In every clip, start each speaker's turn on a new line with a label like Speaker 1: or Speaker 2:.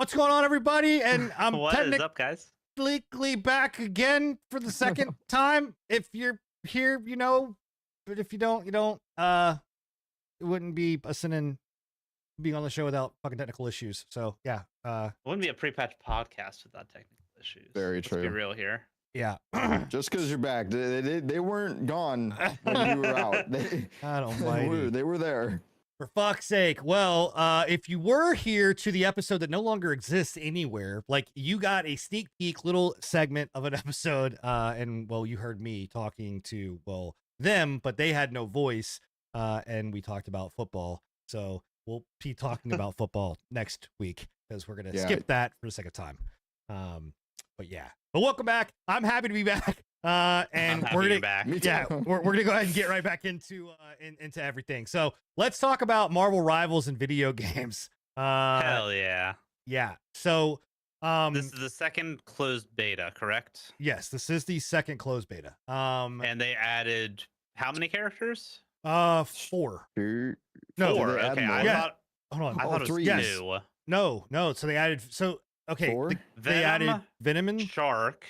Speaker 1: What's going on, everybody? And I'm
Speaker 2: What is up, guys?
Speaker 1: technically back again for the second time. If you're here, you know, but if you don't, you don't. It wouldn't be a sin in being on the show without fucking technical issues. So yeah,
Speaker 2: It wouldn't be a pre-patch podcast without technical issues.
Speaker 3: Very
Speaker 2: Let's
Speaker 3: true.
Speaker 2: be real here.
Speaker 1: yeah.
Speaker 3: Just because you're back, they weren't gone when you were out.
Speaker 1: God almighty.
Speaker 3: They were there.
Speaker 1: For fuck's sake. Well, if you were here to the episode that no longer exists anywhere, like you got a sneak peek little segment of an episode, and well, you heard me talking to, well, them, but they had no voice, and we talked about football. So we'll be talking about football next week because we're going to skip that for the second time. But yeah, but welcome back. I'm happy to be back. And we're gonna
Speaker 2: back.
Speaker 1: yeah, we're gonna go ahead and get right back into into everything. So let's talk about Marvel Rivals and video games.
Speaker 2: Hell yeah.
Speaker 1: Yeah. So
Speaker 2: This is the second closed beta, correct?
Speaker 1: yes, this is the second closed beta.
Speaker 2: And they added how many characters?
Speaker 1: 4.
Speaker 3: Sure.
Speaker 1: No,
Speaker 2: Four.
Speaker 3: they add
Speaker 2: Okay,
Speaker 3: more?
Speaker 2: I
Speaker 1: Yeah.
Speaker 2: thought
Speaker 1: Hold on.
Speaker 2: I thought it was
Speaker 3: three.
Speaker 1: Yes.
Speaker 2: two.
Speaker 1: No. So they added. So okay,
Speaker 3: Four?
Speaker 1: they added
Speaker 2: Venom,
Speaker 1: Venom and
Speaker 2: Shark.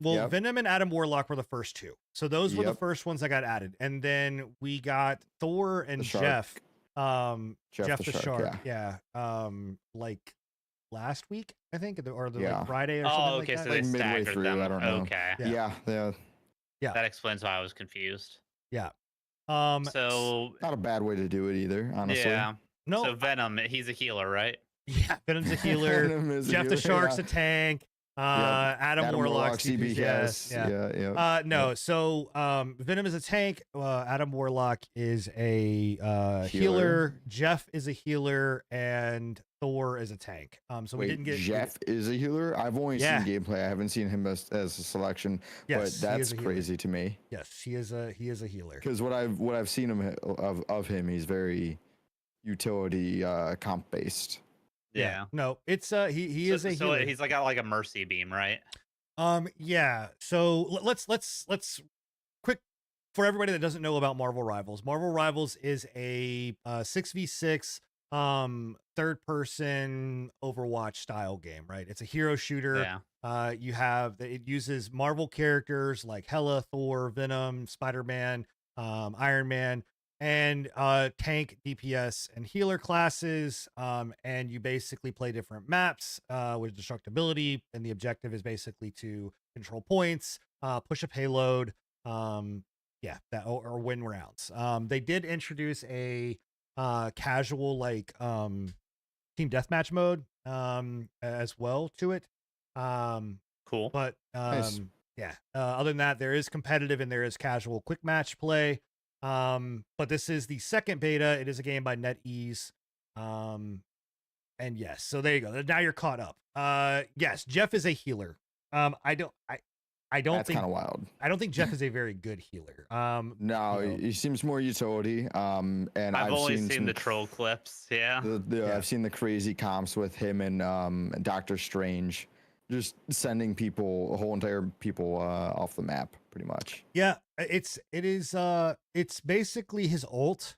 Speaker 1: well,
Speaker 3: Yep.
Speaker 1: Venom and Adam Warlock were the first two. So those were the
Speaker 3: Yep.
Speaker 1: first ones that got added, and then we got Thor and
Speaker 3: The Shark.
Speaker 1: Jeff. Jeff the Shark.
Speaker 3: Yeah.
Speaker 1: Like last week, I think, or the
Speaker 3: Yeah.
Speaker 1: like Friday or something
Speaker 2: Oh,
Speaker 1: like
Speaker 2: okay,
Speaker 1: that.
Speaker 2: so they
Speaker 3: Like midway
Speaker 2: staggered
Speaker 3: through,
Speaker 2: them.
Speaker 3: I don't know.
Speaker 2: Okay.
Speaker 1: Yeah.
Speaker 3: Yeah.
Speaker 2: That explains why I was confused. So
Speaker 3: Not a bad way to do it either, honestly.
Speaker 2: yeah.
Speaker 1: no,
Speaker 2: So Venom, he's a healer, right?
Speaker 1: yeah, Venom's a healer.
Speaker 3: Venom is a
Speaker 1: Jeff the
Speaker 3: healer,
Speaker 1: Shark's
Speaker 3: yeah.
Speaker 1: a tank. Adam Warlock,
Speaker 3: CBS. Yeah.
Speaker 1: No, so Venom is a tank. Adam Warlock is a healer. Jeff is a healer, and Thor is a tank. So we
Speaker 3: Wait,
Speaker 1: didn't get
Speaker 3: Jeff is a healer. I've only
Speaker 1: Yeah.
Speaker 3: seen gameplay. I haven't seen him as a selection.
Speaker 1: Yes,
Speaker 3: but
Speaker 1: he
Speaker 3: that's
Speaker 1: is a healer.
Speaker 3: crazy to me.
Speaker 1: Yes, he is a healer.
Speaker 3: Because what I've seen him of him, he's very utility comp based.
Speaker 2: Yeah.
Speaker 1: No, it's he is a
Speaker 2: So
Speaker 1: healer.
Speaker 2: he's like got like a mercy beam, right?
Speaker 1: Yeah. So let's quick for everybody that doesn't know about Marvel Rivals. Marvel Rivals is a 6v6 third person Overwatch style game, right? It's a hero shooter.
Speaker 2: Yeah.
Speaker 1: It uses Marvel characters like Hela, Thor, Venom, Spider-Man, Iron Man, and tank, DPS, and healer classes. And you basically play different maps with destructibility, and the objective is basically to control points, push a payload, or win rounds. They did introduce a casual team deathmatch mode as well to it.
Speaker 2: Cool.
Speaker 1: But
Speaker 3: Nice.
Speaker 1: other than that, there is competitive and there is casual quick match play. But this is the second beta. It is a game by NetEase. And yes, so there you go. Now you're caught up. Yes, Jeff is a healer. I don't
Speaker 3: That's
Speaker 1: think
Speaker 3: kind of wild.
Speaker 1: I don't think Jeff is a very good healer.
Speaker 3: No,
Speaker 1: you know.
Speaker 3: he seems more utility. And
Speaker 2: I've only
Speaker 3: seen
Speaker 2: seen
Speaker 3: some
Speaker 2: the troll clips. Yeah.
Speaker 1: Yeah.
Speaker 3: I've seen the crazy comps with him and Doctor Strange, just sending a whole entire people off the map, pretty much.
Speaker 1: Yeah, it's basically his ult,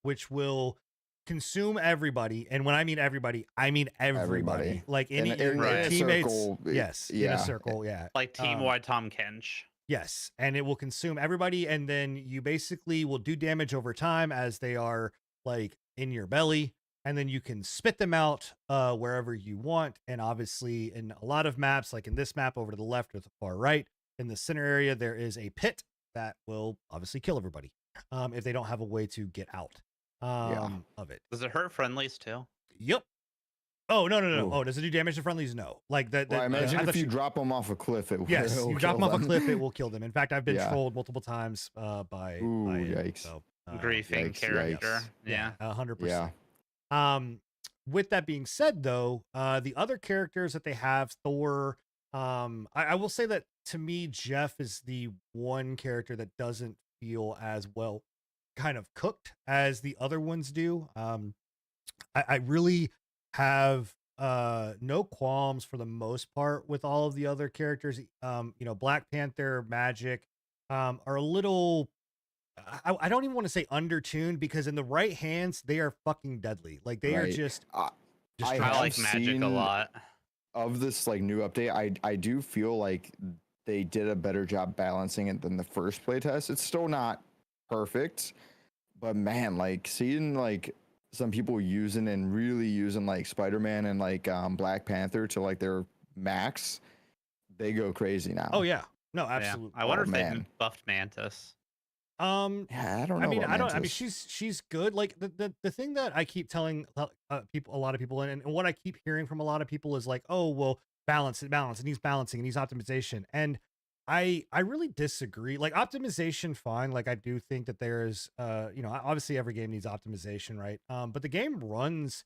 Speaker 1: which will consume everybody. And when I mean everybody, I mean everybody. Like any
Speaker 3: In
Speaker 1: your
Speaker 3: a
Speaker 1: teammates.
Speaker 3: circle,
Speaker 1: Yes, in
Speaker 3: yeah.
Speaker 1: a circle. Yeah.
Speaker 2: Like Team Wide Tom Kench.
Speaker 1: Yes, and it will consume everybody, and then you basically will do damage over time as they are like in your belly, and then you can spit them out wherever you want. And obviously, in a lot of maps, like in this map over to the left or the far right, in the center area, there is a pit that will obviously kill everybody if they don't have a way to get out of it.
Speaker 2: Does it hurt friendlies too?
Speaker 1: Yep. Oh no.
Speaker 3: Ooh.
Speaker 1: Oh, does it do damage to friendlies? No. Like that.
Speaker 3: Well, I imagine
Speaker 1: I
Speaker 3: if
Speaker 1: thought
Speaker 3: you drop them off a cliff, it will.
Speaker 1: Yes,
Speaker 3: it'll
Speaker 1: you drop
Speaker 3: kill
Speaker 1: them off a
Speaker 3: them.
Speaker 1: cliff, it will kill them. In fact, I've been
Speaker 3: Yeah.
Speaker 1: trolled multiple times by
Speaker 3: Ooh,
Speaker 1: it,
Speaker 3: yikes.
Speaker 1: So,
Speaker 2: Griefing
Speaker 3: yikes,
Speaker 2: character.
Speaker 3: yikes.
Speaker 2: Yeah.
Speaker 1: 100%.
Speaker 3: Yeah.
Speaker 1: With that being said, though, the other characters that they have, Thor, I will say that to me, Jeff is the one character that doesn't feel as well kind of cooked as the other ones do. I really have no qualms for the most part with all of the other characters. Black Panther, Magic are a little I don't even want to say undertuned, because in the right hands they are fucking deadly. Like they are
Speaker 3: Right.
Speaker 1: just Just
Speaker 3: I
Speaker 1: try
Speaker 2: I
Speaker 3: have
Speaker 2: like Magic a
Speaker 3: seen-
Speaker 2: lot.
Speaker 3: Of this like new update, I do feel like they did a better job balancing it than the first playtest. It's still not perfect, but man, like seeing like some people using and really using like Spider-Man and like Black Panther to like their max, they go crazy now.
Speaker 1: Oh yeah, no,
Speaker 2: Yeah.
Speaker 1: absolutely.
Speaker 2: I wonder
Speaker 3: Oh,
Speaker 2: if they
Speaker 3: man.
Speaker 2: buffed Mantis.
Speaker 3: Yeah, I don't know.
Speaker 1: I mean,
Speaker 3: about
Speaker 1: I don't. I mean,
Speaker 3: Mantis.
Speaker 1: she's good. Like the thing that I keep telling people, a lot of people, and what I keep hearing from a lot of people is like, oh well, balance, it needs balancing, it needs optimization, and I really disagree. Like optimization, fine. Like I do think that there's, obviously every game needs optimization, right? But the game runs.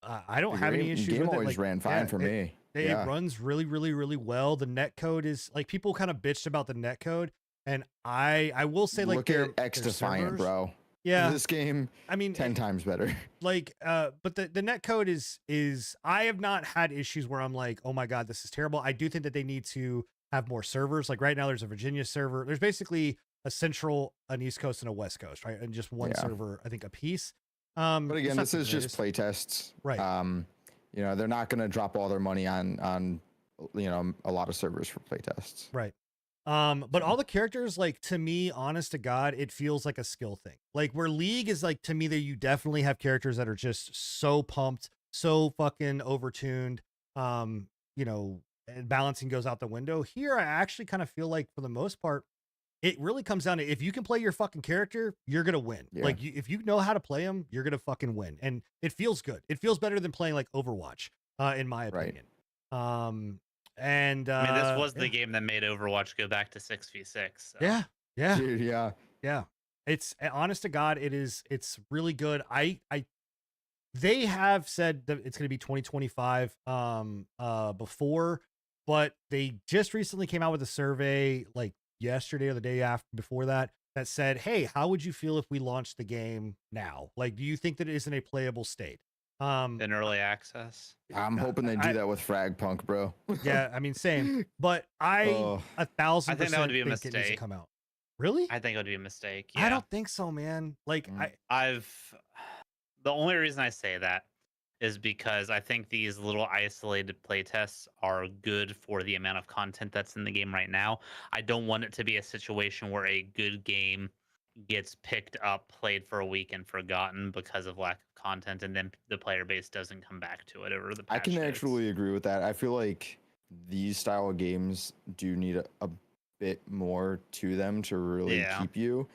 Speaker 1: I don't have any issues
Speaker 3: game
Speaker 1: with it.
Speaker 3: always
Speaker 1: Like,
Speaker 3: ran fine for me.
Speaker 1: it runs really, really, really well. The net code is like people kind of bitched about the net code, and I will say like
Speaker 3: Look at X
Speaker 1: their
Speaker 3: Defiant,
Speaker 1: servers-
Speaker 3: bro.
Speaker 1: Yeah,
Speaker 3: This game
Speaker 1: I mean,
Speaker 3: 10 times better.
Speaker 1: like but the net code is I have not had issues where I'm like, oh my god, this is terrible. I do think that they need to have more servers. Like right now there's a Virginia server. There's basically a central, an East Coast, and a West Coast, right? And just one
Speaker 3: Yeah.
Speaker 1: server, I think, a piece.
Speaker 3: But
Speaker 1: it's
Speaker 3: again,
Speaker 1: not
Speaker 3: this
Speaker 1: the
Speaker 3: is just
Speaker 1: greatest.
Speaker 3: playtests.
Speaker 1: Right.
Speaker 3: They're not going to drop all their money on a lot of servers for playtests.
Speaker 1: Right. But all the characters, like to me, honest to God, it feels like a skill thing. Like where League is like to me that you definitely have characters that are just so pumped, so fucking overtuned. And balancing goes out the window. Here, I actually kind of feel like for the most part, it really comes down to if you can play your fucking character, you're gonna win.
Speaker 3: Yeah.
Speaker 1: Like if you know how to play them, you're gonna fucking win. And it feels good. It feels better than playing like Overwatch, in my
Speaker 3: Right.
Speaker 1: opinion. And
Speaker 2: I mean, this was
Speaker 1: yeah.
Speaker 2: the game that made Overwatch go back to 6v6. So.
Speaker 1: Yeah.
Speaker 3: Dude, yeah.
Speaker 1: Yeah. It's honest to God, it's really good. They have said that it's going to be 2025 before, but they just recently came out with a survey like yesterday or the day after before that said, "Hey, how would you feel if we launched the game now? Like, do you think that it is in a playable state?"
Speaker 2: In early access.
Speaker 3: I'm hoping they do that with Fragpunk, bro.
Speaker 1: Yeah, I mean, same, but I
Speaker 3: Oh.
Speaker 1: 1,000%
Speaker 2: I think that would be a
Speaker 1: think it needs to
Speaker 2: mistake.
Speaker 1: come out. Really?
Speaker 2: I think it would be a mistake. Yeah.
Speaker 1: I don't think so, man. Like,
Speaker 3: Mm.
Speaker 2: The only reason I say that is because I think these little isolated playtests are good for the amount of content that's in the game right now. I don't want it to be a situation where a good game gets picked up, played for a week, and forgotten because of lack of content, and then the player base doesn't come back to it over the patch
Speaker 3: I can
Speaker 2: notes.
Speaker 3: actually agree with that. I feel like these style of games do need a bit more to them to really
Speaker 2: Yeah.
Speaker 3: keep you.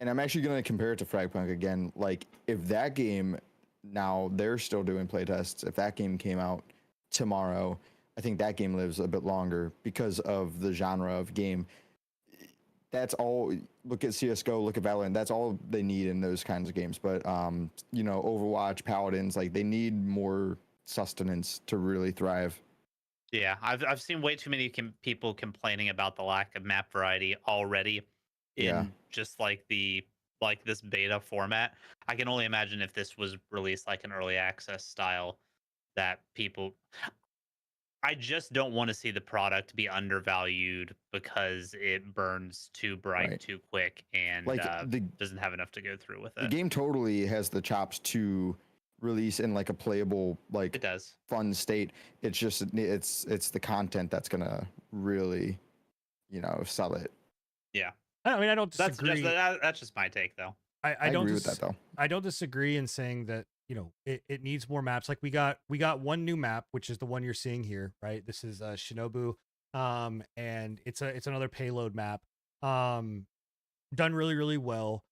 Speaker 3: And I'm actually going to compare it to Fragpunk again. Like, if that game, now they're still doing playtests, if that game came out tomorrow, I think that game lives a bit longer because of the genre of game. That's all. Look at CSGO, look at Valorant. That's all they need in those kinds of games. But, Overwatch, Paladins, like, they need more sustenance to really thrive.
Speaker 2: Yeah, I've seen way too many people complaining about the lack of map variety already in
Speaker 3: Yeah.
Speaker 2: just like this beta format. I can only imagine if this was released like an early access style that people I just don't want to see the product be undervalued because it burns too bright
Speaker 3: Right.
Speaker 2: too quick and
Speaker 3: Like, the
Speaker 2: doesn't have enough to go through with
Speaker 3: the
Speaker 2: it.
Speaker 3: game totally has the chops to release in like a playable, like,
Speaker 2: It does.
Speaker 3: fun state. It's just it's the content that's gonna really, sell it.
Speaker 1: I mean, I don't
Speaker 2: That's
Speaker 1: disagree.
Speaker 2: that's just my take though.
Speaker 1: I don't
Speaker 3: agree with that though.
Speaker 1: I don't disagree in saying that, it needs more maps. Like we got one new map, which is the one you're seeing here, right? This is Shinobu. And it's another payload map. Done really, really well.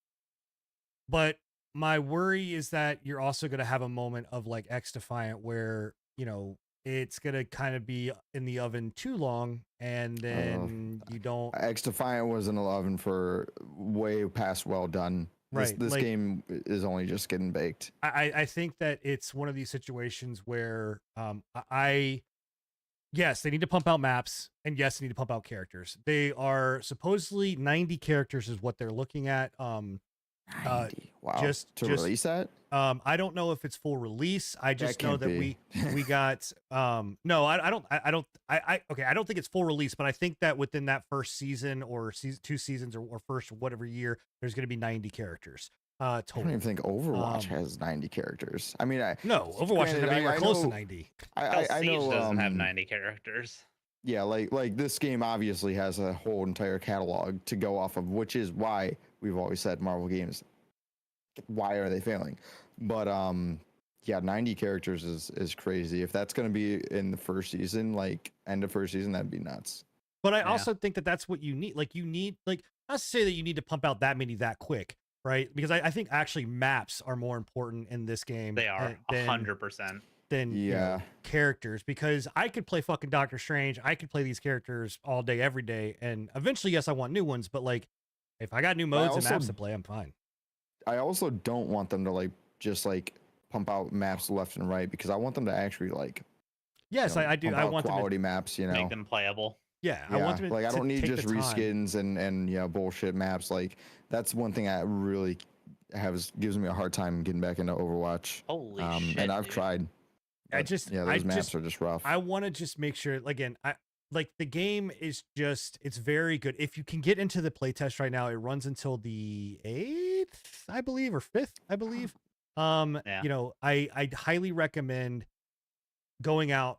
Speaker 1: But my worry is that you're also gonna have a moment of like X Defiant where, it's gonna kind of be in the oven too long, and then you don't
Speaker 3: X Defiant was in 11 for way past well done.
Speaker 1: Right,
Speaker 3: This
Speaker 1: like-
Speaker 3: game is only just getting baked.
Speaker 1: I think that it's one of these situations where yes, they need to pump out maps, and yes, they need to pump out characters. They are supposedly 90 characters is what they're looking at.
Speaker 3: 90. Wow.
Speaker 1: just-
Speaker 3: to
Speaker 1: just-
Speaker 3: release that?
Speaker 1: I don't know if it's full release. I just know
Speaker 3: can't
Speaker 1: that
Speaker 3: be.
Speaker 1: we got no, I don't think it's full release, but I think that within that first season or two seasons or first whatever year, there's going to be 90 characters.
Speaker 3: I don't even
Speaker 1: total.
Speaker 3: think Overwatch
Speaker 1: Um,
Speaker 3: has 90 characters. I mean,
Speaker 1: No, Overwatch doesn't
Speaker 3: granted,
Speaker 1: have anywhere close to
Speaker 3: know,
Speaker 1: 90.
Speaker 2: Hell,
Speaker 3: I
Speaker 2: Siege
Speaker 3: know,
Speaker 2: doesn't have 90 characters.
Speaker 3: yeah, like this game obviously has a whole entire catalog to go off of, which is why we've always said Marvel games, why are they failing? But yeah, 90 characters is crazy. If that's going to be in the first season, like end of first season, that'd be nuts.
Speaker 1: But I
Speaker 2: Yeah.
Speaker 1: also think that that's what you need. Like you need, like, not to say that you need to pump out that many that quick, right? Because I think actually maps are more important in this game.
Speaker 2: They are
Speaker 1: than
Speaker 2: 100%.
Speaker 1: than you know,
Speaker 3: Yeah.
Speaker 1: characters. Because I could play fucking Doctor Strange. I could play these characters all day, every day, and eventually, yes, I want new ones. But like, if I got new modes and
Speaker 3: also-
Speaker 1: maps to play, I'm fine.
Speaker 3: I also don't want them to like just like pump out maps left and right, because I want them to actually like
Speaker 1: Yes,
Speaker 3: you know,
Speaker 1: I do.
Speaker 3: pump
Speaker 1: I
Speaker 3: out
Speaker 1: want them to,
Speaker 3: quality maps, you know.
Speaker 2: Make them playable.
Speaker 1: yeah,
Speaker 3: Yeah,
Speaker 1: I want them to,
Speaker 3: like I
Speaker 1: to
Speaker 3: don't need
Speaker 1: take
Speaker 3: just
Speaker 1: the time.
Speaker 3: reskins and yeah, bullshit maps. Like that's one thing I really gives me a hard time getting back into Overwatch.
Speaker 2: Holy shit.
Speaker 3: And I've
Speaker 2: dude.
Speaker 3: tried.
Speaker 1: I
Speaker 3: but,
Speaker 1: just-
Speaker 3: yeah,
Speaker 1: I
Speaker 3: those maps
Speaker 1: just-
Speaker 3: are just rough.
Speaker 1: I want to just make sure, again, I like the game is just, it's very good. If you can get into the playtest right now, it runs until the 8th, I believe, or 5th, I believe.
Speaker 2: Yeah.
Speaker 1: You know, I highly recommend going out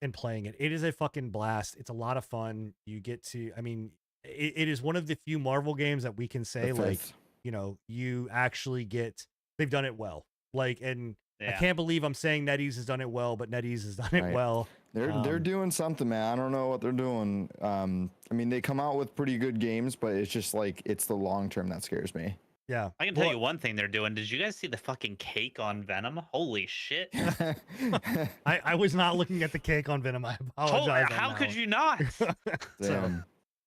Speaker 1: and playing it. It is a fucking blast. It's a lot of fun. You get to, I mean, it is one of the few Marvel games that we can
Speaker 3: The
Speaker 1: say, like,
Speaker 3: fifth.
Speaker 1: you know, you actually get, they've done it well. Like, and I
Speaker 2: Yeah.
Speaker 1: can't believe I'm saying NetEase has done it well, but NetEase has done it
Speaker 3: Right.
Speaker 1: well.
Speaker 3: They're
Speaker 1: Um,
Speaker 3: doing something, man. I don't know what they're doing. I mean, they come out with pretty good games, but it's just like it's the long term that scares me.
Speaker 1: Yeah.
Speaker 2: I can tell
Speaker 1: Well,
Speaker 2: you one thing they're doing. Did you guys see the fucking cake on Venom? Holy shit.
Speaker 1: I was not looking at the cake on Venom. I apologize. on
Speaker 2: How
Speaker 1: that
Speaker 2: could
Speaker 1: one.
Speaker 2: you not?
Speaker 1: So,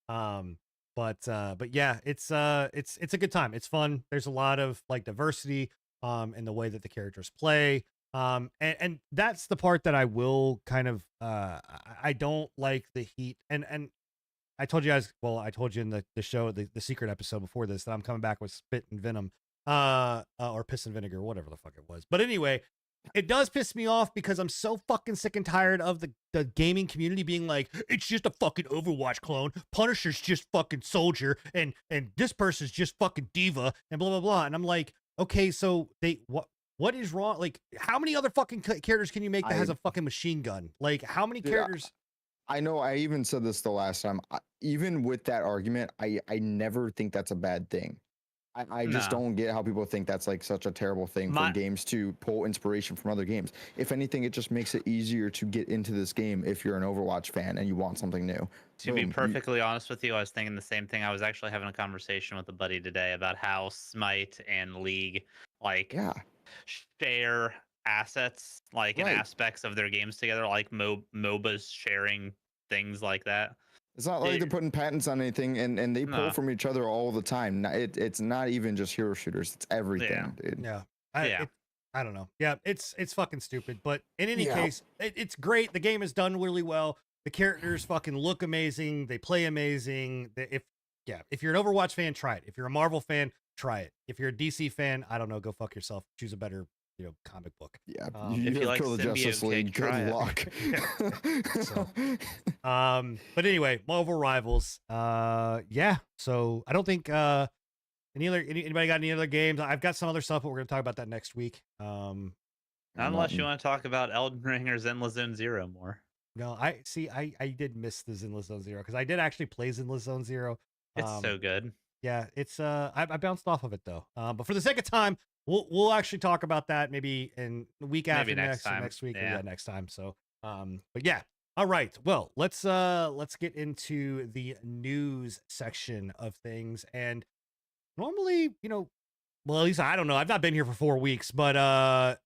Speaker 3: Damn.
Speaker 1: but yeah, it's a good time. It's fun. There's a lot of like diversity in the way that the characters play. And that's the part that I will kind of I don't like the heat, and I told you guys, well, I told you in the show, the secret episode before this, that I'm coming back with Spit and Venom, or Piss and Vinegar, whatever the fuck it was. But anyway, it does piss me off because I'm so fucking sick and tired of the gaming community being like, it's just a fucking Overwatch clone. Punisher's just fucking Soldier, and this person's just fucking Diva, and blah blah blah. And I'm like, okay, so what is wrong? Like, how many other fucking characters can you make that has a fucking machine gun? Like, how many
Speaker 3: Dude,
Speaker 1: characters?
Speaker 3: I know. I even said this the last time. Even with that argument, I never think that's a bad thing. I just
Speaker 2: Nah.
Speaker 3: don't get how people think that's like such a terrible thing
Speaker 2: My-
Speaker 3: for games to pull inspiration from other games. If anything, it just makes it easier to get into this game if you're an Overwatch fan and you want something new.
Speaker 2: To be
Speaker 3: Boom,
Speaker 2: perfectly honest with you, I was thinking the same thing. I was actually having a conversation with a buddy today about how Smite and League like
Speaker 3: Yeah,
Speaker 2: share assets, like and
Speaker 3: Right.
Speaker 2: aspects of their games together, like MOBAs sharing things like that.
Speaker 3: it's not like
Speaker 2: They-
Speaker 3: they're putting patents on anything, and they pull
Speaker 2: No.
Speaker 3: from each other all the time. It's not even just hero shooters; it's everything,
Speaker 2: Yeah.
Speaker 3: dude.
Speaker 1: Yeah.
Speaker 2: Yeah.
Speaker 1: I don't know. Yeah, it's fucking stupid. But in any
Speaker 3: Yeah.
Speaker 1: case, it's great. The game is done really well. The characters fucking look amazing. They play amazing. If you're an Overwatch fan, try it. If you're a Marvel fan, try it. If you're a DC fan, I don't know, go fuck yourself. Choose a better, comic book.
Speaker 3: Yeah,
Speaker 1: If
Speaker 2: you
Speaker 3: have
Speaker 2: like
Speaker 3: Kill the
Speaker 2: symbiote
Speaker 3: Justice
Speaker 2: cake,
Speaker 3: League.
Speaker 2: try
Speaker 3: Good
Speaker 2: it.
Speaker 3: luck.
Speaker 1: But anyway, Marvel Rivals. Yeah. So I don't think anybody got any other games? I've got some other stuff, but we're gonna talk about that next week.
Speaker 2: Not unless you want to talk about Elden Ring or Zenless Zone Zero more.
Speaker 1: No, I did miss the Zenless Zone Zero because I did actually play Zenless Zone Zero.
Speaker 2: It's so good.
Speaker 1: Yeah, it's I bounced off of it though. But for the sake of time, we'll actually talk about that maybe in the week
Speaker 2: Maybe
Speaker 1: after
Speaker 2: next
Speaker 1: next or
Speaker 2: time.
Speaker 1: next week or
Speaker 2: Yeah.
Speaker 1: next time. So but yeah. All right. Well, let's get into the news section of things. And normally, well, at least I don't know. I've not been here for 4 weeks, but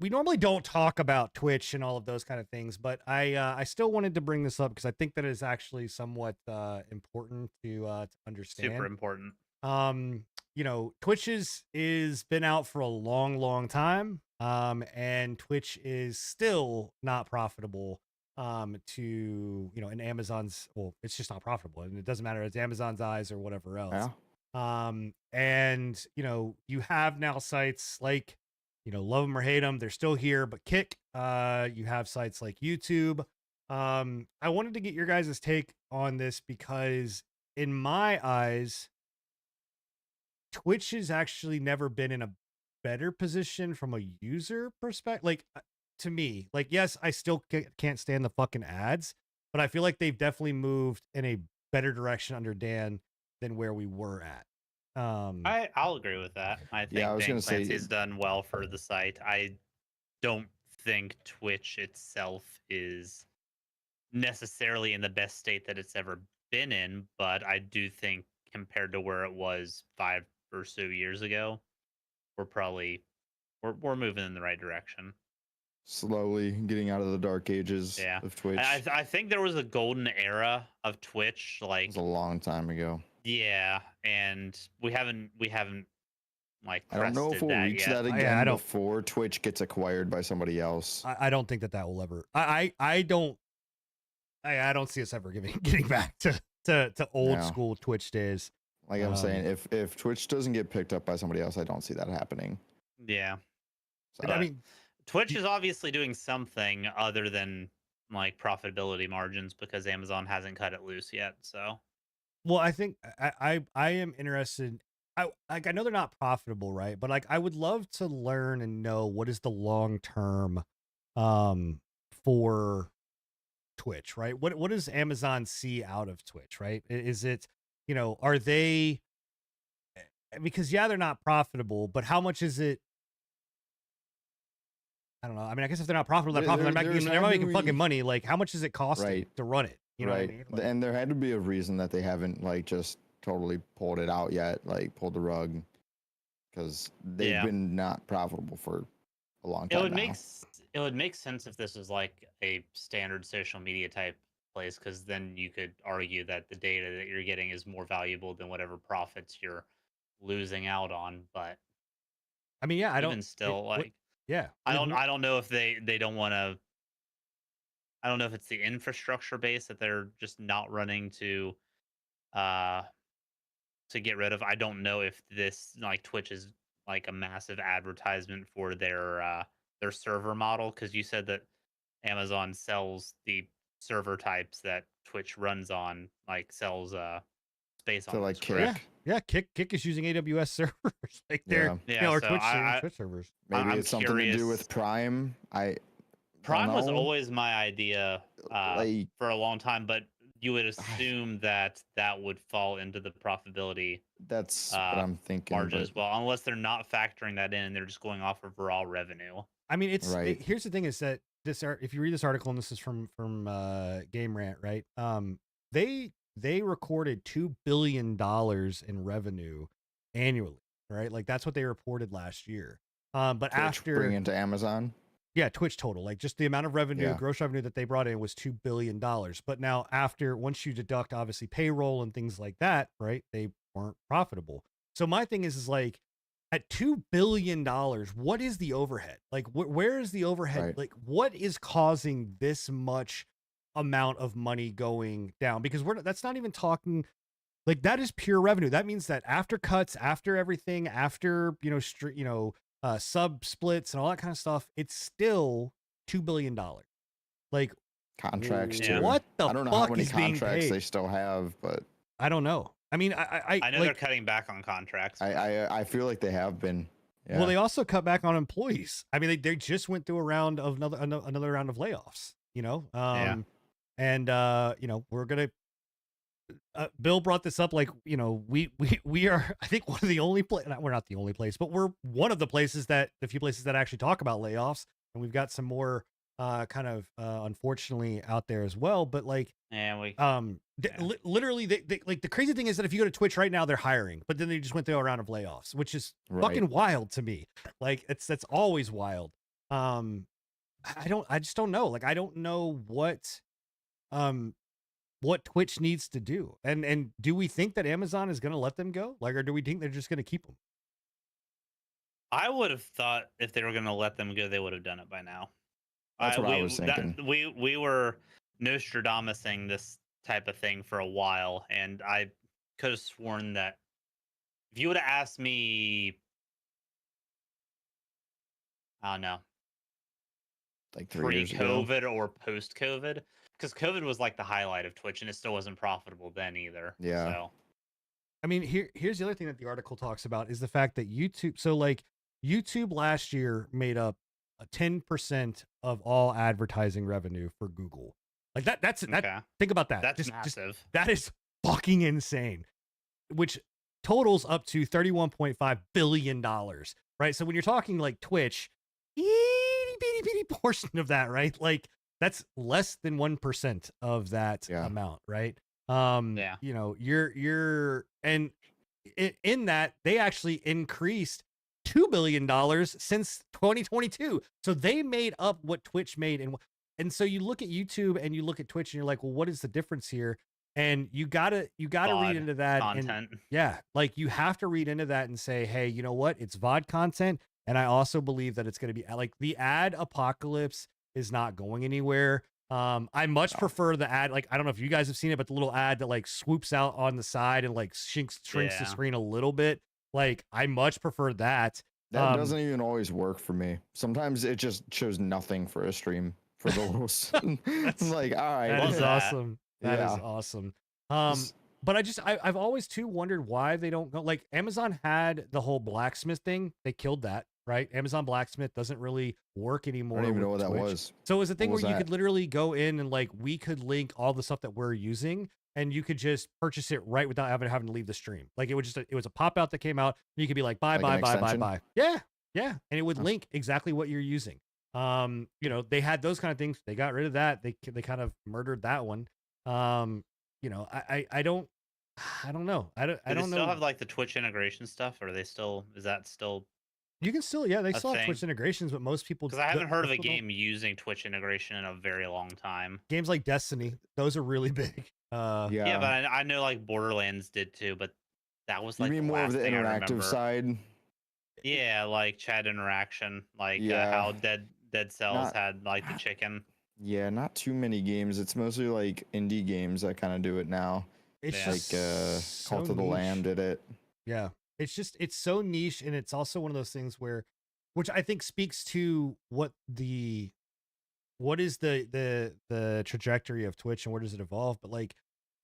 Speaker 1: we normally don't talk about Twitch and all of those kind of things, but I still wanted to bring this up because I think that is actually somewhat important to understand.
Speaker 2: Super important.
Speaker 1: Twitch is been out for a long time, and Twitch is still not profitable in Amazon's, well, it's just not profitable, and it doesn't matter, it's Amazon's eyes or whatever else.
Speaker 3: Yeah.
Speaker 1: And you have now sites like love them or hate them, they're still here, but Kick, you have sites like YouTube. I wanted to get your guys' take on this because in my eyes, Twitch has actually never been in a better position from a user perspective. Like to me, like yes, I still can't stand the fucking ads, but I feel like they've definitely moved in a better direction under Dan than where we were at.
Speaker 2: I'll agree with that. I think
Speaker 3: Yeah, I was
Speaker 2: Dan
Speaker 3: gonna say
Speaker 2: Clancy's done well for the site. I don't think Twitch itself is necessarily in the best state that it's ever been in, but I do think compared to where it was 5 or so years ago, we're probably we're moving in the right direction.
Speaker 3: slowly getting out of the dark ages
Speaker 2: Yeah.
Speaker 3: of Twitch.
Speaker 2: I think there was a golden era of Twitch,
Speaker 3: It
Speaker 2: like
Speaker 3: was a long time ago.
Speaker 2: yeah, and we haven't like
Speaker 3: I don't know if
Speaker 2: crested
Speaker 3: we'll
Speaker 2: that
Speaker 3: reach
Speaker 2: yet.
Speaker 3: that
Speaker 1: Yeah,
Speaker 3: again
Speaker 1: I don't-
Speaker 3: before Twitch gets acquired by somebody else.
Speaker 1: I don't think that will ever. I don't. I don't see us ever getting back to old
Speaker 3: No.
Speaker 1: school Twitch days.
Speaker 3: Like I'm saying, if Twitch doesn't get picked up by somebody else, I don't see that happening.
Speaker 2: Yeah.
Speaker 3: So,
Speaker 1: I mean,
Speaker 2: Twitch is obviously doing something other than like profitability margins because Amazon hasn't cut it loose yet. So
Speaker 1: well, I think I am interested. I know they're not profitable, right? But like I would love to learn and know what is the long term for Twitch, right? What does Amazon see out of Twitch, right? Is it, are they, because yeah, they're not profitable, but how much is it? I don't know. I mean, I guess if they're not profitable, they're profitable. They're not making fucking money. Like, how much is it costing
Speaker 3: Right.
Speaker 1: to run it? You know what I mean? Like,
Speaker 3: And there had to be a reason that they haven't like just totally pulled it out yet, like pulled the rug, because they've
Speaker 2: Yeah.
Speaker 3: been not profitable for a long
Speaker 2: it
Speaker 3: time
Speaker 2: would
Speaker 3: now.
Speaker 2: make sense if this was like a standard social media type place, because then you could argue that the data that you're getting is more valuable than whatever profits you're losing out on. But
Speaker 1: I mean, yeah, I
Speaker 2: even
Speaker 1: don't.
Speaker 2: still, like
Speaker 1: Yeah,
Speaker 2: I don't know if they don't want to. I don't know if it's the infrastructure base that they're just not running uh to get rid of. I don't know if this like Twitch is like a massive advertisement for their server model, because you said that Amazon sells the server types that Twitch runs on, like sells space on
Speaker 3: So
Speaker 2: those,
Speaker 3: like
Speaker 2: correct?
Speaker 3: Kick,
Speaker 1: Yeah, Kick is using AWS servers, like they're
Speaker 3: Yeah.
Speaker 2: Yeah,
Speaker 1: or
Speaker 2: so
Speaker 1: Twitch servers.
Speaker 3: maybe
Speaker 2: I'm
Speaker 3: it's something to do
Speaker 2: curious.
Speaker 3: with Prime. I
Speaker 2: Prime
Speaker 3: don't
Speaker 2: was
Speaker 3: know.
Speaker 2: always my idea
Speaker 3: Like
Speaker 2: for a long time, but you would assume that would fall into the profitability
Speaker 3: that's what I'm thinking.
Speaker 2: margin
Speaker 3: But
Speaker 2: as well, unless they're not factoring that in and they're just going off of raw revenue.
Speaker 1: I mean,
Speaker 3: Right.
Speaker 1: here's the thing: is that if you read this article, and this is from Game Rant, right? They recorded $2 billion in revenue annually, right? Like that's what they reported last year. But
Speaker 3: Twitch
Speaker 1: after
Speaker 3: bring into Amazon.
Speaker 1: yeah, Twitch total, like just the amount of revenue,
Speaker 3: Yeah.
Speaker 1: gross revenue that they brought in was $2 billion. But now once you deduct obviously payroll and things like that, right? They weren't profitable. So my thing is like at $2 billion, what is the overhead? Like where is the overhead?
Speaker 3: Right.
Speaker 1: Like what is causing this much amount of money going down? Because that's not even talking like that is pure revenue. That means that after cuts, after everything, after, sub splits and all that kind of stuff, it's still $2 billion. Like
Speaker 3: Contracts
Speaker 2: Yeah.
Speaker 3: too.
Speaker 1: what the
Speaker 3: I don't know
Speaker 1: fuck
Speaker 3: how many
Speaker 1: is being
Speaker 3: contracts
Speaker 1: paid?
Speaker 3: they still have, but
Speaker 1: I don't know. I mean,
Speaker 2: I know they're
Speaker 1: like,
Speaker 2: cutting back on contracts.
Speaker 3: I feel like they have been. Yeah.
Speaker 1: well, they also cut back on employees. I mean, they just went through a round of another round of layoffs.
Speaker 2: Yeah.
Speaker 1: And we're gonna. Bill brought this up, like we are. I think one of the only we're not the only place, but we're one of the few places that actually talk about layoffs, and we've got some more kind of unfortunately out there as well. But like
Speaker 2: and we
Speaker 1: literally, they like the crazy thing is that if you go to Twitch right now, they're hiring, but then they just went through a round of layoffs, which is fucking wild to me. Like that's always wild. I just don't know. Like I don't know what Twitch needs to do, and do we think that Amazon is going to let them go? Like, or do we think they're just going to keep them?
Speaker 2: I would have thought if they were going to let them go, they would have done it by now.
Speaker 3: That's what I was thinking.
Speaker 2: We were Nostradamusing this type of thing for a while, and I could have sworn that if you would have asked me, I don't know,
Speaker 3: like 3 years ago.
Speaker 2: pre-COVID or post-COVID, because COVID was like the highlight of Twitch, and it still wasn't profitable then either.
Speaker 3: Yeah.
Speaker 2: So
Speaker 1: I mean, here's the other thing that the article talks about is the fact that YouTube. So like YouTube last year made up 10% of all advertising revenue for Google. Like that.
Speaker 2: Okay.
Speaker 1: Think about that.
Speaker 2: That's
Speaker 1: just
Speaker 2: massive.
Speaker 1: that is fucking insane. Which totals up to $31.5 billion, right? So when you're talking like Twitch, itty bitty portion of that, right? Like that's less than 1% of that amount, right?
Speaker 2: Yeah.
Speaker 1: You know, you're and in that they actually increased $2 billion since 2022. So they made up what Twitch made, and so you look at YouTube and you look at Twitch and you're like, well, what is the difference here? And you gotta read into that
Speaker 2: content.
Speaker 1: And yeah, like you have to read into that and say, hey, you know what? It's VOD content. And I also believe that it's going to be like the ad apocalypse is not going anywhere. I much prefer the ad. Like, I don't know if you guys have seen it, but the little ad that like swoops out on the side and like shrinks the screen a little bit. Like, I much prefer that.
Speaker 3: That doesn't even always work for me. Sometimes it just shows nothing for a stream for the little. I'm like, all right,
Speaker 1: that is
Speaker 2: that.
Speaker 1: awesome. That is awesome. But I've always too wondered why they don't go. Like Amazon had the whole blacksmith thing. They killed that, right? Amazon blacksmith doesn't really work anymore.
Speaker 3: I don't even know what
Speaker 1: Twitch.
Speaker 3: that was.
Speaker 1: So it was a thing where you could literally go in and like we could link all the stuff that we're using, and you could just purchase it right without having to leave the stream. Like it was a pop out that came out. And you could be like buy. Yeah, and it would link exactly what you're using. You know, they had those kind of things. They got rid of that. They kind of murdered that one. You know, I don't know. I don't know.
Speaker 2: Still have like the Twitch integration stuff, or is that still?
Speaker 1: You can still, they still have Twitch integrations, but most people,
Speaker 2: because I haven't heard of a game using Twitch integration in a very long time.
Speaker 1: Games like Destiny, those are really big.
Speaker 2: Yeah, but I know like Borderlands did too, but that was like
Speaker 3: you mean more of the interactive side.
Speaker 2: Yeah, like chat interaction, like how Dead Cells had like the chicken.
Speaker 3: Yeah, not too many games. It's mostly like indie games that kind of do it now.
Speaker 1: It's
Speaker 3: like Cult of the Lamb did it.
Speaker 1: Yeah, it's so niche, and it's also one of those things which I think speaks to what is the trajectory of Twitch and where does it evolve. But like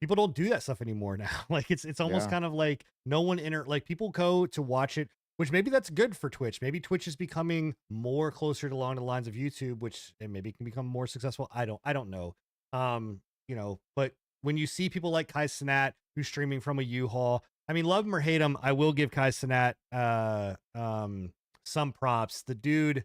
Speaker 1: people don't do that stuff anymore now. Like it's almost kind of like no one like people go to watch it. Which maybe that's good for Twitch. Maybe Twitch is becoming more closer to along the lines of YouTube, which and maybe can become more successful. I don't know. You know, but when you see people like Kai Cenat who's streaming from a U-Haul, I mean, love him or hate him, I will give Kai Cenat some props. The dude,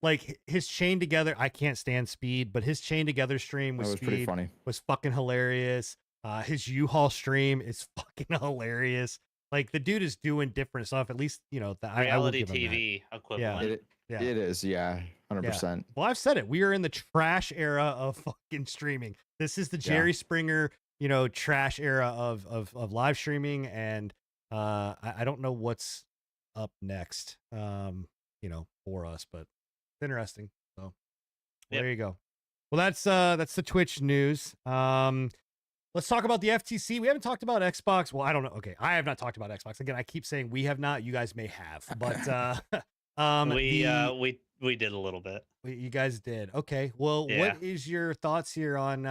Speaker 1: like his chain together, I can't stand Speed, but his chain together stream with Speed
Speaker 3: pretty funny.
Speaker 1: Was fucking hilarious. His U-Haul stream is fucking hilarious. Like the dude is doing different stuff. At least you know the
Speaker 2: reality TV equivalent.
Speaker 3: Yeah, it is. Yeah, 100%.
Speaker 1: Well, I've said it. We are in the trash era of fucking streaming. This is the Jerry Springer, you know, trash era of live streaming, and I don't know what's up next, you know, for us, but it's interesting. So there you go. Well, that's the Twitch news. Let's talk about the FTC. We haven't talked about Xbox. Well, I don't know. Okay, I have not talked about Xbox. Again, I keep saying we have not. You guys may have, but
Speaker 2: we did a little bit.
Speaker 1: You guys did. Okay. Well, what is your thoughts here on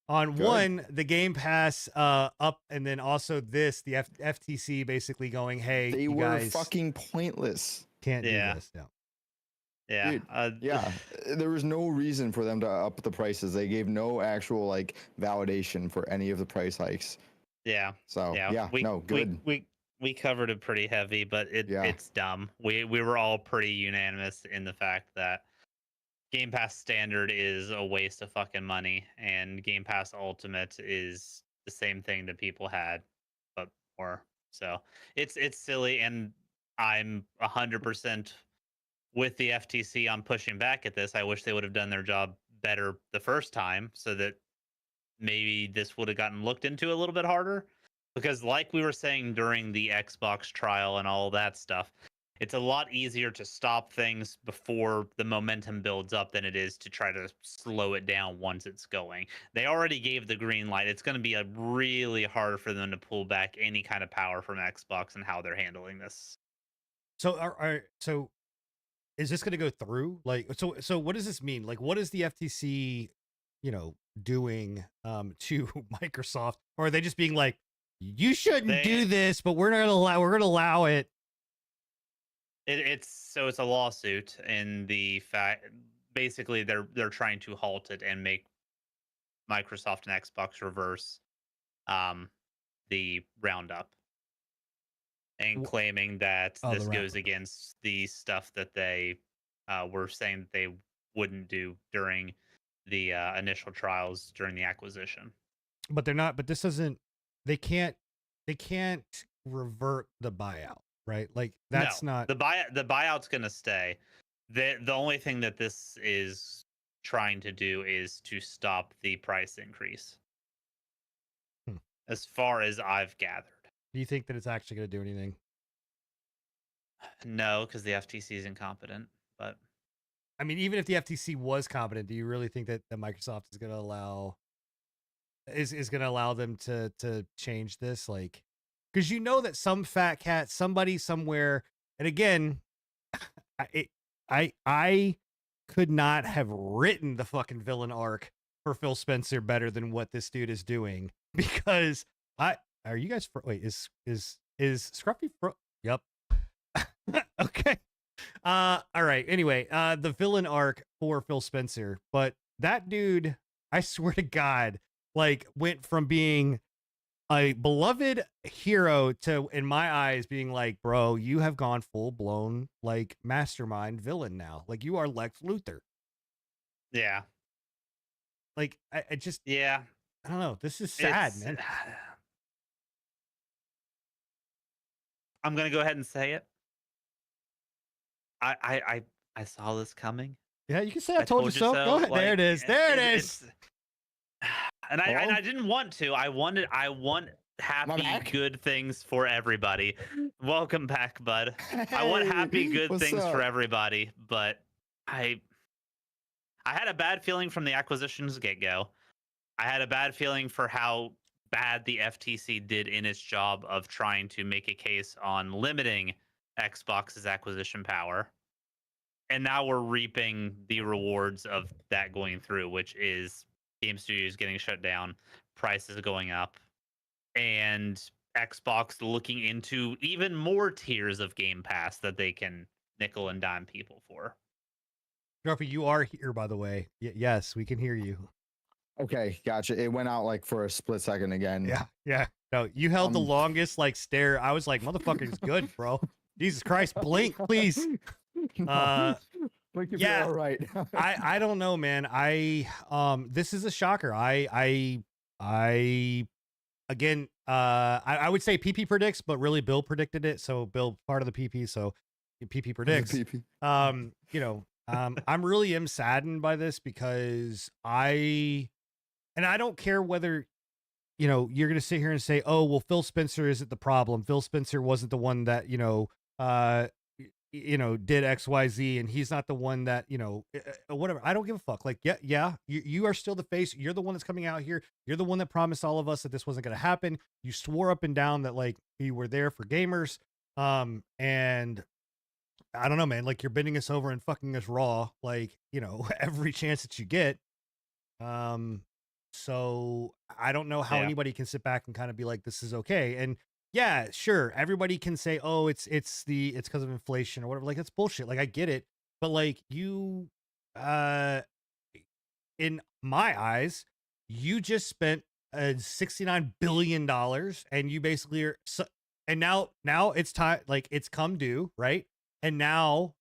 Speaker 1: one, the Game Pass up, and then also the FTC basically going, hey,
Speaker 3: they
Speaker 1: you
Speaker 3: were
Speaker 1: guys
Speaker 3: fucking pointless.
Speaker 1: Can't do this.
Speaker 2: Yeah.
Speaker 3: Dude, there was no reason for them to up the prices. They gave no actual like validation for any of the price hikes.
Speaker 2: Yeah.
Speaker 3: So good.
Speaker 2: We covered it pretty heavy, but it's dumb. We were all pretty unanimous in the fact that Game Pass Standard is a waste of fucking money, and Game Pass Ultimate is the same thing that people had, but more. So it's silly, and I'm 100% with the FTC on pushing back at this. I wish they would have done their job better the first time, so that maybe this would have gotten looked into a little bit harder. Because like we were saying during the Xbox trial and all that stuff, it's a lot easier to stop things before the momentum builds up than it is to try to slow it down once it's going. They already gave the green light. It's going to be really hard for them to pull back any kind of power from Xbox and how they're handling this.
Speaker 1: So so is this going to go through? Like, so what does this mean? Like, what is the FTC, you know, doing to Microsoft, or are they just being like, you shouldn't do
Speaker 2: They
Speaker 1: this, but we're gonna allow it?
Speaker 2: it's a lawsuit, and the fact basically they're trying to halt it and make Microsoft and Xbox reverse um the roundup, and
Speaker 1: Wh-
Speaker 2: claiming that
Speaker 1: Oh, the
Speaker 2: this
Speaker 1: round.
Speaker 2: goes against the stuff that they were saying that they wouldn't do during the initial trials during the acquisition.
Speaker 1: But they're not. But this doesn't. They can't. They can't revert the buyout, right? Like
Speaker 2: No,
Speaker 1: that's not.
Speaker 2: the buyout's going to stay. The only thing that this is trying to do is to stop the price increase,
Speaker 1: Hmm.
Speaker 2: as far as I've gathered.
Speaker 1: Do you think that it's actually going to do anything?
Speaker 2: No, because the FTC is incompetent. But
Speaker 1: I mean, even if the FTC was competent, do you really think that Microsoft is going to allow is going to allow them to change this? Like, because you know that some fat cat, somebody somewhere, and again, I could not have written the fucking villain arc for Phil Spencer better than what this dude is doing, because I are you guys wait is Scruffy yep. Okay. All right. Anyway, the villain arc for Phil Spencer, but that dude, I swear to God, like went from being a beloved hero to, in my eyes, being like, bro, you have gone full blown like mastermind villain now. Like you are Lex Luthor.
Speaker 2: yeah,
Speaker 1: Like I just,
Speaker 2: yeah,
Speaker 1: I don't know. This is sad,
Speaker 2: it's.
Speaker 1: man.
Speaker 2: I'm gonna go ahead and say it. I saw this coming.
Speaker 1: Yeah, you can say I
Speaker 2: I
Speaker 1: told you
Speaker 2: told you
Speaker 1: so. Go
Speaker 2: so.
Speaker 1: ahead. There it is. There it is.
Speaker 2: It's and
Speaker 3: Well,
Speaker 2: I didn't want to. I want happy
Speaker 3: back.
Speaker 2: good things for everybody. Welcome back, bud. I want happy
Speaker 3: Hey,
Speaker 2: good
Speaker 3: what's
Speaker 2: things for
Speaker 3: up?
Speaker 2: everybody, but I I had a bad feeling from the acquisitions get go. I had a bad feeling for how bad the FTC did in its job of trying to make a case on limiting Xbox's acquisition power. And now we're reaping the rewards of that going through, which is game studios getting shut down, prices going up, and Xbox looking into even more tiers of Game Pass that they can nickel and dime people for.
Speaker 1: Gruffy, you are here, by the way. Yes, we can hear you.
Speaker 3: Okay, gotcha. It went out like for a split second again.
Speaker 1: Yeah, yeah. No, you held the longest like stare. I was like, motherfucker's good, bro. Jesus Christ, blink, please.
Speaker 3: Blink if
Speaker 1: Yeah.
Speaker 3: you're all right.
Speaker 1: I don't know, man. This is a shocker. I again I would say PP predicts, but really Bill predicted it. So Bill part of the PP, so PP predicts.
Speaker 3: PP.
Speaker 1: You know, I'm really am saddened by this because I don't care whether you know you're gonna sit here and say, oh well, Phil Spencer isn't the problem. Phil Spencer wasn't the one that did XYZ, and he's not the one that whatever. I don't give a fuck. Like yeah, you are still the face. You're the one that's coming out here. You're the one that promised all of us that this wasn't gonna happen. You swore up and down that like you were there for gamers. And I don't know, man. Like you're bending us over and fucking us raw, like every chance that you get. So I don't know how
Speaker 2: Yeah.
Speaker 1: anybody can sit back and kind of be like, this is okay. And yeah, sure, everybody can say, oh, it's because of inflation or whatever. Like that's bullshit. Like I get it, but like you, in my eyes, you just spent $69 billion and you basically are and now it's time, like it's come due, right? And now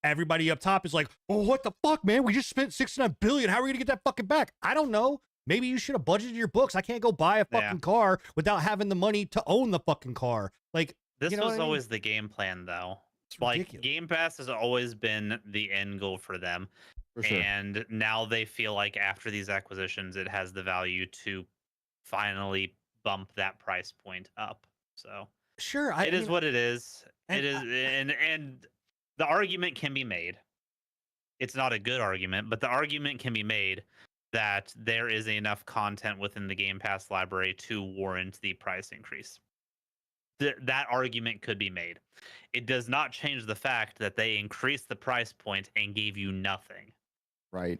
Speaker 1: everybody up top is like, oh, what the fuck, man? We just spent 69 billion. How are we gonna get that fucking back? I don't know. Maybe you should have budgeted your books. I can't go buy a fucking car without having the money to own the fucking car. Like
Speaker 2: This
Speaker 1: you know
Speaker 2: was
Speaker 1: what I mean?
Speaker 2: always the game plan, though.
Speaker 1: It's
Speaker 2: Like
Speaker 1: ridiculous.
Speaker 2: Game Pass has always been the end goal for them,
Speaker 3: For sure.
Speaker 2: and now they feel like after these acquisitions, it has the value to finally bump that price point up. So
Speaker 1: Sure,
Speaker 2: it is what it is.
Speaker 1: and
Speaker 2: It is, and the argument can be made. It's not a good argument, but the argument can be made that there is enough content within the Game Pass library to warrant the price increase. That argument could be made. It does not change the fact that they increased the price point and gave you nothing.
Speaker 3: Right.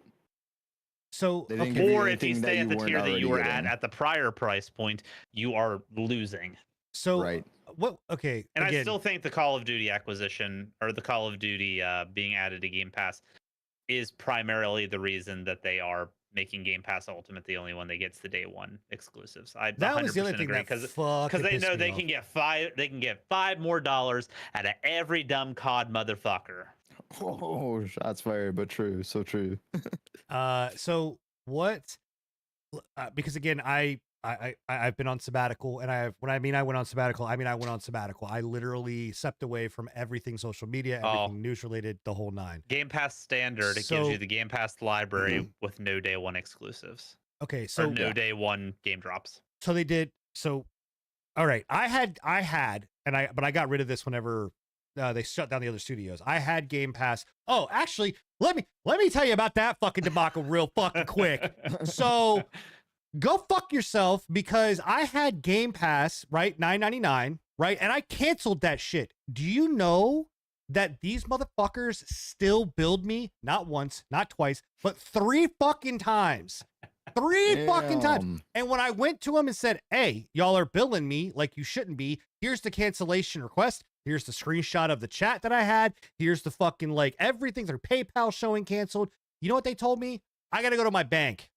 Speaker 1: So
Speaker 3: They didn't
Speaker 1: okay,
Speaker 3: give you
Speaker 2: Or if you
Speaker 3: anything that
Speaker 2: stay at
Speaker 3: you
Speaker 2: the
Speaker 3: weren't
Speaker 2: tier that
Speaker 3: already
Speaker 2: you were
Speaker 3: getting.
Speaker 2: at the prior price point, you are losing.
Speaker 1: so
Speaker 3: Right.
Speaker 1: what? Okay,
Speaker 2: And
Speaker 1: again,
Speaker 2: I still think the Call of Duty acquisition or the Call of Duty being added to Game Pass is primarily the reason that they are making Game Pass Ultimate the only one that gets the day one exclusives. I
Speaker 1: that was the
Speaker 2: 100%
Speaker 1: other thing
Speaker 2: agree
Speaker 1: that
Speaker 2: because
Speaker 1: fucking
Speaker 2: they
Speaker 1: pissed
Speaker 2: know
Speaker 1: me
Speaker 2: they
Speaker 1: off.
Speaker 2: can get $5 more out of every dumb COD motherfucker.
Speaker 3: Oh, shots fired, but true. So true.
Speaker 1: So what? Because again, I've been on sabbatical, and when I mean I went on sabbatical, I mean I went on sabbatical. I literally stepped away from everything social media, everything news related, the whole nine.
Speaker 2: Game Pass Standard, it gives
Speaker 1: So-
Speaker 2: you the Game Pass library with no day one exclusives
Speaker 1: Okay,
Speaker 2: or
Speaker 1: so
Speaker 2: no day one game drops.
Speaker 1: so they did. So, all right, I had, but I got rid of this whenever they shut down the other studios. I had Game Pass. Oh, actually, let me tell you about that fucking debacle real fucking quick. So go fuck yourself, because I had Game Pass, right? $9.99, right? And I canceled that shit. Do you know that these motherfuckers still billed me not once, not twice, but 3 fucking times? 3 fucking times.
Speaker 3: Damn.
Speaker 1: And when I went to them and said, hey, y'all are billing me like you shouldn't be. Here's the cancellation request. Here's the screenshot of the chat that I had. Here's the fucking like everything. Their PayPal showing canceled. You know what they told me? I got to go to my bank.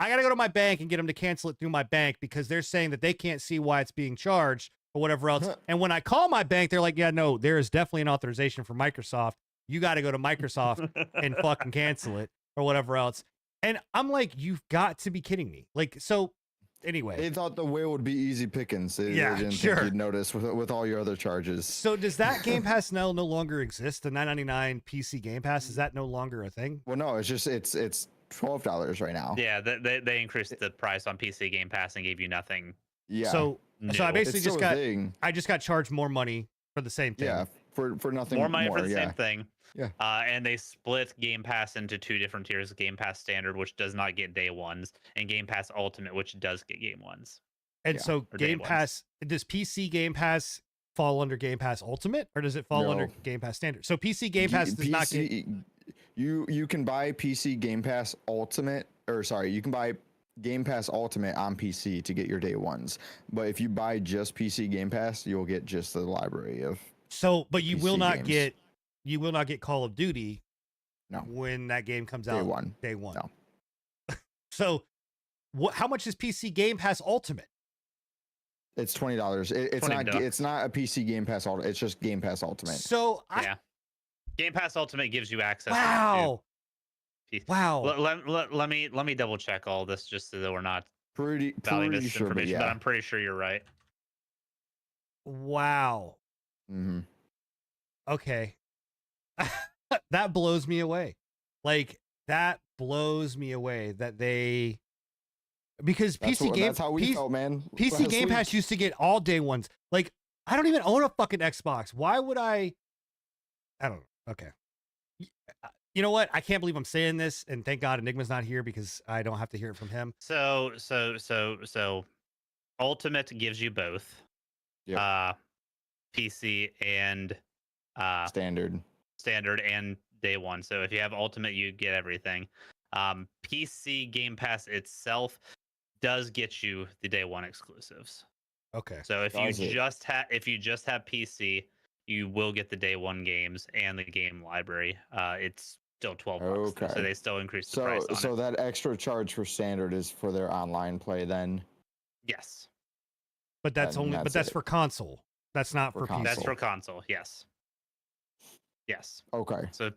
Speaker 1: I got to go to my bank and get them to cancel it through my bank, because they're saying that they can't see why it's being charged or whatever else. And when I call my bank, they're like, yeah, no, there is definitely an authorization for Microsoft. You got to go to Microsoft and fucking cancel it or whatever else. And I'm like, you've got to be kidding me. Like, so anyway.
Speaker 3: They thought the whale would be easy pickings. They
Speaker 1: Yeah,
Speaker 3: didn't
Speaker 1: sure.
Speaker 3: think you'd notice with all your other charges.
Speaker 1: So does that Game Pass now no longer exist? The $9.99 PC Game Pass, is that no longer a thing?
Speaker 3: Well, no, it's just it's $12 right now.
Speaker 2: Yeah, they increased the price on PC Game Pass and gave you nothing.
Speaker 3: Yeah.
Speaker 1: So I
Speaker 2: new.
Speaker 1: basically
Speaker 3: it's
Speaker 1: just
Speaker 3: still a
Speaker 1: got
Speaker 3: thing.
Speaker 1: I just got charged more money for the same thing.
Speaker 3: Yeah, for nothing
Speaker 2: More money for the
Speaker 3: yeah.
Speaker 2: same thing.
Speaker 3: Yeah.
Speaker 2: And they split Game Pass into 2 different tiers: Game Pass Standard, which does not get day ones, and Game Pass Ultimate, which does get game ones.
Speaker 1: And
Speaker 3: Yeah,
Speaker 1: so
Speaker 2: or day
Speaker 1: Game
Speaker 2: ones.
Speaker 1: Pass, does PC Game Pass fall under Game Pass Ultimate, or does it fall under
Speaker 3: No.
Speaker 1: Game Pass Standard? So PC Game Pass does not get.
Speaker 3: You can buy PC Game Pass Ultimate, or sorry, you can buy Game Pass Ultimate on PC to get your day ones. But if you buy just PC Game Pass, you'll get just the library of.
Speaker 1: So, but you will
Speaker 3: PC
Speaker 1: not
Speaker 3: games.
Speaker 1: get Call of Duty.
Speaker 3: No.
Speaker 1: When that game comes
Speaker 3: Day
Speaker 1: out
Speaker 3: one.
Speaker 1: Day one.
Speaker 3: No.
Speaker 1: So, how much is PC Game Pass Ultimate?
Speaker 3: It's $20. It's
Speaker 2: $20.
Speaker 3: not. It's not a PC Game Pass Ultimate. It's just Game Pass Ultimate.
Speaker 1: So
Speaker 2: Yeah. Game Pass Ultimate gives you access. to
Speaker 1: wow,
Speaker 2: PC.
Speaker 1: wow.
Speaker 2: Let me double check all this just so that we're not
Speaker 3: Pretty
Speaker 2: valuing
Speaker 3: pretty
Speaker 2: this
Speaker 3: sure, but
Speaker 2: information, but
Speaker 3: yeah.
Speaker 2: I'm pretty sure you're right.
Speaker 1: Wow.
Speaker 3: Mm-hmm.
Speaker 1: Okay. That blows me away. Like, that blows me away that they, because
Speaker 3: That's how we felt, man.
Speaker 1: PC
Speaker 3: last
Speaker 1: Game Pass
Speaker 3: week.
Speaker 1: used to get all day ones. Like, I don't even own a fucking Xbox. Why would I don't know. Okay. You know what? I can't believe I'm saying this, and thank God Enigma's not here because I don't have to hear it from him.
Speaker 2: So Ultimate gives you both.
Speaker 3: Yep.
Speaker 2: PC and
Speaker 3: Standard.
Speaker 2: Standard and day one. So if you have Ultimate, you get everything. PC Game Pass itself does get you the day one exclusives.
Speaker 1: Okay.
Speaker 2: So if
Speaker 3: Does
Speaker 2: you
Speaker 3: it?
Speaker 2: just have PC, you will get the day one games and the game library. It's still $12, though, so
Speaker 3: Okay.
Speaker 2: they still increase the
Speaker 3: So
Speaker 2: price on it.
Speaker 3: that extra charge for Standard is for their online play then.
Speaker 2: Yes,
Speaker 1: But that's
Speaker 3: And
Speaker 1: only, but
Speaker 3: that's
Speaker 1: that's
Speaker 3: it.
Speaker 1: for console. That's not
Speaker 3: For
Speaker 1: for
Speaker 3: console.
Speaker 1: PC.
Speaker 2: that's for console. Yes.
Speaker 3: Okay.
Speaker 2: So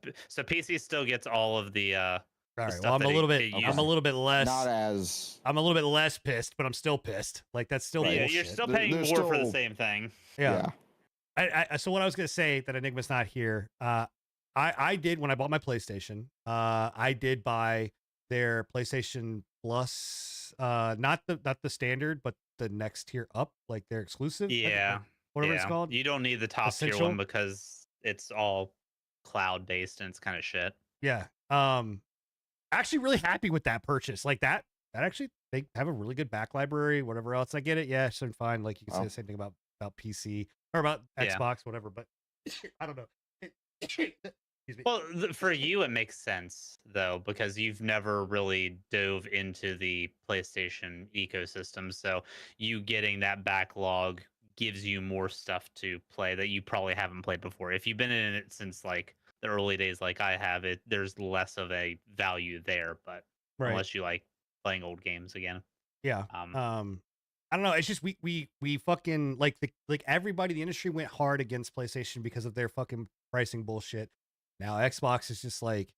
Speaker 2: PC still gets all of the
Speaker 1: All right.
Speaker 2: stuff
Speaker 1: Well, I'm
Speaker 2: that
Speaker 1: a little
Speaker 2: they
Speaker 1: bit.
Speaker 2: use.
Speaker 1: I'm a little bit less.
Speaker 3: Not as
Speaker 1: I'm a little bit less pissed, but I'm still pissed. Like, that's still
Speaker 2: yeah,
Speaker 1: bullshit.
Speaker 2: you're still
Speaker 3: They're-
Speaker 2: paying
Speaker 3: they're
Speaker 2: more for the
Speaker 3: still-
Speaker 2: same thing.
Speaker 1: Yeah. So what I was gonna say that Enigma's not here. I did when I bought my PlayStation. I did buy their PlayStation Plus. Not the standard, but the next tier up, like their exclusive.
Speaker 2: Yeah.
Speaker 1: Whatever
Speaker 2: yeah.
Speaker 1: it's called.
Speaker 2: You don't need the top tier
Speaker 1: Essential?
Speaker 2: one because it's all cloud based and it's kind of shit.
Speaker 1: Yeah. Actually really happy with that purchase. Like that actually, they have a really good back library, whatever else. I get it. Yeah, it's fine. Like, you can say
Speaker 3: Wow.
Speaker 1: the same thing about PC or about
Speaker 2: Yeah.
Speaker 1: Xbox, whatever, but I don't know. Excuse me.
Speaker 2: Well, for you, it makes sense though because you've never really dove into the PlayStation ecosystem. So you getting that backlog gives you more stuff to play that you probably haven't played before. If you've been in it since like the early days, like I have, there's less of a value there. But
Speaker 1: Right.
Speaker 2: unless you like playing old games again,
Speaker 1: Yeah.
Speaker 2: um,
Speaker 1: I don't know. It's just we fucking like everybody in the industry went hard against PlayStation because of their fucking pricing bullshit. Now Xbox is just like,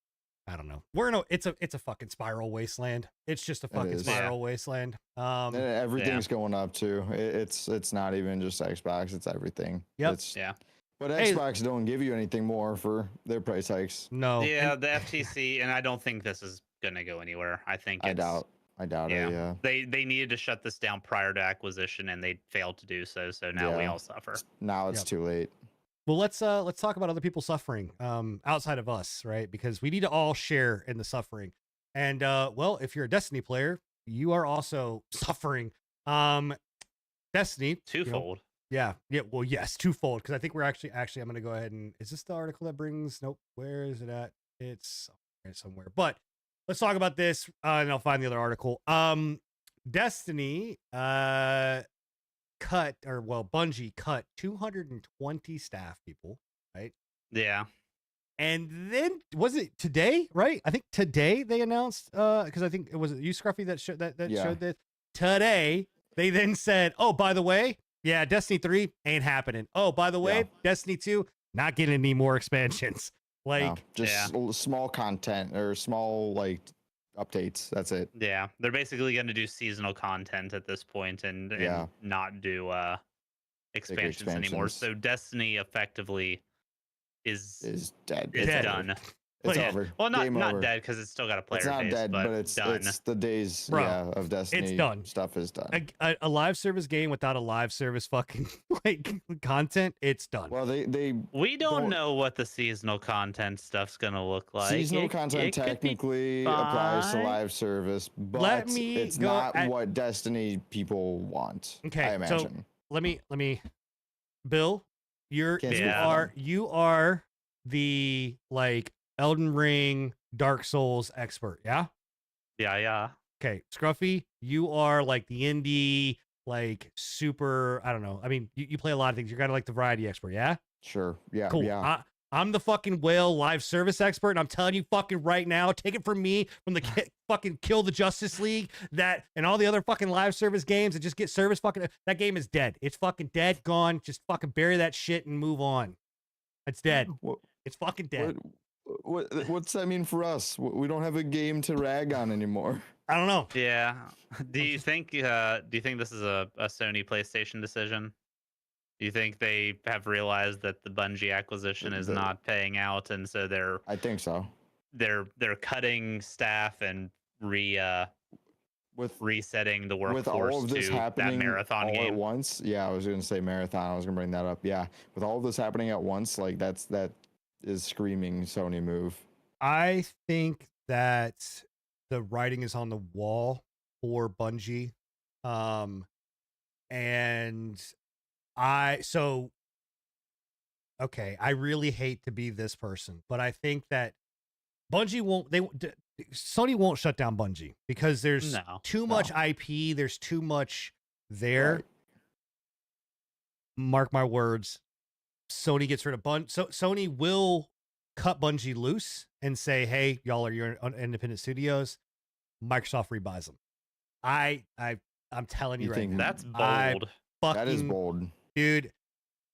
Speaker 1: I don't know. It's a fucking spiral wasteland. It's just a fucking
Speaker 3: is.
Speaker 1: spiral wasteland.
Speaker 3: And everything's going up too. It's not even just Xbox. It's everything.
Speaker 1: Yep.
Speaker 3: It's,
Speaker 2: yeah.
Speaker 3: But
Speaker 1: Hey.
Speaker 3: Xbox don't give you anything more for their price hikes.
Speaker 1: No.
Speaker 2: Yeah,
Speaker 1: And
Speaker 2: the FTC, and I don't think this is gonna go anywhere. I think
Speaker 3: I
Speaker 2: it's,
Speaker 3: doubt it. Yeah.
Speaker 2: They needed to shut this down prior to acquisition, and they failed to do so. So now we
Speaker 3: Yeah.
Speaker 2: all suffer.
Speaker 3: Now it's
Speaker 1: Yep.
Speaker 3: too late.
Speaker 1: well, let's talk about other people suffering outside of us, right? Because we need to all share in the suffering. And well, if you're a Destiny player, you are also suffering. Destiny,
Speaker 2: Twofold.
Speaker 1: yeah. Well, yes, twofold. Because I think we're actually. I'm going to go ahead and. Is this the article that brings? Nope. Where is it at? It's somewhere. But let's talk about this, and I'll find the other article. Destiny, Bungie cut 220 staff people, right?
Speaker 2: Yeah.
Speaker 1: And then was it today, right? I think today they announced because I think it was you, Scruffy, that showed that
Speaker 3: Yeah.
Speaker 1: showed this. Today they then said, "Oh, by the way, yeah, Destiny 3 ain't happening. Oh, by the way,
Speaker 3: Yeah.
Speaker 1: Destiny 2 not getting any more expansions." Like,
Speaker 3: No, just small content or small like updates. That's it.
Speaker 2: Yeah. They're basically going to do seasonal content at this point and
Speaker 3: Yeah.
Speaker 2: not do expansions anymore.
Speaker 3: expansions.
Speaker 2: So Destiny effectively is
Speaker 3: Is dead.
Speaker 2: it's
Speaker 1: dead.
Speaker 2: done.
Speaker 3: It's
Speaker 1: Yeah.
Speaker 3: over.
Speaker 2: Well,
Speaker 3: Game
Speaker 2: not
Speaker 3: over.
Speaker 2: dead because it's still got a player
Speaker 3: It's not
Speaker 2: base,
Speaker 3: dead, but
Speaker 2: it's done.
Speaker 3: it's the days
Speaker 1: Bro,
Speaker 3: of Destiny.
Speaker 1: done.
Speaker 3: Stuff is done.
Speaker 1: a live service game without a live service fucking like content, it's done.
Speaker 3: Well, they
Speaker 2: We don't know what the seasonal content stuff's gonna look like.
Speaker 3: seasonal
Speaker 2: It-
Speaker 3: content
Speaker 2: it could be
Speaker 3: technically applies to
Speaker 2: fine.
Speaker 3: live service, but
Speaker 1: Let me
Speaker 3: it's
Speaker 1: go
Speaker 3: not
Speaker 1: at-
Speaker 3: what Destiny people want.
Speaker 1: Okay,
Speaker 3: I
Speaker 1: so-
Speaker 3: imagine.
Speaker 1: let me Bill,
Speaker 3: Can't speak
Speaker 2: for
Speaker 1: you are the like Elden Ring, Dark Souls expert, yeah?
Speaker 2: Yeah.
Speaker 1: Okay, Scruffy, you are like the indie, like super, I don't know. I mean, you play a lot of things. You're kind of like the variety expert, yeah?
Speaker 3: Sure. Yeah.
Speaker 1: Cool.
Speaker 3: Yeah.
Speaker 1: I'm the fucking whale live service expert, and I'm telling you fucking right now, take it from me, from the fucking Kill the Justice League, that and all the other fucking live service games that just get service fucking. That game is dead. It's fucking dead, gone. Just fucking bury that shit and move on. It's dead.
Speaker 3: What,
Speaker 1: It's fucking dead.
Speaker 3: what's that mean for us? We don't have a game to rag on anymore.
Speaker 1: I don't know.
Speaker 2: Yeah. Do you think this is a Sony PlayStation decision? Do you think they have realized that the Bungie acquisition is
Speaker 3: The-
Speaker 2: not paying out, and so they're
Speaker 3: I think so.
Speaker 2: cutting staff and
Speaker 3: With
Speaker 2: resetting the
Speaker 3: with
Speaker 2: workforce
Speaker 3: all of this
Speaker 2: to
Speaker 3: happening
Speaker 2: that marathon
Speaker 3: all at
Speaker 2: game?
Speaker 3: once, yeah, I was gonna say marathon. I was gonna bring that up. Yeah, with all of this happening at once, like that is screaming Sony move.
Speaker 1: I think that the writing is on the wall for Bungie. And okay, I really hate to be this person, but I think that Bungie Sony won't shut down Bungie because there's
Speaker 2: No.
Speaker 1: too much IP, there's too much there.
Speaker 3: Right.
Speaker 1: Mark my words, Sony gets rid of Sony will cut Bungie loose and say, "Hey, y'all are your independent studios." Microsoft rebuys them. I'm telling you,
Speaker 3: You
Speaker 1: right
Speaker 3: think
Speaker 1: now,
Speaker 2: That's
Speaker 1: I
Speaker 2: bold.
Speaker 1: fucking
Speaker 3: That is bold.
Speaker 1: dude,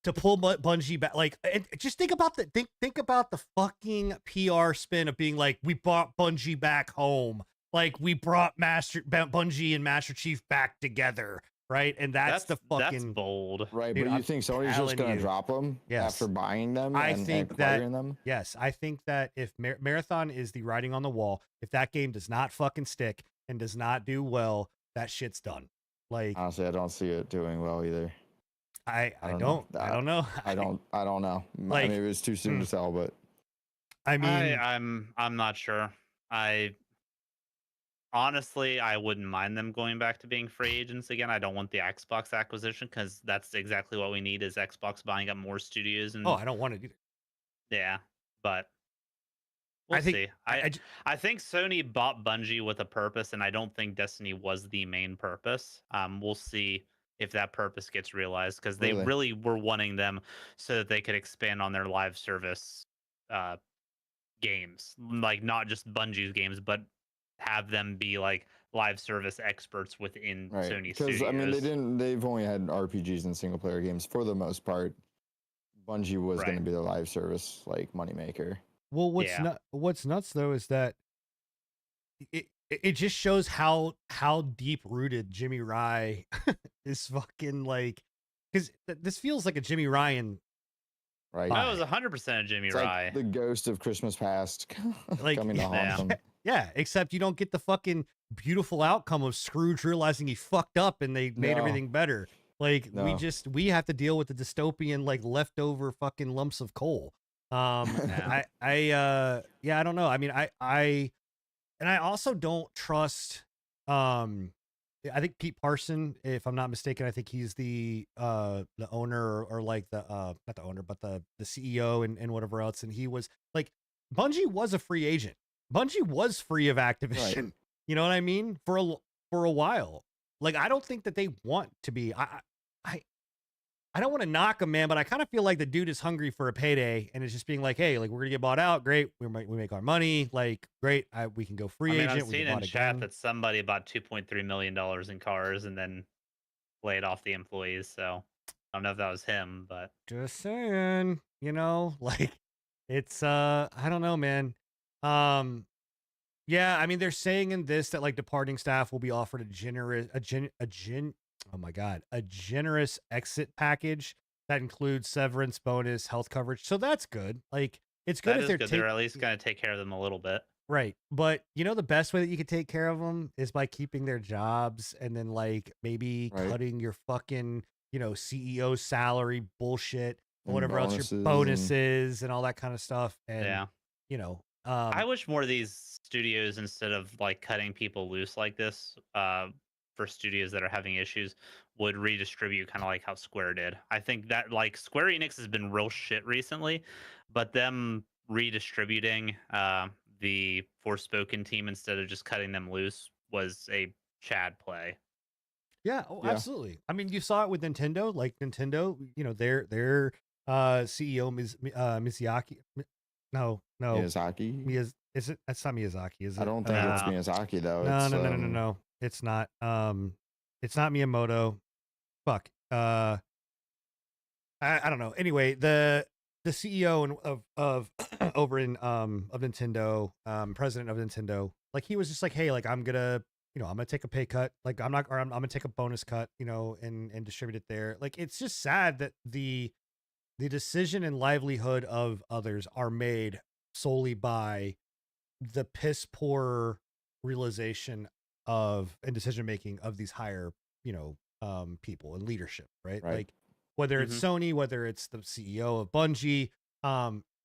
Speaker 1: to pull Bungie back, like, and just think about think about the fucking PR spin of being like, we brought Bungie back home, like we brought Bungie and Master Chief back together, right? And that's the fucking
Speaker 2: that's bold.
Speaker 3: Right,
Speaker 1: Dude,
Speaker 3: but you
Speaker 1: I'm
Speaker 3: think Sony's
Speaker 1: telling
Speaker 3: just gonna
Speaker 1: you.
Speaker 3: drop them
Speaker 1: Yes.
Speaker 3: after buying them
Speaker 1: I
Speaker 3: and
Speaker 1: think that-
Speaker 3: acquiring them?
Speaker 1: yes. I think that if Marathon is the writing on the wall, if that game does not fucking stick and does not do well, that shit's done. Like
Speaker 3: Honestly, I don't see it doing well either.
Speaker 1: I
Speaker 3: don't
Speaker 1: don't
Speaker 3: know.
Speaker 1: I don't know.
Speaker 3: I don't know.
Speaker 1: Like,
Speaker 3: Maybe it's too soon to tell, but
Speaker 1: I mean,
Speaker 2: I'm not sure. Honestly, I wouldn't mind them going back to being free agents again. I don't want the Xbox acquisition because that's exactly what we need is Xbox buying up more studios and
Speaker 1: I don't want it either.
Speaker 2: yeah. But We'll
Speaker 1: I think
Speaker 2: see. I think Sony bought Bungie with a purpose, and I don't think Destiny was the main purpose. We'll see if that purpose gets realized because they
Speaker 3: Really?
Speaker 2: really were wanting them so that they could expand on their live service uh, games, like not just Bungie's games, but have them be like live service experts within
Speaker 3: Right.
Speaker 2: Sony
Speaker 3: Because I mean,
Speaker 2: Studios.
Speaker 3: they've only had RPGs and single player games for the most part. Bungie was going
Speaker 2: Right.
Speaker 3: to be the live service like moneymaker.
Speaker 1: Well,
Speaker 2: Yeah.
Speaker 1: what's nuts though is that it just shows how deep rooted Jimmy Rye is fucking like, because this feels like a Jimmy Ryan
Speaker 3: Right.
Speaker 2: That was
Speaker 1: vibe.
Speaker 2: 100% a Jimmy
Speaker 3: It's
Speaker 2: Rye.
Speaker 3: like the ghost of Christmas past
Speaker 1: Like,
Speaker 3: coming to haunt
Speaker 2: Yeah.
Speaker 3: them.
Speaker 1: Yeah, except you don't get the fucking beautiful outcome of Scrooge realizing he fucked up and they made
Speaker 3: No.
Speaker 1: everything better. Like
Speaker 3: No.
Speaker 1: we have to deal with the dystopian like leftover fucking lumps of coal.
Speaker 2: Yeah.
Speaker 1: I don't know. I mean, I also don't trust I think Pete Parson, if I'm not mistaken, I think he's the owner or like the not the owner, but the CEO and whatever else. And he was like, Bungie was a free agent. Bungie was free of Activision. You know what I mean? For a while. Like, I don't think that they want to be. I don't want to knock him, man, but I kind of feel like the dude is hungry for a payday and it's just being like, hey, like we're gonna get bought out. Great, we make our money. Like, great, we can go free
Speaker 2: I mean,
Speaker 1: agent.
Speaker 2: I'm
Speaker 1: We
Speaker 2: seeing
Speaker 1: get
Speaker 2: in
Speaker 1: bought
Speaker 2: chat
Speaker 1: again.
Speaker 2: that somebody bought $2.3 million in cars and then laid off the employees. So I don't know if that was him, but
Speaker 1: Just saying, you know, like it's I don't know, man. Yeah, I mean they're saying in this that like departing staff will be offered a generous exit package that includes severance, bonus, health coverage. So that's good. Like it's good
Speaker 2: that
Speaker 1: if
Speaker 2: is
Speaker 1: they're
Speaker 2: good. They're at least going to take care of them a little bit.
Speaker 1: right. But you know the best way that you could take care of them is by keeping their jobs and then like maybe
Speaker 3: Right.
Speaker 1: cutting your fucking, you know, CEO salary bullshit or
Speaker 3: And
Speaker 1: whatever else,
Speaker 3: bonuses
Speaker 1: your
Speaker 3: and-
Speaker 1: bonuses and all that kind of stuff. And
Speaker 2: Yeah.
Speaker 1: you know,
Speaker 2: I wish more of these studios, instead of like cutting people loose like this, for studios that are having issues, would redistribute kind of like how Square did. I think that like Square Enix has been real shit recently, but them redistributing the Forspoken team instead of just cutting them loose was a Chad play.
Speaker 1: yeah, oh,
Speaker 3: Yeah.
Speaker 1: absolutely. I mean, you saw it with Nintendo. Like Nintendo, you know, their CEO Miyazaki. No,
Speaker 3: Miyazaki.
Speaker 1: Is it? That's not Miyazaki, is it?
Speaker 3: I don't think it's
Speaker 2: No.
Speaker 3: Miyazaki though.
Speaker 1: No,
Speaker 3: It's,
Speaker 1: no. It's not. It's not Miyamoto. Fuck. I don't know. Anyway, the CEO of over in of Nintendo, president of Nintendo, like he was just like, hey, like I'm gonna take a pay cut. Like I'm gonna take a bonus cut, you know, and distribute it there. Like it's just sad that the decision and livelihood of others are made solely by the piss poor realization of and decision making of these higher, you know, people and leadership, right?
Speaker 3: Right.
Speaker 1: Like whether it's Sony, whether it's the CEO of Bungie,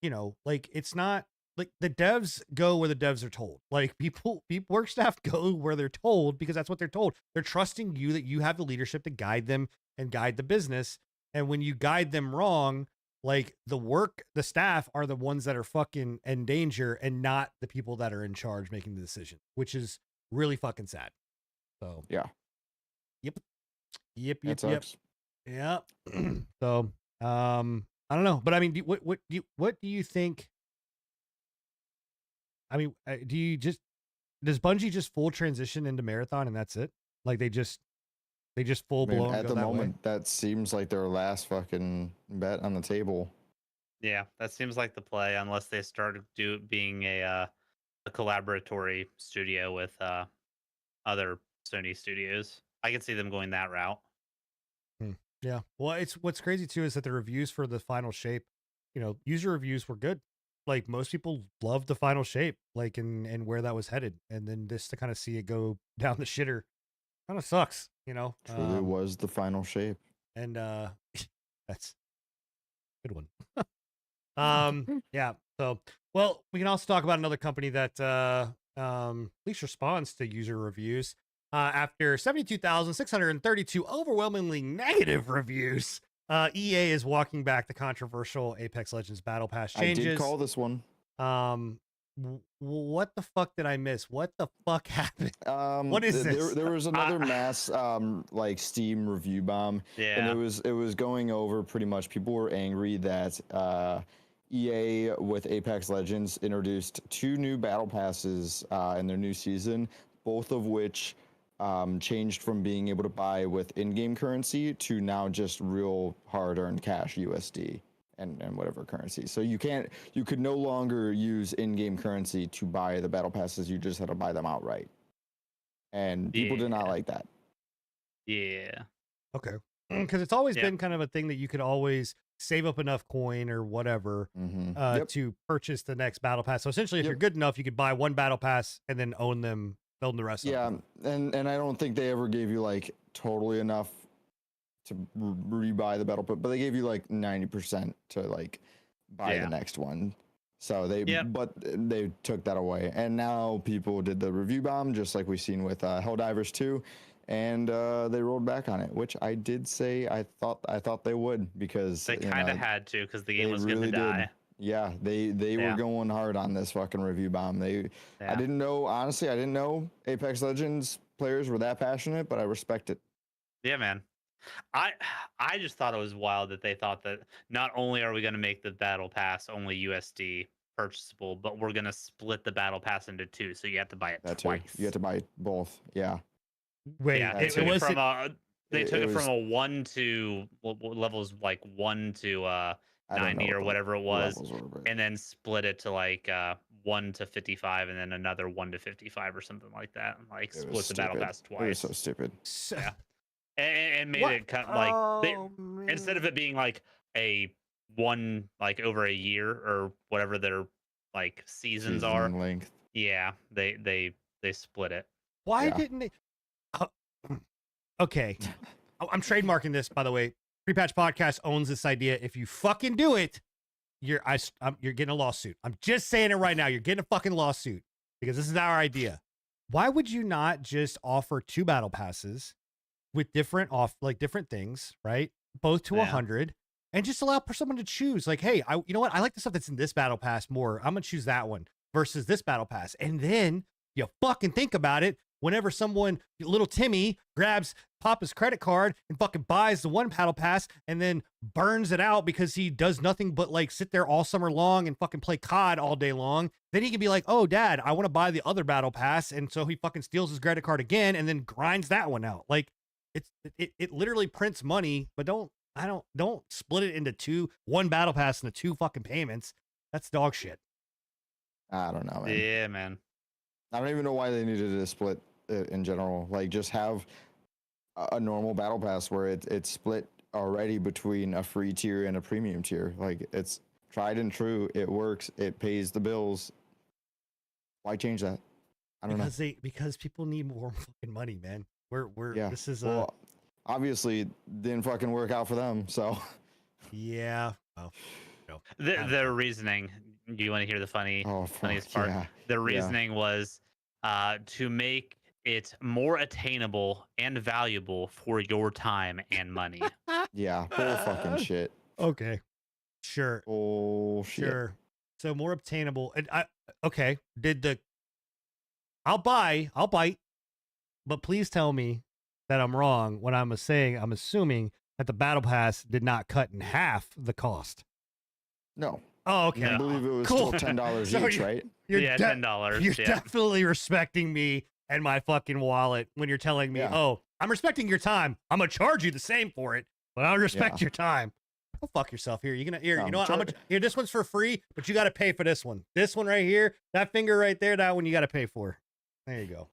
Speaker 1: you know, like it's not like the devs go where the devs are told. Like people work staff go where they're told because that's what they're told. They're trusting you that you have the leadership to guide them and guide the business. And when you guide them wrong, like the staff are the ones that are fucking in danger and not the people that are in charge making the decision, which is really fucking sad. So
Speaker 3: Yeah.
Speaker 1: Yep.
Speaker 3: That sucks.
Speaker 1: Yep. So I don't know, but I mean, what do you think? I mean, does Bungie just full transition into Marathon and that's it? Like they just full
Speaker 3: I mean,
Speaker 1: blown
Speaker 3: at
Speaker 1: go
Speaker 3: the
Speaker 1: that
Speaker 3: moment,
Speaker 1: way?
Speaker 3: that seems like their last fucking bet on the table.
Speaker 2: Yeah, that seems like the play, unless they start being a collaboratory studio with other Sony studios. I could see them going that route.
Speaker 1: Yeah. Well, it's what's crazy too is that the reviews for the final shape, you know, user reviews were good. Like most people loved the final shape, like and where that was headed, and then this to kind of see it go down the shitter, kind of sucks, you know.
Speaker 3: Truly was the final shape.
Speaker 1: And that's a good one. Yeah. So, well, we can also talk about another company that at least responds to user reviews. After 72,632 overwhelmingly negative reviews, EA is walking back the controversial Apex Legends Battle Pass changes.
Speaker 3: I did call this one.
Speaker 1: What the fuck did I miss? What the fuck happened? What is this?
Speaker 3: There was another mass like Steam review bomb, and
Speaker 2: Yeah.
Speaker 3: it was going over pretty much. People were angry that EA with Apex Legends introduced 2 new battle passes in their new season, both of which changed from being able to buy with in-game currency to now just real hard-earned cash USD. And whatever currency. So you could no longer use in-game currency to buy the battle passes. You just had to buy them outright. And people did not like that.
Speaker 2: Yeah.
Speaker 1: Okay. Because it's always
Speaker 2: Yeah.
Speaker 1: been kind of a thing that you could always save up enough coin or whatever
Speaker 3: Yep.
Speaker 1: to purchase the next battle pass. So essentially, if
Speaker 3: Yep.
Speaker 1: you're good enough, you could buy one battle pass and then own them, build the rest of
Speaker 3: Yeah,
Speaker 1: them.
Speaker 3: and I don't think they ever gave you like totally enough to rebuy the battle, but they gave you like 90% to like buy
Speaker 2: Yeah.
Speaker 3: the next one. So they
Speaker 2: Yep.
Speaker 3: but they took that away, and now people did the review bomb just like we've seen with Helldivers 2, and they rolled back on it, which I did say I thought they would, because
Speaker 2: They kind of had to, because the game
Speaker 3: they
Speaker 2: was going
Speaker 3: really
Speaker 2: to
Speaker 3: did.
Speaker 2: die.
Speaker 3: Yeah, they
Speaker 2: Yeah.
Speaker 3: were going hard on this fucking review bomb. I
Speaker 2: Yeah.
Speaker 3: didn't know, honestly, I didn't know Apex Legends players were that passionate, but I respect it.
Speaker 2: Yeah, man. I just thought it was wild that they thought that not only are we going to make the battle pass only USD purchasable, but we're going to split the battle pass into 2, so you have to buy it
Speaker 3: That too.
Speaker 2: twice.
Speaker 3: You have to buy both. Yeah.
Speaker 1: Wait,
Speaker 2: Yeah,
Speaker 3: that
Speaker 2: they
Speaker 1: it,
Speaker 3: too.
Speaker 2: took it
Speaker 1: was
Speaker 2: from a they
Speaker 3: it-
Speaker 2: took
Speaker 3: it
Speaker 2: it from
Speaker 3: was-
Speaker 2: a 1 to what levels, like 1 to
Speaker 3: I don't
Speaker 2: 90
Speaker 3: know
Speaker 2: or
Speaker 3: what the
Speaker 2: whatever it was,
Speaker 3: levels were, but
Speaker 2: and then split it to like 1 to 55, and then another 1 to 55 or something like that. Like
Speaker 3: it was
Speaker 2: split the battle
Speaker 3: stupid.
Speaker 2: pass
Speaker 3: It was
Speaker 2: twice.
Speaker 3: so stupid.
Speaker 1: so,
Speaker 2: Yeah. And made
Speaker 1: What?
Speaker 2: it kind of like they,
Speaker 1: Oh,
Speaker 2: instead of
Speaker 1: man.
Speaker 2: it being like a one, like over a year or whatever their like seasons are,
Speaker 3: Season length.
Speaker 2: yeah, they split it.
Speaker 1: Why
Speaker 3: Yeah.
Speaker 1: didn't they? Uh, okay, I'm trademarking this, by the way. Pre-patch podcast owns this idea. If you fucking do it, you're getting a lawsuit. I'm just saying it right now. You're getting a fucking lawsuit because this is our idea. Why would you not just offer 2 battle passes with different things, right? Both to
Speaker 2: Yeah.
Speaker 1: 100, and just allow for someone to choose. Like, hey, you know what? I like the stuff that's in this battle pass more. I'm gonna choose that one versus this battle pass. And then you fucking think about it. Whenever someone, little Timmy, grabs Papa's credit card and fucking buys the one battle pass and then burns it out because he does nothing but like sit there all summer long and fucking play COD all day long, then he can be like, oh, Dad, I want to buy the other battle pass. And so he fucking steals his credit card again and then grinds that one out. Like, it literally prints money, but don't split it into 2, one battle pass into 2 fucking payments. That's dog shit.
Speaker 3: I don't know, man.
Speaker 2: Yeah, man.
Speaker 3: I don't even know why they needed to split it in general. Like, just have a normal battle pass where it's split already between a free tier and a premium tier. Like, it's tried and true. It works. It pays the bills. Why change that? I don't know.
Speaker 1: Because people need more fucking money, man.
Speaker 3: Yeah.
Speaker 1: This is
Speaker 3: Well, obviously, didn't fucking work out for them. So
Speaker 1: yeah. Oh,
Speaker 2: The reasoning. Do you want to hear the funniest
Speaker 3: fuck,
Speaker 2: part?
Speaker 3: yeah.
Speaker 2: The reasoning was to make it more attainable and valuable for your time and money.
Speaker 3: Yeah. Bull fucking shit.
Speaker 1: okay. Sure.
Speaker 3: Bullshit.
Speaker 1: Sure. So more obtainable. And okay. I'll bite, but please tell me that I'm wrong when I'm assuming that the battle pass did not cut in half the cost.
Speaker 3: No.
Speaker 1: Oh, okay.
Speaker 3: I
Speaker 2: No.
Speaker 3: believe it was
Speaker 1: Cool.
Speaker 3: still $10
Speaker 1: So
Speaker 3: each, right?
Speaker 2: Yeah,
Speaker 1: de-
Speaker 2: $10.
Speaker 1: You're
Speaker 2: Yeah.
Speaker 1: definitely respecting me and my fucking wallet when you're telling me,
Speaker 3: Yeah.
Speaker 1: oh, I'm respecting your time. I'm gonna charge you the same for it, but I don't respect your time. Go fuck yourself here. You're gonna here.
Speaker 3: No,
Speaker 1: You know what? Here, this one's for free, but you got to pay for this one. This one right here, that finger right there, that one you got to pay for. There you go.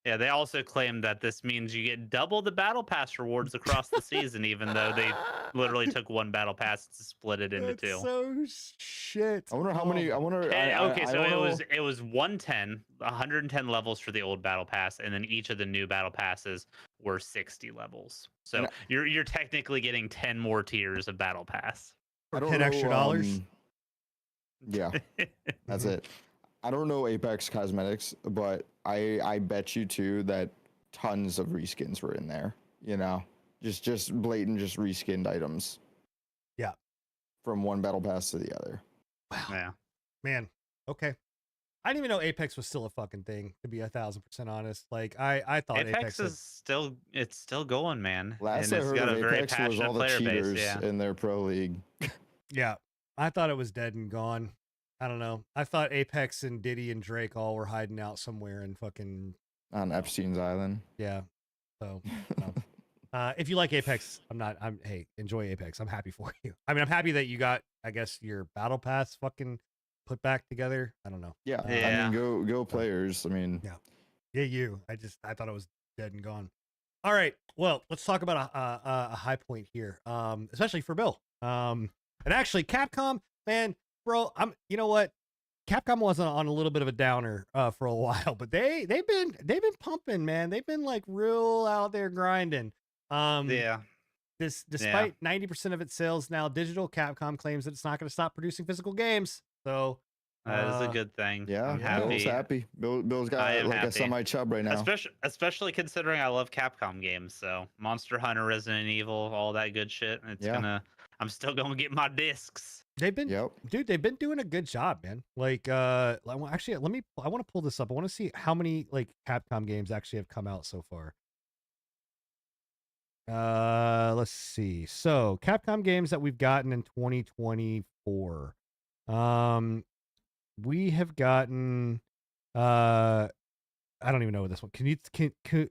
Speaker 2: Yeah, they also claim that this means you get double the battle pass rewards across the season, even though they literally took one battle pass to split it into
Speaker 1: That's
Speaker 2: 2.
Speaker 1: so shit.
Speaker 3: I wonder how many. I wonder.
Speaker 2: Okay, so
Speaker 3: I don't know.
Speaker 2: it was 110 levels for the old battle pass, and then each of the new battle passes were 60 levels. So
Speaker 3: And
Speaker 2: you're technically getting 10 more tiers of battle pass.
Speaker 3: I don't
Speaker 1: 10
Speaker 3: know,
Speaker 1: extra dollars.
Speaker 3: Yeah, that's it. I don't know Apex Cosmetics, but I bet you too that tons of reskins were in there. You know, just blatant, just reskinned items.
Speaker 1: Yeah.
Speaker 3: From one battle pass to the other.
Speaker 1: Wow,
Speaker 2: Yeah.
Speaker 1: man. Okay. I didn't even know Apex was still a fucking thing. To be 1,000% honest, like I thought
Speaker 2: Apex
Speaker 1: had-
Speaker 2: is still going, man.
Speaker 3: Last
Speaker 2: and
Speaker 3: I
Speaker 2: it's
Speaker 3: heard
Speaker 2: got
Speaker 3: of
Speaker 2: a very
Speaker 3: Apex was all
Speaker 2: passionate
Speaker 3: the
Speaker 2: player base.
Speaker 3: cheaters
Speaker 2: Yeah.
Speaker 3: in their pro league.
Speaker 1: Yeah, I thought it was dead and gone. I don't know. I thought Apex and Diddy and Drake all were hiding out somewhere in fucking
Speaker 3: On Epstein's Island.
Speaker 1: yeah. So no. If you like Apex, hey, enjoy Apex. I'm happy for you. I mean, I'm happy that you got, I guess, your battle pass fucking put back together. I don't know.
Speaker 3: Yeah, I
Speaker 2: Yeah.
Speaker 3: mean, go players. I mean,
Speaker 1: Yeah, I thought it was dead and gone. All right. Well, let's talk about a high point here, especially for Bill. And actually, Capcom, man, bro, you know what? Capcom was on a little bit of a downer for a while, but they've been pumping, man. They've been like real out there grinding.
Speaker 2: Yeah.
Speaker 1: Despite 90% of its sales now digital, Capcom claims that it's not going to stop producing physical games. So
Speaker 2: That is a good thing.
Speaker 3: yeah,
Speaker 2: I'm
Speaker 3: Bill's happy. Bill's got
Speaker 2: I am
Speaker 3: like
Speaker 2: happy.
Speaker 3: a semi chub right now.
Speaker 2: Especially considering I love Capcom games. So Monster Hunter, Resident Evil, all that good shit. I'm still gonna get my discs.
Speaker 1: they've been
Speaker 3: Yep.
Speaker 1: dude, they've been doing a good job, man. Like actually I want to pull this up. I want to see how many like Capcom games actually have come out so far. Let's see. So Capcom games that we've gotten in 2024. We have gotten I don't even know what this one. Kunitsu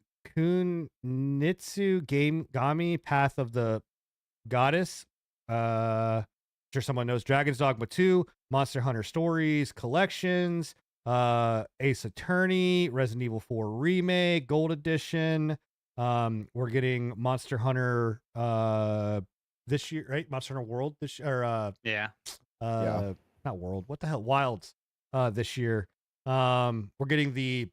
Speaker 1: Gami Path of the Goddess. I'm sure someone knows. Dragon's Dogma 2, Monster Hunter Stories Collections, Ace Attorney, Resident Evil 4 Remake, Gold Edition. We're getting Monster Hunter this year, right? Monster Hunter World this year,
Speaker 2: Yeah.
Speaker 1: not World. What the hell? Wilds this year. We're getting the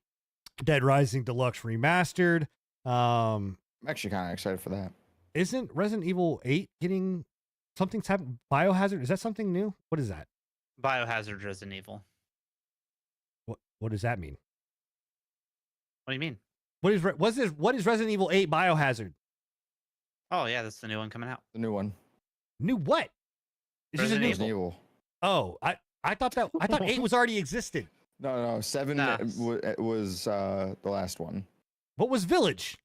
Speaker 1: Dead Rising Deluxe remastered.
Speaker 3: I'm actually kind of excited for that.
Speaker 1: Isn't Resident Evil 8 getting something's happened? Biohazard, is that something new? What is that?
Speaker 2: Biohazard Resident Evil.
Speaker 1: What does that mean?
Speaker 2: What do you mean?
Speaker 1: What is Resident Evil 8 Biohazard?
Speaker 2: Oh yeah, that's the new one coming out.
Speaker 3: The new one.
Speaker 1: New what? It's just a new.
Speaker 3: Resident Evil.
Speaker 1: Oh, I thought 8 was already existed.
Speaker 3: No, 7
Speaker 2: Nah.
Speaker 3: was the last one.
Speaker 1: What was Village?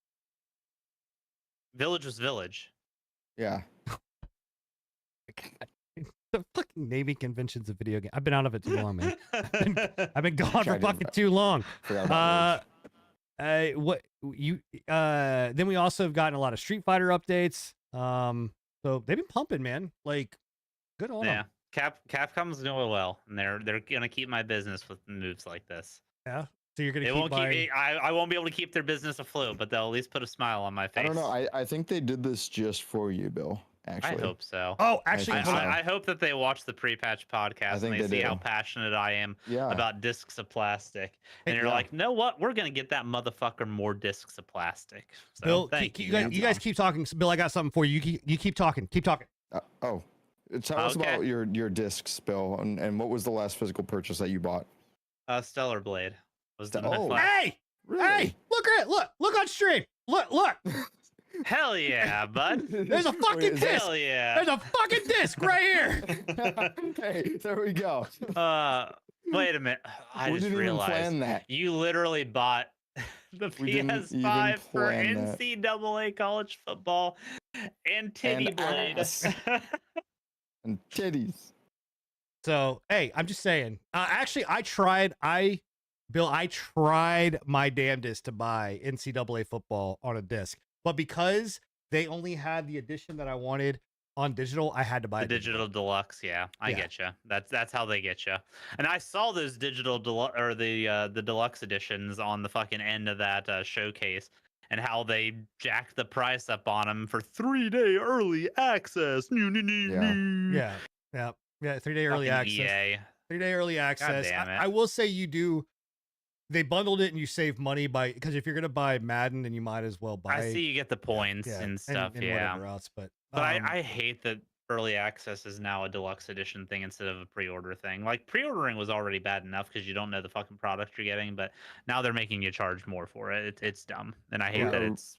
Speaker 2: Village was Village.
Speaker 3: Yeah.
Speaker 1: The fucking naming conventions of video game. I've been out of it too long, man. I've been gone for
Speaker 3: Tried to-
Speaker 1: fucking too long.
Speaker 3: Forgot about
Speaker 1: Then we also have gotten a lot of Street Fighter updates. So they've been pumping, man. Like, good on
Speaker 2: Yeah.
Speaker 1: them.
Speaker 2: Capcom's doing well, and they're gonna keep my business with moves like this.
Speaker 1: Yeah. So you're gonna
Speaker 2: They
Speaker 1: keep
Speaker 2: won't
Speaker 1: buying.
Speaker 2: I won't be able to keep their business afloat, but they'll at least put a smile on my face.
Speaker 3: I don't know. I think they did this just for you, Bill. Actually.
Speaker 2: I hope so.
Speaker 1: Oh, actually,
Speaker 3: think
Speaker 1: hold
Speaker 3: so.
Speaker 1: on.
Speaker 2: I hope that they watch the pre-patch podcast
Speaker 3: think
Speaker 2: and they
Speaker 3: they
Speaker 2: see how
Speaker 3: do.
Speaker 2: passionate I am
Speaker 3: Yeah.
Speaker 2: about discs of plastic, and you're
Speaker 3: Yeah.
Speaker 2: like, know what? We're gonna get that motherfucker more discs of plastic. So
Speaker 1: Bill,
Speaker 2: thank you.
Speaker 1: you guys keep talking. Bill, I got something for you. You keep talking. Keep talking.
Speaker 3: Tell us
Speaker 2: Okay.
Speaker 3: about your discs, Bill, and what was the last physical purchase that you bought?
Speaker 2: Stellar Blade was the
Speaker 3: Oh.
Speaker 2: last-
Speaker 1: Hey, hey, look on stream. Look.
Speaker 2: Hell yeah, bud.
Speaker 1: There's a fucking
Speaker 3: Wait, is
Speaker 1: disc.
Speaker 2: Hell yeah.
Speaker 1: There's a fucking disc right here.
Speaker 3: Okay, there we go.
Speaker 2: Wait a minute. I
Speaker 3: We
Speaker 2: just
Speaker 3: didn't even
Speaker 2: realized
Speaker 3: plan that.
Speaker 2: you literally bought the
Speaker 3: We didn't even
Speaker 2: PS5 for
Speaker 3: plan that.
Speaker 2: NCAA college football and Titty
Speaker 3: And
Speaker 2: Blade.
Speaker 3: ass. And titties.
Speaker 1: So, hey, I'm just saying. Actually, Bill, I tried my damnedest to buy NCAA football on a disc, but because they only had the edition that I wanted on digital, I had to buy
Speaker 2: The
Speaker 1: it
Speaker 2: digital deluxe, yeah, I
Speaker 1: Yeah.
Speaker 2: get you. That's how they get you. And I saw those digital or the deluxe editions on the fucking end of that showcase, and how they jacked the price up on them for 3-day early access.
Speaker 3: Yeah.
Speaker 1: Yeah. 3-day early
Speaker 2: Fucking
Speaker 1: access.
Speaker 2: EA.
Speaker 1: 3-day early access.
Speaker 2: damn it.
Speaker 1: I will say you do. They bundled it and you save money because if you're gonna buy Madden, then you might as well buy.
Speaker 2: I see you get the points
Speaker 1: yeah,
Speaker 2: and stuff.
Speaker 1: and
Speaker 2: yeah,
Speaker 1: whatever else, but
Speaker 2: I hate that early access is now a deluxe edition thing instead of a pre-order thing. Like pre-ordering was already bad enough because you don't know the fucking product you're getting, but now they're making you charge more for it. It's dumb, and I hate that
Speaker 3: Yeah.
Speaker 2: it's.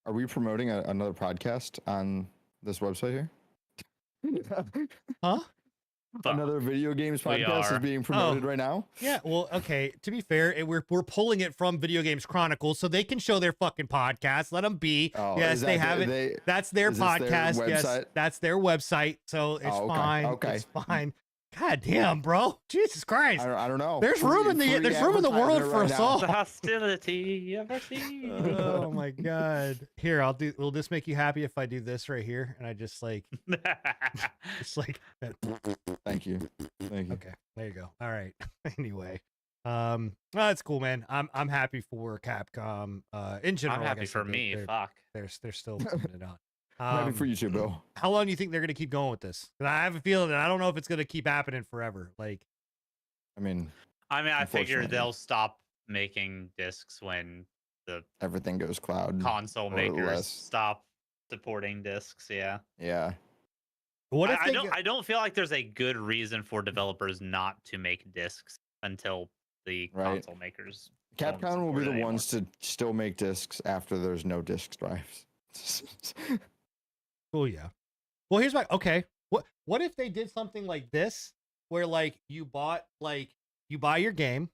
Speaker 3: Are we promoting another podcast on this website here?
Speaker 1: Huh?
Speaker 2: Fuck.
Speaker 3: Another video games
Speaker 2: We
Speaker 3: podcast is
Speaker 2: are.
Speaker 3: being promoted right now.
Speaker 1: Yeah, well, okay. To be fair, we're pulling it from Video Games Chronicles, so they can show their fucking podcast. Let them be.
Speaker 3: Oh,
Speaker 1: yes,
Speaker 3: is
Speaker 1: they
Speaker 3: that
Speaker 1: have it.
Speaker 3: they-
Speaker 1: That's their
Speaker 3: is this their
Speaker 1: podcast. Yes,
Speaker 3: website?
Speaker 1: that's their website. So it's
Speaker 3: Oh, okay,
Speaker 1: fine.
Speaker 3: okay.
Speaker 1: It's fine. God damn, bro. Jesus Christ.
Speaker 3: I don't know.
Speaker 1: There's room in the
Speaker 3: Free
Speaker 1: there's room in the world
Speaker 3: advertisement
Speaker 1: for
Speaker 3: right
Speaker 1: us
Speaker 3: now.
Speaker 1: all.
Speaker 2: The hostility of our scene.
Speaker 1: Oh my god. Here, I'll do. Will this make you happy if I do this right here? And I just like, it's like,
Speaker 3: Thank you. Thank you.
Speaker 1: okay, there you go. All right. Anyway, well, that's cool, man. I'm happy for Capcom. In general,
Speaker 2: I'm
Speaker 1: like I
Speaker 2: happy
Speaker 1: said,
Speaker 2: for me. Fuck.
Speaker 1: they're still putting it on.
Speaker 3: I'm happy for you too, Bill.
Speaker 1: How long do you think they're gonna keep going with this? 'Cause I have a feeling that I don't know if it's gonna keep happening forever. Like,
Speaker 3: I mean,
Speaker 2: I mean, I figure
Speaker 3: Unfortunately.
Speaker 2: they'll stop making discs when the
Speaker 3: everything goes cloud.
Speaker 2: console
Speaker 3: or
Speaker 2: makers
Speaker 3: less.
Speaker 2: stop supporting discs. Yeah.
Speaker 3: Yeah.
Speaker 1: what if
Speaker 2: I
Speaker 1: they
Speaker 2: don't. I don't feel like there's a good reason for developers not to make discs until the
Speaker 3: Right.
Speaker 2: console makers. don't
Speaker 3: Capcom will
Speaker 2: support
Speaker 3: be
Speaker 2: it
Speaker 3: the
Speaker 2: anymore.
Speaker 3: ones to still make discs after there's no disc drives.
Speaker 1: Oh yeah. Well, here's my okay. What if they did something like this, where like you buy your game,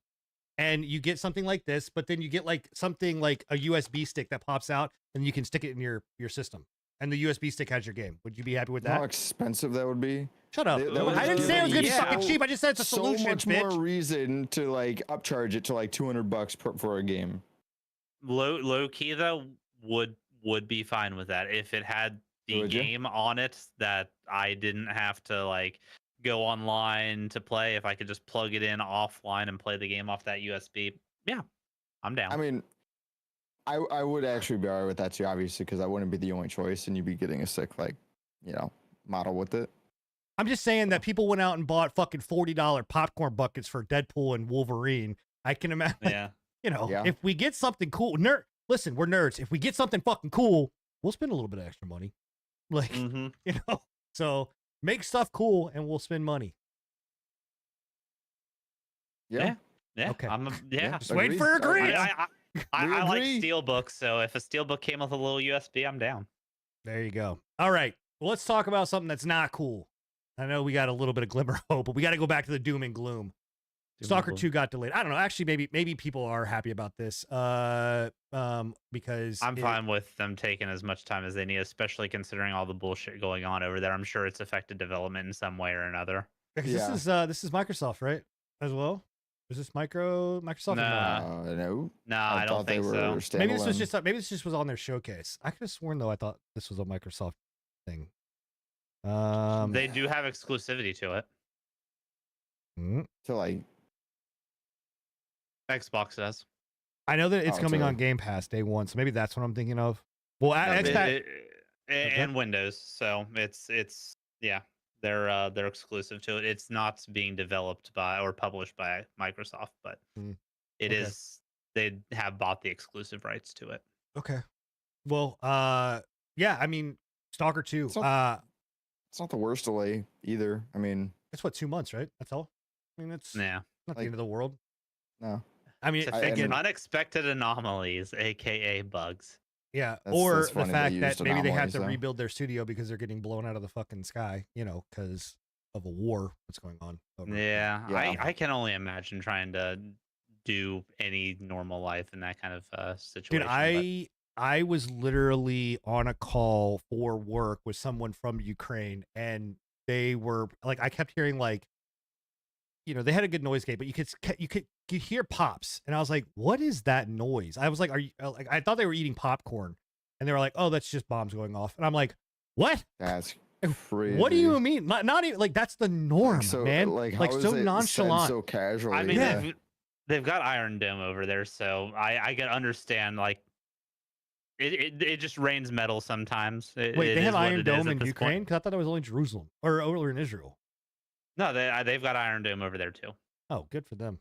Speaker 1: and you get something like this, but then you get like something like a USB stick that pops out, and you can stick it in your system, and the USB stick has your game. Would you be happy with
Speaker 3: You know how
Speaker 1: that?
Speaker 3: expensive that would be?
Speaker 1: Shut up.
Speaker 3: that would
Speaker 1: I didn't
Speaker 3: give
Speaker 1: say it was gonna be
Speaker 2: yeah.
Speaker 1: fucking cheap. I just said it's a
Speaker 3: So
Speaker 1: solution,
Speaker 3: much
Speaker 1: bitch.
Speaker 3: more reason to like upcharge it to like $200 for a game.
Speaker 2: Low key though would be fine with that if it had the
Speaker 3: Would ya?
Speaker 2: game on it that I didn't have to like go online to play. If I could just plug it in offline and play the game off that USB, yeah, I'm down.
Speaker 3: I mean, I would actually be alright with that too, obviously, because I wouldn't be the only choice, and you'd be getting a sick like, model with it.
Speaker 1: I'm just saying that people went out and bought fucking $40 popcorn buckets for Deadpool and Wolverine. I can imagine.
Speaker 2: yeah.
Speaker 3: Yeah.
Speaker 1: If we get something cool, listen, we're nerds. If we get something fucking cool, we'll spend a little bit of extra money. Like,
Speaker 2: hmm
Speaker 1: so make stuff cool and we'll spend money.
Speaker 3: Yeah.
Speaker 2: Yeah.
Speaker 1: Okay.
Speaker 2: Yeah.
Speaker 1: Just waiting
Speaker 3: Agreed.
Speaker 1: for
Speaker 2: I,
Speaker 1: agreement.
Speaker 2: I like
Speaker 3: agree.
Speaker 2: steelbooks, so if a steelbook came with a little USB, I'm down.
Speaker 1: There you go. All right. Well, let's talk about something that's not cool. I know we got a little bit of glimmer of hope, but we got to go back to the doom and gloom. Stalker 2 got delayed. I don't know. Actually, maybe people are happy about this. Because
Speaker 2: I'm fine with them taking as much time as they need, especially considering all the bullshit going on over there. I'm sure it's affected development in some way or another.
Speaker 1: because this is Microsoft, right? As well. Is this Microsoft?
Speaker 2: Nah.
Speaker 1: or no?
Speaker 3: No.
Speaker 2: No, I, don't
Speaker 3: thought they
Speaker 2: think
Speaker 3: were
Speaker 2: so.
Speaker 1: Maybe this was
Speaker 3: standalone.
Speaker 1: maybe this just was on their showcase. I could have sworn though. I thought this was a Microsoft thing.
Speaker 2: They do have exclusivity to it.
Speaker 1: mm,
Speaker 3: to like.
Speaker 2: Xbox does.
Speaker 1: I know that it's
Speaker 3: Oh,
Speaker 1: coming
Speaker 3: so-
Speaker 1: on Game Pass day one, so maybe that's what I'm thinking of. Well,
Speaker 3: Yeah,
Speaker 1: Xbox.
Speaker 2: And Windows, so it's yeah, they're exclusive to it. It's not being developed by or published by Microsoft, but
Speaker 1: Mm,
Speaker 2: it
Speaker 1: okay.
Speaker 2: is. They have bought the exclusive rights to it.
Speaker 1: Okay. Well, yeah. I mean, Stalker 2.
Speaker 3: So- It's not the worst delay either. I mean,
Speaker 1: It's what 2 months, right? That's all. I mean, it's
Speaker 2: Yeah,
Speaker 1: not the
Speaker 3: like-
Speaker 1: end of the world.
Speaker 3: no.
Speaker 1: I mean,
Speaker 2: to
Speaker 3: I
Speaker 2: fix
Speaker 3: mean-
Speaker 2: unexpected anomalies, aka bugs.
Speaker 1: yeah.
Speaker 3: That's-
Speaker 1: Or
Speaker 3: that's
Speaker 1: the
Speaker 3: funny they
Speaker 1: fact that
Speaker 3: used
Speaker 1: maybe they have
Speaker 3: anomalies,
Speaker 1: to
Speaker 3: though.
Speaker 1: rebuild their studio because they're getting blown out of the fucking sky. Because of a war that's going on. over-
Speaker 2: Yeah,
Speaker 3: Yeah.
Speaker 2: I can only imagine trying to do any normal life in that kind of situation.
Speaker 1: Dude,
Speaker 2: but-
Speaker 1: I was literally on a call for work with someone from Ukraine, and they were like, I kept hearing like, they had a good noise gate, but you could hear pops, and I was like, what is that noise? I was like, are you like? I thought they were eating popcorn, and they were like, oh, that's just bombs going off, and I'm like, what?
Speaker 3: That's crazy.
Speaker 1: What do you mean? Not even like that's the norm, man.
Speaker 3: Like,
Speaker 1: Like
Speaker 3: how is
Speaker 1: so
Speaker 3: it said
Speaker 1: nonchalant.
Speaker 3: so casually.
Speaker 2: I mean,
Speaker 3: yeah.
Speaker 2: they've got Iron Dome over there, so I can understand like it just rains metal sometimes.
Speaker 1: Wait,
Speaker 2: It
Speaker 1: they
Speaker 2: is
Speaker 1: have
Speaker 2: what
Speaker 1: Iron
Speaker 2: it is
Speaker 1: Dome
Speaker 2: at
Speaker 1: in
Speaker 2: this
Speaker 1: Ukraine?
Speaker 2: point.
Speaker 1: Because I thought that was only Jerusalem or over in Israel.
Speaker 2: No, they've got Iron Dome over there too.
Speaker 1: Oh, good for them.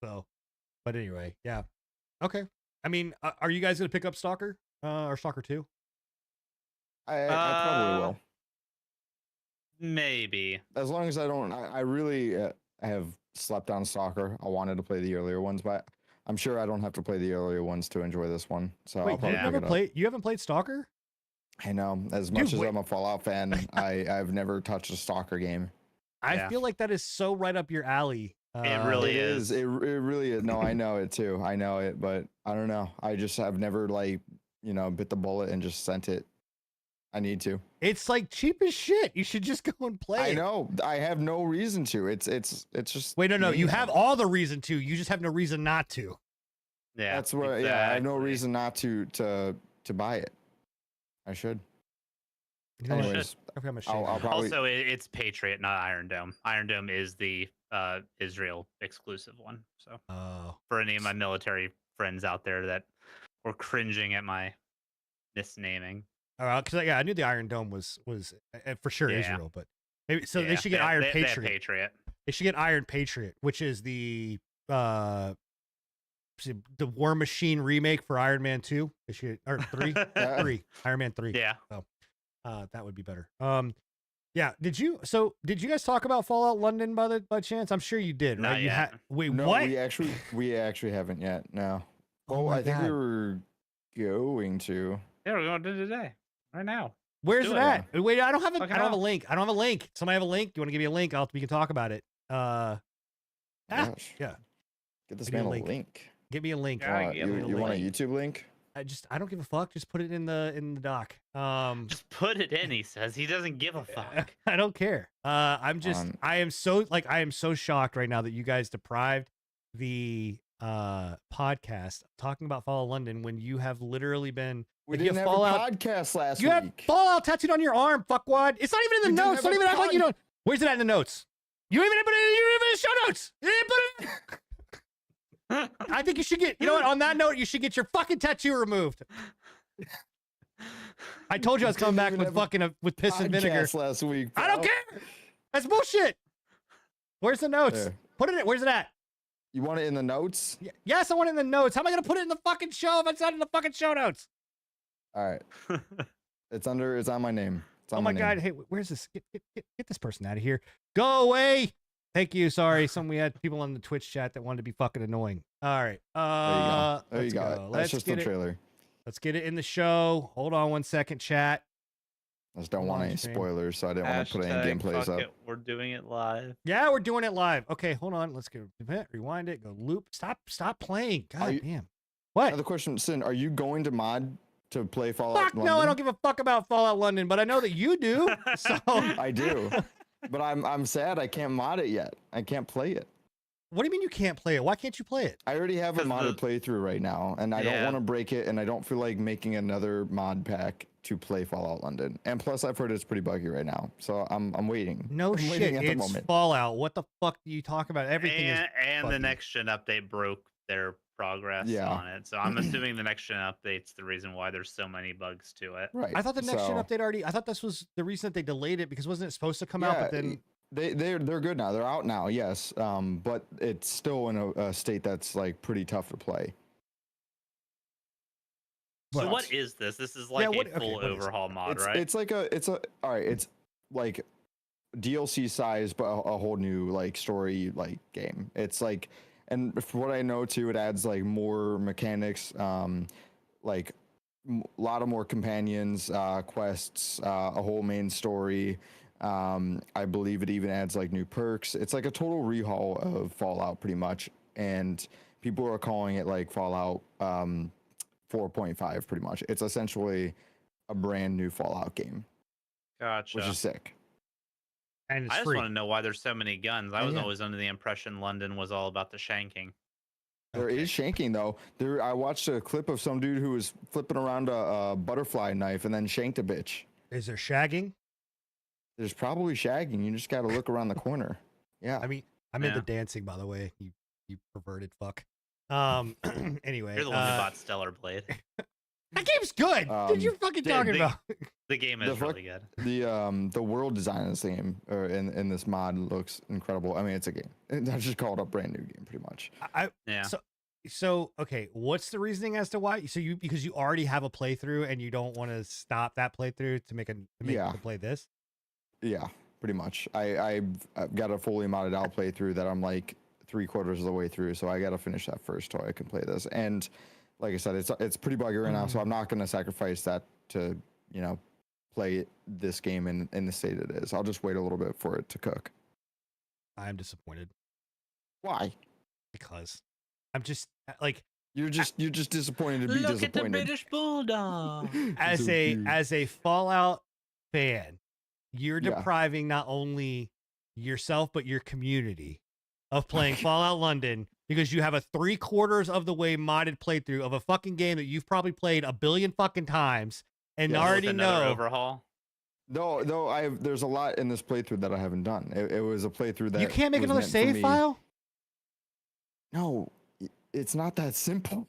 Speaker 1: So, but anyway, yeah. Okay. I mean, are you guys gonna pick up Stalker or Stalker 2?
Speaker 3: I probably
Speaker 2: Uh,
Speaker 3: will.
Speaker 2: Maybe.
Speaker 3: As long as I don't. I really have slept on Stalker. I wanted to play the earlier ones, but I'm sure I don't have to play the earlier ones to enjoy this one. So I'll
Speaker 1: Wait,
Speaker 3: probably
Speaker 1: you've
Speaker 2: yeah.
Speaker 3: pick
Speaker 1: never
Speaker 3: it up.
Speaker 1: played? You haven't played Stalker?
Speaker 3: I know. As much as
Speaker 1: wait.
Speaker 3: I'm a Fallout fan, I've never touched a Stalker game.
Speaker 1: I
Speaker 2: Yeah.
Speaker 1: feel like that is so right up your alley.
Speaker 2: It really
Speaker 3: It
Speaker 2: is.
Speaker 3: It really is. No, I know it too. I know it, but I don't know. I've never like, bit the bullet and just sent it. I need to.
Speaker 1: It's like cheap as shit. You should just go and play
Speaker 3: I
Speaker 1: it.
Speaker 3: know. I have no reason to. It's just.
Speaker 1: Wait, no. You
Speaker 3: mayhem.
Speaker 1: have all the reason to. You just have no reason not to.
Speaker 2: Yeah.
Speaker 3: That's what. Yeah, I have no
Speaker 2: exactly.
Speaker 3: reason not to buy it. I should.
Speaker 1: You know what?
Speaker 3: Anyways,
Speaker 1: I forgot my shade.
Speaker 3: I'll probably.
Speaker 2: Also, it's Patriot, not Iron Dome. Iron Dome is the Israel exclusive one. So
Speaker 1: Oh.
Speaker 2: for any of my military friends out there that were cringing at my misnaming,
Speaker 1: Because I knew the Iron Dome was for sure
Speaker 2: Yeah.
Speaker 1: Israel, but maybe so they
Speaker 2: yeah,
Speaker 1: should get Iron
Speaker 2: they have
Speaker 1: Patriot.
Speaker 2: Patriot.
Speaker 1: They should get Iron Patriot, which is the War Machine remake for Iron Man 2. They should, or 3, 3, Iron Man 3.
Speaker 2: Yeah.
Speaker 1: That would be better. Yeah. Did you guys talk about Fallout London by chance? I'm sure you did, right?
Speaker 2: Not
Speaker 1: You
Speaker 2: yet.
Speaker 1: wait,
Speaker 3: No,
Speaker 1: what?
Speaker 3: we actually haven't yet. No.
Speaker 1: Oh
Speaker 3: Oh,
Speaker 1: my
Speaker 3: I think we
Speaker 1: God.
Speaker 3: were going to.
Speaker 2: Yeah, we're going to do today, right now.
Speaker 1: Where's
Speaker 2: do
Speaker 1: it
Speaker 2: it.
Speaker 1: at? Wait, I don't have a
Speaker 2: Fucking
Speaker 1: I don't have a
Speaker 2: hell.
Speaker 1: link. I don't have a link. Somebody have a link? You want to give me a link? We can talk about it. Ah,
Speaker 3: Gosh.
Speaker 1: yeah.
Speaker 3: Get this
Speaker 1: Give me a
Speaker 3: man a
Speaker 1: link.
Speaker 3: link.
Speaker 1: Give me a link.
Speaker 2: Yeah, give me
Speaker 3: You
Speaker 2: a
Speaker 3: want a
Speaker 2: link.
Speaker 3: YouTube link?
Speaker 1: I don't give a fuck. Just put it in the doc.
Speaker 2: Just put it in. He says he doesn't give a fuck.
Speaker 1: I don't care. I'm just
Speaker 3: On-
Speaker 1: I am so shocked right now that you guys deprived the podcast talking about Fallout London when you have literally been
Speaker 3: We
Speaker 1: like, you
Speaker 3: didn't have
Speaker 1: Fallout.
Speaker 3: a podcast last
Speaker 1: You have
Speaker 3: week.
Speaker 1: Fallout tattooed on your arm, fuckwad. It's not even in
Speaker 3: We
Speaker 1: the
Speaker 3: didn't
Speaker 1: notes.
Speaker 3: have
Speaker 1: Don't
Speaker 3: a
Speaker 1: even act like you
Speaker 3: pod-
Speaker 1: don't. Where's it at in the notes? You even put it in the show notes. You didn't put it. I think you should get. You know what? On that note, you should get your fucking tattoo removed. I told you I was
Speaker 3: We
Speaker 1: coming
Speaker 3: didn't
Speaker 1: back
Speaker 3: even
Speaker 1: with
Speaker 3: have a
Speaker 1: fucking with piss and vinegar.
Speaker 3: Podcast last week.
Speaker 1: I don't
Speaker 3: bro.
Speaker 1: care. That's bullshit. Where's the notes?
Speaker 3: There.
Speaker 1: Put it in. Where's it at?
Speaker 3: You want it in the notes?
Speaker 1: Yes, I want it in the notes. How am I gonna put it in the fucking show if it's not in the fucking show notes?
Speaker 3: All right. It's on my name. It's on
Speaker 1: Oh my
Speaker 3: name.
Speaker 1: god! Hey, where's this? Get this person out of here. Go away. Thank you. Sorry, we had people on the Twitch chat that wanted to be fucking annoying. All right.
Speaker 3: There you
Speaker 1: let's
Speaker 3: go.
Speaker 1: go.
Speaker 3: That's
Speaker 1: Let's
Speaker 3: just
Speaker 1: get
Speaker 3: the
Speaker 1: it.
Speaker 3: trailer.
Speaker 1: Let's get it in the show. Hold on 1 second, chat.
Speaker 3: I just don't
Speaker 1: Hold
Speaker 3: want
Speaker 1: on,
Speaker 3: any
Speaker 1: stream.
Speaker 3: spoilers, so I didn't want to put any
Speaker 2: Hashtag
Speaker 3: gameplays
Speaker 2: fuck
Speaker 3: up.
Speaker 2: it, we're doing it live.
Speaker 1: Yeah, we're doing it live. Okay, hold on. Let's go. Rewind it. Go loop. Stop playing. God
Speaker 3: you-
Speaker 1: damn. What?
Speaker 3: Another question, Sin, are you going to mod to play Fallout
Speaker 1: Fuck
Speaker 3: London?
Speaker 1: no! I don't give a fuck about Fallout London, but I know that you do. So
Speaker 3: I do. But I'm sad I can't mod it yet. I can't play it.
Speaker 1: what do you mean you can't play it? Why can't you play it?
Speaker 3: I already have a
Speaker 2: 'Cause
Speaker 3: modded playthrough right now, and I don't
Speaker 2: Yeah.
Speaker 3: want to break it, and I don't feel like making another mod pack to play Fallout London. And plus, I've heard it's pretty buggy right now, so I'm waiting.
Speaker 1: No
Speaker 3: I'm
Speaker 1: shit.
Speaker 3: waiting at the
Speaker 1: It's
Speaker 3: moment.
Speaker 1: Fallout. What the fuck do you talk about? Everything is.
Speaker 2: and the
Speaker 1: fucking-
Speaker 2: next gen update broke their progress
Speaker 3: Yeah.
Speaker 2: on it. So I'm assuming the next gen update's the reason why there's so many bugs to it.
Speaker 3: Right.
Speaker 1: I thought the next gen
Speaker 3: so-
Speaker 1: update already. I thought this was the reason that they delayed it because wasn't it supposed to come out? But then
Speaker 3: they're good now. They're out now. Yes. But it's still in a state that's like pretty tough to play.
Speaker 2: So
Speaker 1: But-
Speaker 2: what is this? This is
Speaker 1: Yeah,
Speaker 2: like
Speaker 1: what-
Speaker 2: a
Speaker 1: okay,
Speaker 2: full
Speaker 1: what is it?
Speaker 2: overhaul mod,
Speaker 3: It's
Speaker 2: right?
Speaker 3: it's like all right. It's like DLC size, but a whole new like story like game. It's like, and for what I know too, it adds like more mechanics, like a lot of more companions, quests, a whole main story. I believe it even adds like new perks. It's like a total rehaul of Fallout pretty much, and people are calling it like Fallout 4.5 pretty much. It's essentially a brand new Fallout game,
Speaker 2: Gotcha.
Speaker 3: which is sick.
Speaker 1: and it's
Speaker 2: I just
Speaker 1: free.
Speaker 2: want to know why there's so many guns. I was
Speaker 3: Yeah.
Speaker 2: always under the impression London was all about the shanking.
Speaker 3: There
Speaker 1: Okay.
Speaker 3: is shanking though. I watched a clip of some dude who was flipping around a butterfly knife and then shanked a bitch.
Speaker 1: Is there shagging?
Speaker 3: There's probably shagging. You just got to look around the corner. Yeah.
Speaker 1: I mean, I'm into
Speaker 2: Yeah.
Speaker 1: dancing, by the way. You perverted fuck. Anyway,
Speaker 2: You're the one who bought Stellar Blade.
Speaker 1: that game's good. Did you fucking
Speaker 2: the-
Speaker 1: talking
Speaker 2: the-
Speaker 1: about?
Speaker 2: The game
Speaker 3: The
Speaker 2: is
Speaker 3: fuck-
Speaker 2: really good.
Speaker 3: The world design in this game or in this mod looks incredible. I mean, it's a game. I just called it a brand new game pretty much.
Speaker 1: I
Speaker 2: Yeah.
Speaker 1: so okay. What's the reasoning as to why? So because you already have a playthrough and you don't want to stop that playthrough to make
Speaker 3: Yeah.
Speaker 1: people play this.
Speaker 3: Yeah, pretty much. I've got a fully modded out playthrough that I'm like 3/4 of the way through, so I got to finish that first so I can play this. And like I said, it's pretty buggy right now, so I'm not going to sacrifice that to play this game in the state it is. I'll just wait a little bit for it to cook.
Speaker 1: I'm disappointed
Speaker 3: Why?
Speaker 1: because I'm just like
Speaker 3: You're just disappointed to be
Speaker 2: Look at the
Speaker 3: disappointed.
Speaker 2: British Bulldog.
Speaker 1: as
Speaker 3: So cute.
Speaker 1: a Fallout fan, you're
Speaker 3: Yeah.
Speaker 1: depriving not only yourself but your community of playing Fallout London because you have a 3/4 of the way modded playthrough of a fucking game that you've probably played a billion fucking times and
Speaker 3: Yes.
Speaker 2: With
Speaker 1: already
Speaker 2: another
Speaker 1: know.
Speaker 2: overhaul.
Speaker 3: No, there's a lot in this playthrough that I haven't done. It was a playthrough that
Speaker 1: You can't make
Speaker 3: was
Speaker 1: another
Speaker 3: meant for
Speaker 1: save
Speaker 3: me.
Speaker 1: file?
Speaker 3: No, it's not that simple.
Speaker 1: What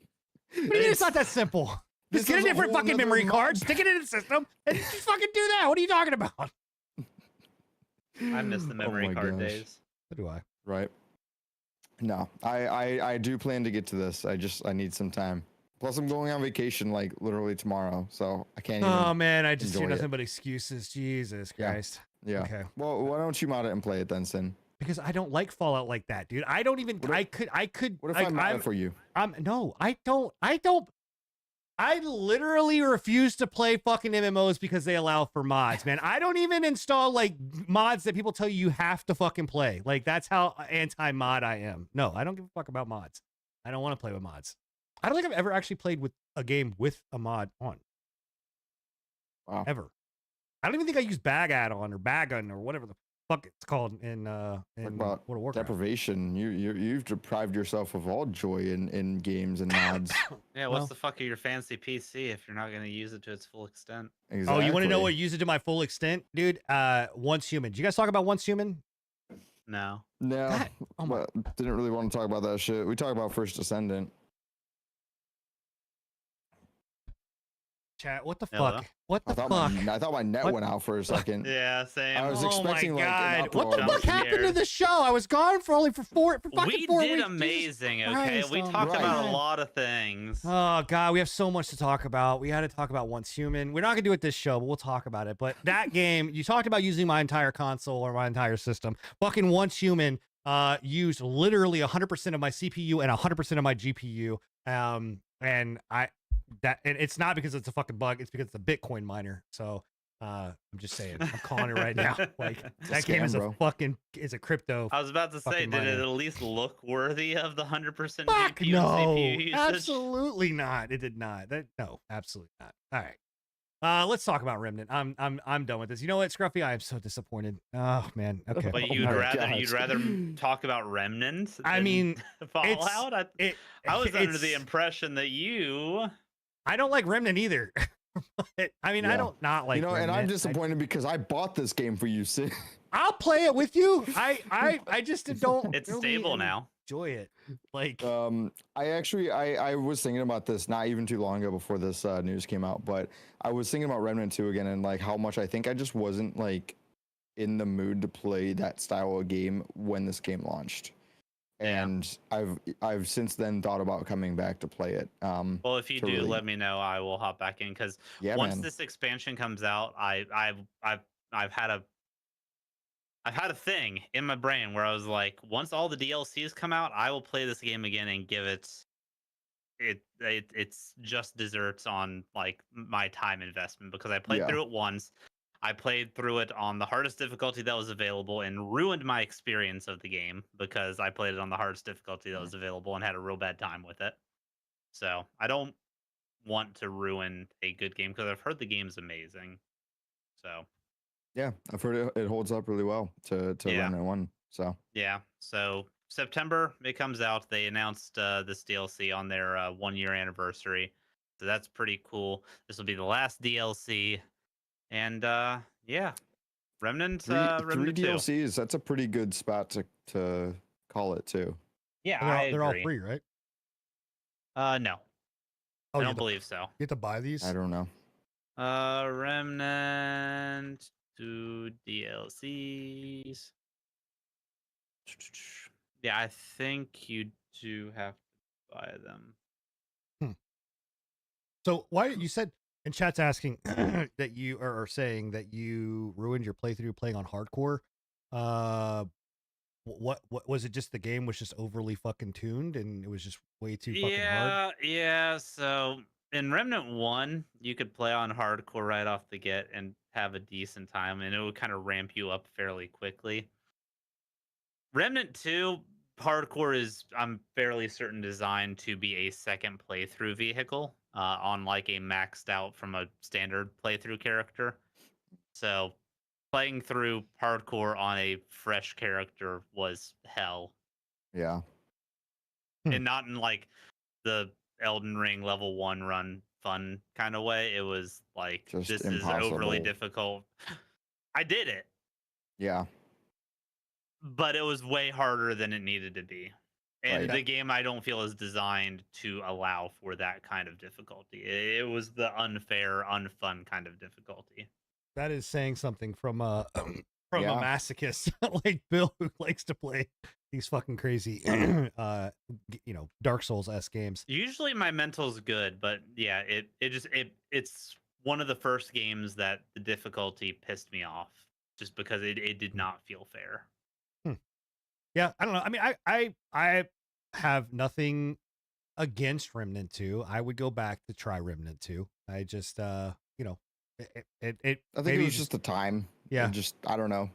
Speaker 1: do you mean it's not that simple?
Speaker 3: This
Speaker 1: Just get a
Speaker 3: is a
Speaker 1: different
Speaker 3: whole
Speaker 1: fucking
Speaker 3: nother
Speaker 1: memory card,
Speaker 3: mod.
Speaker 1: stick it in the system, and just fucking do that. What are you talking about?
Speaker 2: I miss the
Speaker 3: Oh
Speaker 2: memory
Speaker 3: my
Speaker 2: card
Speaker 3: gosh.
Speaker 2: days.
Speaker 1: So do I.
Speaker 3: Right. No, I do plan to get to this. I need some time. Plus, I'm going on vacation like literally tomorrow, so I can't even.
Speaker 1: Oh man, I just hear
Speaker 3: enjoy
Speaker 1: nothing
Speaker 3: it.
Speaker 1: but excuses. Jesus
Speaker 3: Yeah.
Speaker 1: Christ.
Speaker 3: Yeah.
Speaker 1: Okay.
Speaker 3: Well, why don't you mod it and play it then, Sin?
Speaker 1: Because I don't like Fallout like that, dude. I don't even.
Speaker 3: What if-
Speaker 1: I could.
Speaker 3: What if
Speaker 1: like,
Speaker 3: I mod
Speaker 1: I'm-
Speaker 3: it for you?
Speaker 1: No, I don't. I literally refuse to play fucking MMOs because they allow for mods, man. I don't even install like mods that people tell you have to fucking play. Like that's how anti-mod I am. No, I don't give a fuck about mods. I don't want to play with mods. I don't think I've ever actually played with a game with a mod on.
Speaker 3: Wow.
Speaker 1: Ever. I don't even think I use Bag Add-on or Bagun or whatever the fuck it's called in
Speaker 3: Talk
Speaker 1: World
Speaker 3: about
Speaker 1: of Warcraft.
Speaker 3: deprivation. You've deprived yourself of all joy in games and mods.
Speaker 2: Yeah,
Speaker 1: Well-
Speaker 2: what's the fuck of your fancy PC if you're not going to use it to its full extent?
Speaker 3: Exactly.
Speaker 1: Oh, you want to know what use it to my full extent, dude? Once Human. Did you guys talk about Once Human?
Speaker 2: No.
Speaker 3: No,
Speaker 1: God, oh my-
Speaker 3: but didn't really want to talk about that shit. We talked about First Descendant.
Speaker 1: Chat. What the
Speaker 2: Hello?
Speaker 1: fuck? What the
Speaker 3: I thought
Speaker 1: fuck?
Speaker 3: I thought my net
Speaker 1: What?
Speaker 3: went out for a second.
Speaker 2: Yeah, same.
Speaker 3: I was
Speaker 1: Oh
Speaker 3: expecting,
Speaker 1: my
Speaker 3: like, an
Speaker 1: god! What the
Speaker 3: uproar.
Speaker 1: fuck
Speaker 2: Jump
Speaker 1: happened to
Speaker 2: scared.
Speaker 1: the show? I was gone for only for fucking
Speaker 2: We
Speaker 1: 4
Speaker 2: did
Speaker 1: weeks.
Speaker 2: amazing,
Speaker 1: Jesus
Speaker 2: okay?
Speaker 1: Christ,
Speaker 2: We
Speaker 1: oh
Speaker 2: talked
Speaker 3: my
Speaker 2: about a
Speaker 1: God.
Speaker 2: lot of things.
Speaker 1: Oh god, we have so much to talk about. We had to talk about Once Human. We're not gonna do it this show, but we'll talk about it. But that game, you talked about using my entire console or my entire system. Fucking Once Human used literally 100% of my CPU and 100% of my GPU. And it's not because it's a fucking bug. It's because it's a Bitcoin miner. So I'm just saying, I'm calling it right now. Like that game
Speaker 3: scam,
Speaker 1: is
Speaker 3: bro.
Speaker 1: is a crypto.
Speaker 2: I was about to say,
Speaker 1: Fucking
Speaker 2: did it
Speaker 1: money.
Speaker 2: at least look worthy of the 100%
Speaker 1: Fuck
Speaker 2: GPU
Speaker 1: no,
Speaker 2: and CPU usage?
Speaker 1: absolutely not. It did not. No, absolutely not. All right. Let's talk about Remnant. I'm done with this. You know what, Scruffy? I am so disappointed. Oh man. Okay.
Speaker 2: But
Speaker 3: Oh
Speaker 2: you'd
Speaker 3: my
Speaker 2: rather
Speaker 3: gosh.
Speaker 2: talk about Remnant
Speaker 1: I
Speaker 2: than
Speaker 1: mean,
Speaker 2: Fallout? I was under the
Speaker 1: it's-
Speaker 2: impression that you
Speaker 1: I don't like Remnant either. I mean, I
Speaker 3: Yeah.
Speaker 1: don't not like.
Speaker 3: You know, and I'm
Speaker 1: Remnant.
Speaker 3: disappointed because I bought this game for you, Sid.
Speaker 1: I'll play it with you. I just don't.
Speaker 2: it's
Speaker 1: really
Speaker 2: stable now.
Speaker 1: Enjoy it. Like
Speaker 3: I was thinking about this not even too long ago before this news came out, but I was thinking about Remnant 2 again and like how much I think I just wasn't like in the mood to play that style of game when this game launched.
Speaker 2: Yeah.
Speaker 3: And I've since then thought about coming back to play it.
Speaker 2: Well, if you
Speaker 3: to
Speaker 2: do,
Speaker 3: really-
Speaker 2: let me know. I will hop back in because
Speaker 3: Yeah,
Speaker 2: once
Speaker 3: man.
Speaker 2: this expansion comes out, I've had a thing in my brain where I was like, once all the DLCs come out, I will play this game again and give it's just desserts on like my time investment because I played
Speaker 3: Yeah.
Speaker 2: through it once. I played through it on the hardest difficulty that was available and ruined my experience of the game because I played it on the hardest difficulty that was available and had a real bad time with it. So I don't want to ruin a good game because I've heard the game's amazing. So
Speaker 3: Yeah, I've heard it holds up really well to
Speaker 2: Yeah.
Speaker 3: Remnant 1. So
Speaker 2: yeah, so September it comes out. They announced this DLC on their 1 year anniversary, so that's pretty cool. This will be the last DLC, and yeah, Remnant,
Speaker 3: three
Speaker 2: Remnant 2.
Speaker 3: DLCs, that's a pretty good spot to call it too.
Speaker 2: Yeah,
Speaker 1: they're all
Speaker 2: agree.
Speaker 1: free, right?
Speaker 2: No,
Speaker 1: Oh,
Speaker 2: I
Speaker 1: you
Speaker 2: don't
Speaker 1: have to,
Speaker 2: believe so.
Speaker 1: you have to buy these.
Speaker 3: I don't know.
Speaker 2: Remnant 2 DLCs. Yeah, I think you do have to buy them.
Speaker 1: So why you said and chat's asking that you are saying that you ruined your playthrough playing on hardcore. What was it? Just the game was just overly fucking tuned and it was just way too fucking hard.
Speaker 2: Yeah. So in Remnant 1, you could play on hardcore right off the get and have a decent time, and it would kind of ramp you up fairly quickly. Remnant 2 hardcore is, I'm fairly certain, designed to be a second playthrough vehicle, on like a maxed out from a standard playthrough character. So playing through hardcore on a fresh character was hell,
Speaker 3: Yeah.
Speaker 2: and not in like the Elden Ring level 1 run fun kind of way. It was like,
Speaker 3: Just
Speaker 2: this is overly
Speaker 3: impossible.
Speaker 2: difficult. I did it,
Speaker 3: Yeah.
Speaker 2: but it was way harder than it needed to be. And
Speaker 3: Right.
Speaker 2: the game, I don't feel, is designed to allow for that kind of difficulty. It was the unfair, unfun kind of difficulty.
Speaker 1: That is saying something from a
Speaker 3: Yeah.
Speaker 1: masochist like Bill, who likes to play these fucking crazy Dark Souls-esque games.
Speaker 2: Usually my mental's good, but yeah, it's one of the first games that the difficulty pissed me off, just because it did not feel fair.
Speaker 1: Yeah, I don't know. I mean, I have nothing against Remnant 2. I would go back to try Remnant 2. I just it
Speaker 3: I think
Speaker 1: maybe
Speaker 3: it was just the time.
Speaker 1: Yeah.
Speaker 3: I don't know.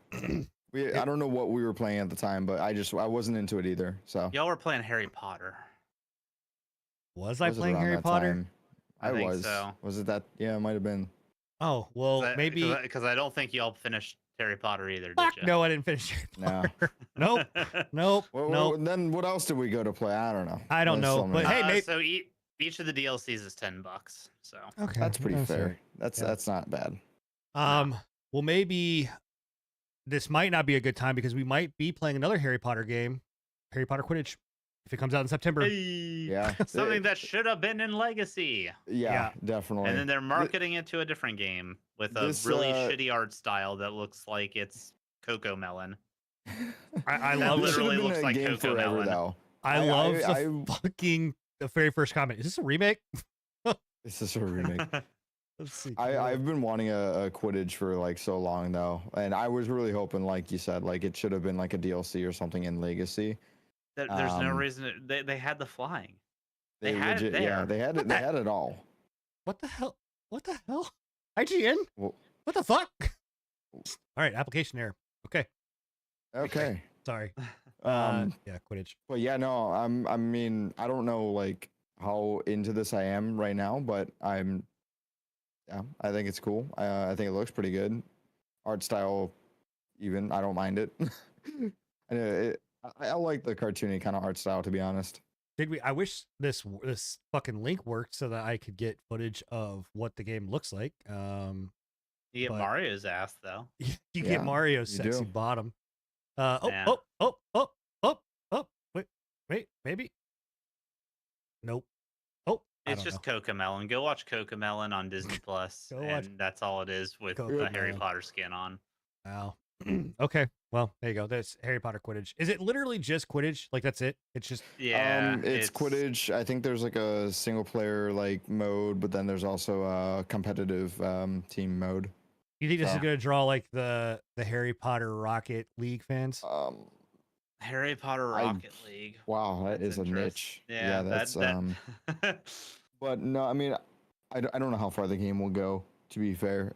Speaker 3: I don't know what we were playing at the time, but I wasn't into it either. So
Speaker 2: Y'all were playing Harry Potter.
Speaker 1: was I
Speaker 3: Was it
Speaker 1: playing
Speaker 3: around
Speaker 1: Harry
Speaker 3: that
Speaker 1: Potter?
Speaker 3: time?
Speaker 2: I
Speaker 3: I
Speaker 2: think
Speaker 3: was.
Speaker 2: so.
Speaker 3: Was it that? Yeah, it might have been.
Speaker 1: Oh, well, maybe
Speaker 2: because I don't think y'all finished Harry Potter either, did
Speaker 1: fuck
Speaker 2: you?
Speaker 1: no, I didn't finish Harry
Speaker 3: No.
Speaker 1: Potter. Nope. Nope.
Speaker 3: Well,
Speaker 1: Nope.
Speaker 3: then what else did we go to play? I don't know.
Speaker 1: I don't
Speaker 3: There's
Speaker 1: know,
Speaker 3: so
Speaker 1: but
Speaker 3: many.
Speaker 1: hey, maybe
Speaker 2: So each of the DLCs is $10. So
Speaker 1: okay.
Speaker 3: That's pretty
Speaker 1: that's
Speaker 3: fair.
Speaker 1: fair.
Speaker 3: That's
Speaker 1: Yeah.
Speaker 3: that's not bad.
Speaker 1: Well, maybe this might not be a good time because we might be playing another Harry Potter game, Harry Potter Quidditch, if it comes out in September.
Speaker 3: Yeah.
Speaker 2: something that should have been in Legacy,
Speaker 3: Yeah, definitely.
Speaker 2: and then they're marketing it to a different game with a
Speaker 3: This,
Speaker 2: really shitty art style that looks like it's Coco Melon.
Speaker 1: I
Speaker 2: That
Speaker 1: love
Speaker 3: This
Speaker 1: it.
Speaker 3: should have
Speaker 2: literally
Speaker 3: been
Speaker 2: looks
Speaker 3: a
Speaker 2: like
Speaker 3: game
Speaker 2: Coco
Speaker 3: forever,
Speaker 2: Melon.
Speaker 3: though.
Speaker 1: I love the very first comment. Is this a remake?
Speaker 3: This is a remake.
Speaker 1: Let's see.
Speaker 3: I've been wanting a Quidditch for like so long though, and I was really hoping, like you said, like it should have been like a DLC or something in Legacy.
Speaker 2: There's no reason they had the flying. They had it
Speaker 3: Yeah,
Speaker 2: there.
Speaker 3: they had it. They had it all.
Speaker 1: What the hell? What the hell? IGN?
Speaker 3: Well,
Speaker 1: What the fuck? All right, application error. Okay,
Speaker 3: okay.
Speaker 1: sorry.
Speaker 3: Um,
Speaker 1: Yeah, Quidditch.
Speaker 3: but yeah, no, I mean, I don't know like how into this I am right now, but yeah, I think it's cool. I think it looks pretty good. Art style, even I don't mind it. I like the cartoony kind of art style, to be honest.
Speaker 1: I wish this fucking link worked so that I could get footage of what the game looks like.
Speaker 2: You get
Speaker 1: but-
Speaker 2: Mario's ass though.
Speaker 1: You
Speaker 3: Yeah,
Speaker 1: get Mario's
Speaker 3: you
Speaker 1: sexy
Speaker 3: do.
Speaker 1: bottom.
Speaker 2: Yeah.
Speaker 1: Wait, maybe. Nope. Oh, I
Speaker 2: It's
Speaker 1: don't
Speaker 2: just
Speaker 1: know.
Speaker 2: Cocomelon. Go watch Cocomelon on Disney Plus,
Speaker 1: Go watch
Speaker 2: and that's all it is with
Speaker 1: Cocomelon.
Speaker 2: the Harry Potter skin on.
Speaker 1: Wow. Okay. Well, there you go. That's Harry Potter Quidditch. Is it literally just Quidditch? Like that's it? It's just
Speaker 2: Yeah,
Speaker 3: It's Quidditch. I think there's like a single player like mode, but then there's also a competitive team mode.
Speaker 1: you think this is
Speaker 3: So-
Speaker 1: gonna draw like the Harry Potter Rocket League fans?
Speaker 2: Harry Potter
Speaker 3: I-
Speaker 2: Rocket League.
Speaker 3: Wow, that
Speaker 2: That's
Speaker 3: is a
Speaker 2: interest-
Speaker 3: niche.
Speaker 2: Yeah,
Speaker 3: that's
Speaker 2: that.
Speaker 3: But no, I mean, I don't know how far the game will go. To be fair,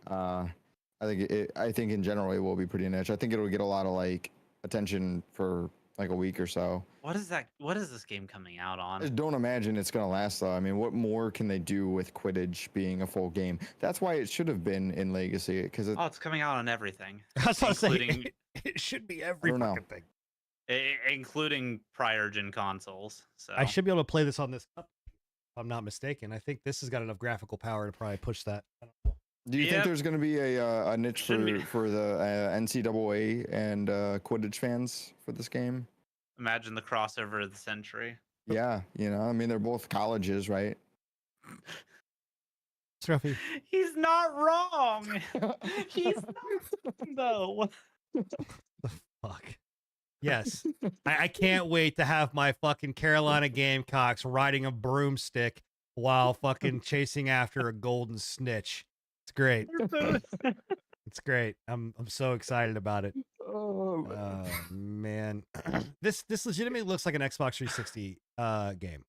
Speaker 3: I think in general it will be pretty niche. I think it'll get a lot of like attention for like a week or so.
Speaker 2: What is that? What is this game coming out
Speaker 3: I
Speaker 2: on?
Speaker 3: just don't imagine it's gonna last though. I mean, what more can they do with Quidditch being a full game? That's why it should have been in Legacy because
Speaker 2: Oh, it's coming out on everything,
Speaker 1: I was about to say
Speaker 2: including-
Speaker 1: it should be every
Speaker 3: don't know.
Speaker 1: fucking thing.
Speaker 2: including prior gen consoles. So
Speaker 1: I should be able to play this on this cup, if I'm not mistaken. I think this has got enough graphical power to probably push that.
Speaker 3: Do you think
Speaker 2: Yep.
Speaker 3: there's gonna be a niche
Speaker 2: Shouldn't be.
Speaker 3: for the NCAA and Quidditch fans for this game?
Speaker 2: imagine the crossover of the century.
Speaker 3: Yeah, I mean they're both colleges, right?
Speaker 1: Scruffy.
Speaker 2: He's not wrong. He's not wrong, though.
Speaker 1: Fuck. Yes. I can't wait to have my fucking Carolina Gamecocks riding a broomstick while fucking chasing after a golden snitch. It's great. It's great. I'm so excited about it.
Speaker 3: Oh,
Speaker 1: Man. This legitimately looks like an Xbox 360 game.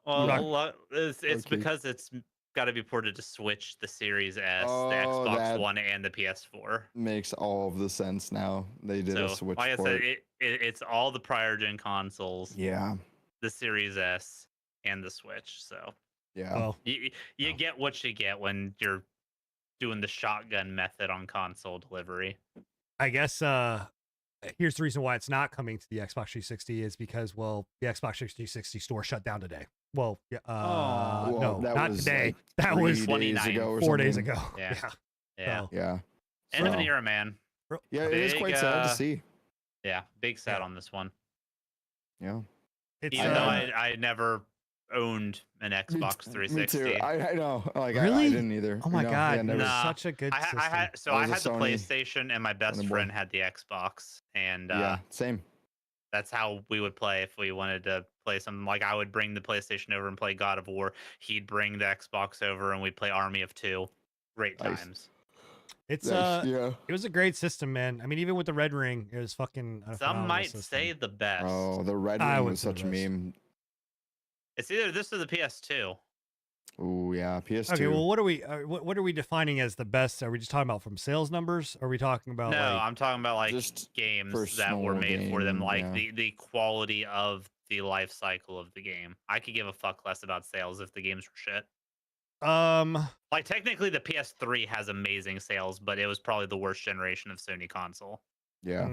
Speaker 2: Well,
Speaker 1: Rock-
Speaker 2: it's
Speaker 3: Okay.
Speaker 2: because it's got to be ported to Switch, the Series S,
Speaker 3: Oh,
Speaker 2: the Xbox
Speaker 3: that
Speaker 2: One, and the PS4.
Speaker 3: makes all of the sense now. They did a
Speaker 2: So,
Speaker 3: Switch
Speaker 2: like I
Speaker 3: port.
Speaker 2: said, it's all the prior gen consoles,
Speaker 3: Yeah,
Speaker 2: the Series S, and the Switch. So
Speaker 3: yeah.
Speaker 1: Well,
Speaker 2: you get what you get when you're doing the shotgun method on console delivery.
Speaker 1: I guess here's the reason why it's not coming to the Xbox 360 is because, well, the Xbox 360 store shut down today. Well, yeah,
Speaker 2: Oh.
Speaker 3: Well,
Speaker 1: no,
Speaker 3: that
Speaker 1: not
Speaker 3: was
Speaker 1: today.
Speaker 3: like
Speaker 1: That
Speaker 3: 3
Speaker 1: was
Speaker 3: days
Speaker 2: 29,
Speaker 3: ago or
Speaker 1: 4 days
Speaker 3: something.
Speaker 1: ago.
Speaker 2: Yeah.
Speaker 1: Yeah.
Speaker 2: Yeah.
Speaker 3: Yeah.
Speaker 2: End of an
Speaker 3: So,
Speaker 2: era, man.
Speaker 3: yeah, it is
Speaker 2: Big,
Speaker 3: quite sad to see.
Speaker 2: Yeah, big sad
Speaker 1: Yeah.
Speaker 2: on this one.
Speaker 3: Yeah.
Speaker 1: It's
Speaker 2: Even though I never owned an Xbox 360.
Speaker 3: Me too. I know. Like
Speaker 1: Really?
Speaker 3: I didn't either.
Speaker 1: oh my
Speaker 3: No,
Speaker 1: god,
Speaker 3: yeah,
Speaker 1: it
Speaker 3: never.
Speaker 1: was
Speaker 2: Nah.
Speaker 1: such a good system.
Speaker 3: I
Speaker 2: I
Speaker 3: was
Speaker 2: had
Speaker 3: a
Speaker 2: the
Speaker 3: Sony-
Speaker 2: PlayStation, and my best
Speaker 3: Sony boy.
Speaker 2: friend had the Xbox, and
Speaker 3: Yeah, same.
Speaker 2: that's how we would play if we wanted to play something. Like I would bring the PlayStation over and play God of War. He'd bring the Xbox over, and we'd play Army of Two. Great
Speaker 3: Nice.
Speaker 2: times.
Speaker 1: It's
Speaker 3: Yeah.
Speaker 1: it was a great system, man. I mean, even with the Red Ring, it was fucking. A
Speaker 2: Some
Speaker 1: phenomenal
Speaker 2: might
Speaker 1: system.
Speaker 2: say the best.
Speaker 3: Oh, the Red
Speaker 1: I
Speaker 3: Ring
Speaker 1: would
Speaker 3: was
Speaker 1: say
Speaker 3: such a
Speaker 1: the best.
Speaker 3: meme.
Speaker 2: It's either this or the PS2.
Speaker 3: Oh yeah, PS2.
Speaker 1: Okay, well, what are we defining as the best? Are we just talking about from sales numbers? Are we talking about
Speaker 2: No,
Speaker 1: like,
Speaker 2: I'm talking about like
Speaker 3: Just
Speaker 2: games
Speaker 3: first
Speaker 2: that were
Speaker 3: normal
Speaker 2: made for them,
Speaker 3: game,
Speaker 2: like
Speaker 3: yeah.
Speaker 2: the quality of the life cycle of the game. I could give a fuck less about sales if the games were shit. Like technically the PS3 has amazing sales, but it was probably the worst generation of Sony console.
Speaker 3: Yeah.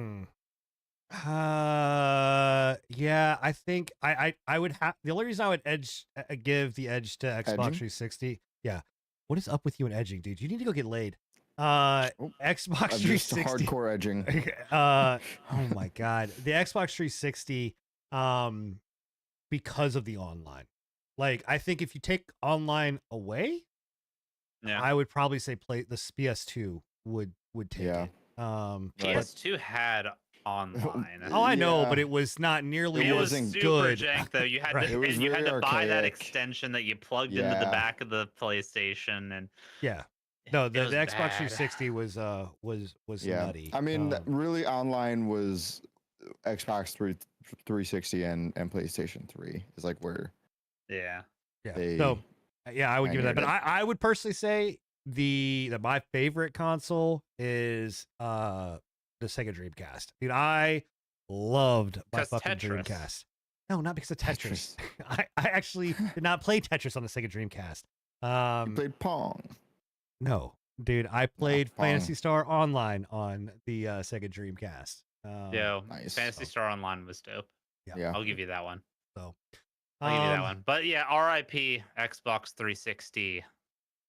Speaker 1: Yeah, I think I would have the only reason I would give the edge to Xbox
Speaker 3: Edging?
Speaker 1: 360. Yeah. What is up with you and edging, dude? You need to go get laid.
Speaker 3: Oh,
Speaker 1: Xbox
Speaker 3: I'm just
Speaker 1: 360.
Speaker 3: hardcore edging.
Speaker 1: Oh my god. The Xbox 360 because of the online. Like I think if you take online away,
Speaker 2: Yeah.
Speaker 1: I would probably say play the PS2 would take
Speaker 3: Yeah.
Speaker 1: it.
Speaker 3: Right.
Speaker 2: PS2 had online.
Speaker 1: Oh, I know,
Speaker 3: Yeah.
Speaker 1: but it was not nearly
Speaker 2: It was
Speaker 3: wasn't
Speaker 2: super
Speaker 1: good.
Speaker 2: jank though. You had
Speaker 1: Right.
Speaker 2: to,
Speaker 3: It was
Speaker 2: and you had
Speaker 3: very
Speaker 2: to buy that
Speaker 3: archaic.
Speaker 2: extension that you plugged into the
Speaker 3: Yeah.
Speaker 2: back of the PlayStation, and
Speaker 1: Yeah. No,
Speaker 2: it
Speaker 1: the
Speaker 2: was
Speaker 1: Xbox
Speaker 2: bad.
Speaker 1: 360 was
Speaker 3: Yeah.
Speaker 1: nutty.
Speaker 3: I mean, really, online was Xbox 360 and PlayStation 3 is like where
Speaker 1: yeah.
Speaker 3: they.
Speaker 1: So yeah, I would give it that. But
Speaker 3: pioneered
Speaker 1: I would personally say that my favorite console is the Sega Dreamcast. Dude, I loved my
Speaker 2: 'Cause
Speaker 1: fucking
Speaker 2: Tetris.
Speaker 1: Dreamcast. No, not because of Tetris. I actually did not play Tetris on the Sega Dreamcast.
Speaker 3: you played Pong.
Speaker 1: No, dude, I played
Speaker 3: Pong.
Speaker 1: Phantasy Star Online on the Sega Dreamcast.
Speaker 2: yo,
Speaker 3: Nice.
Speaker 2: Fantasy Star Online was dope.
Speaker 3: Yeah.
Speaker 2: I'll give you that one.
Speaker 1: So,
Speaker 2: I'll give you that one. But yeah, RIP Xbox 360.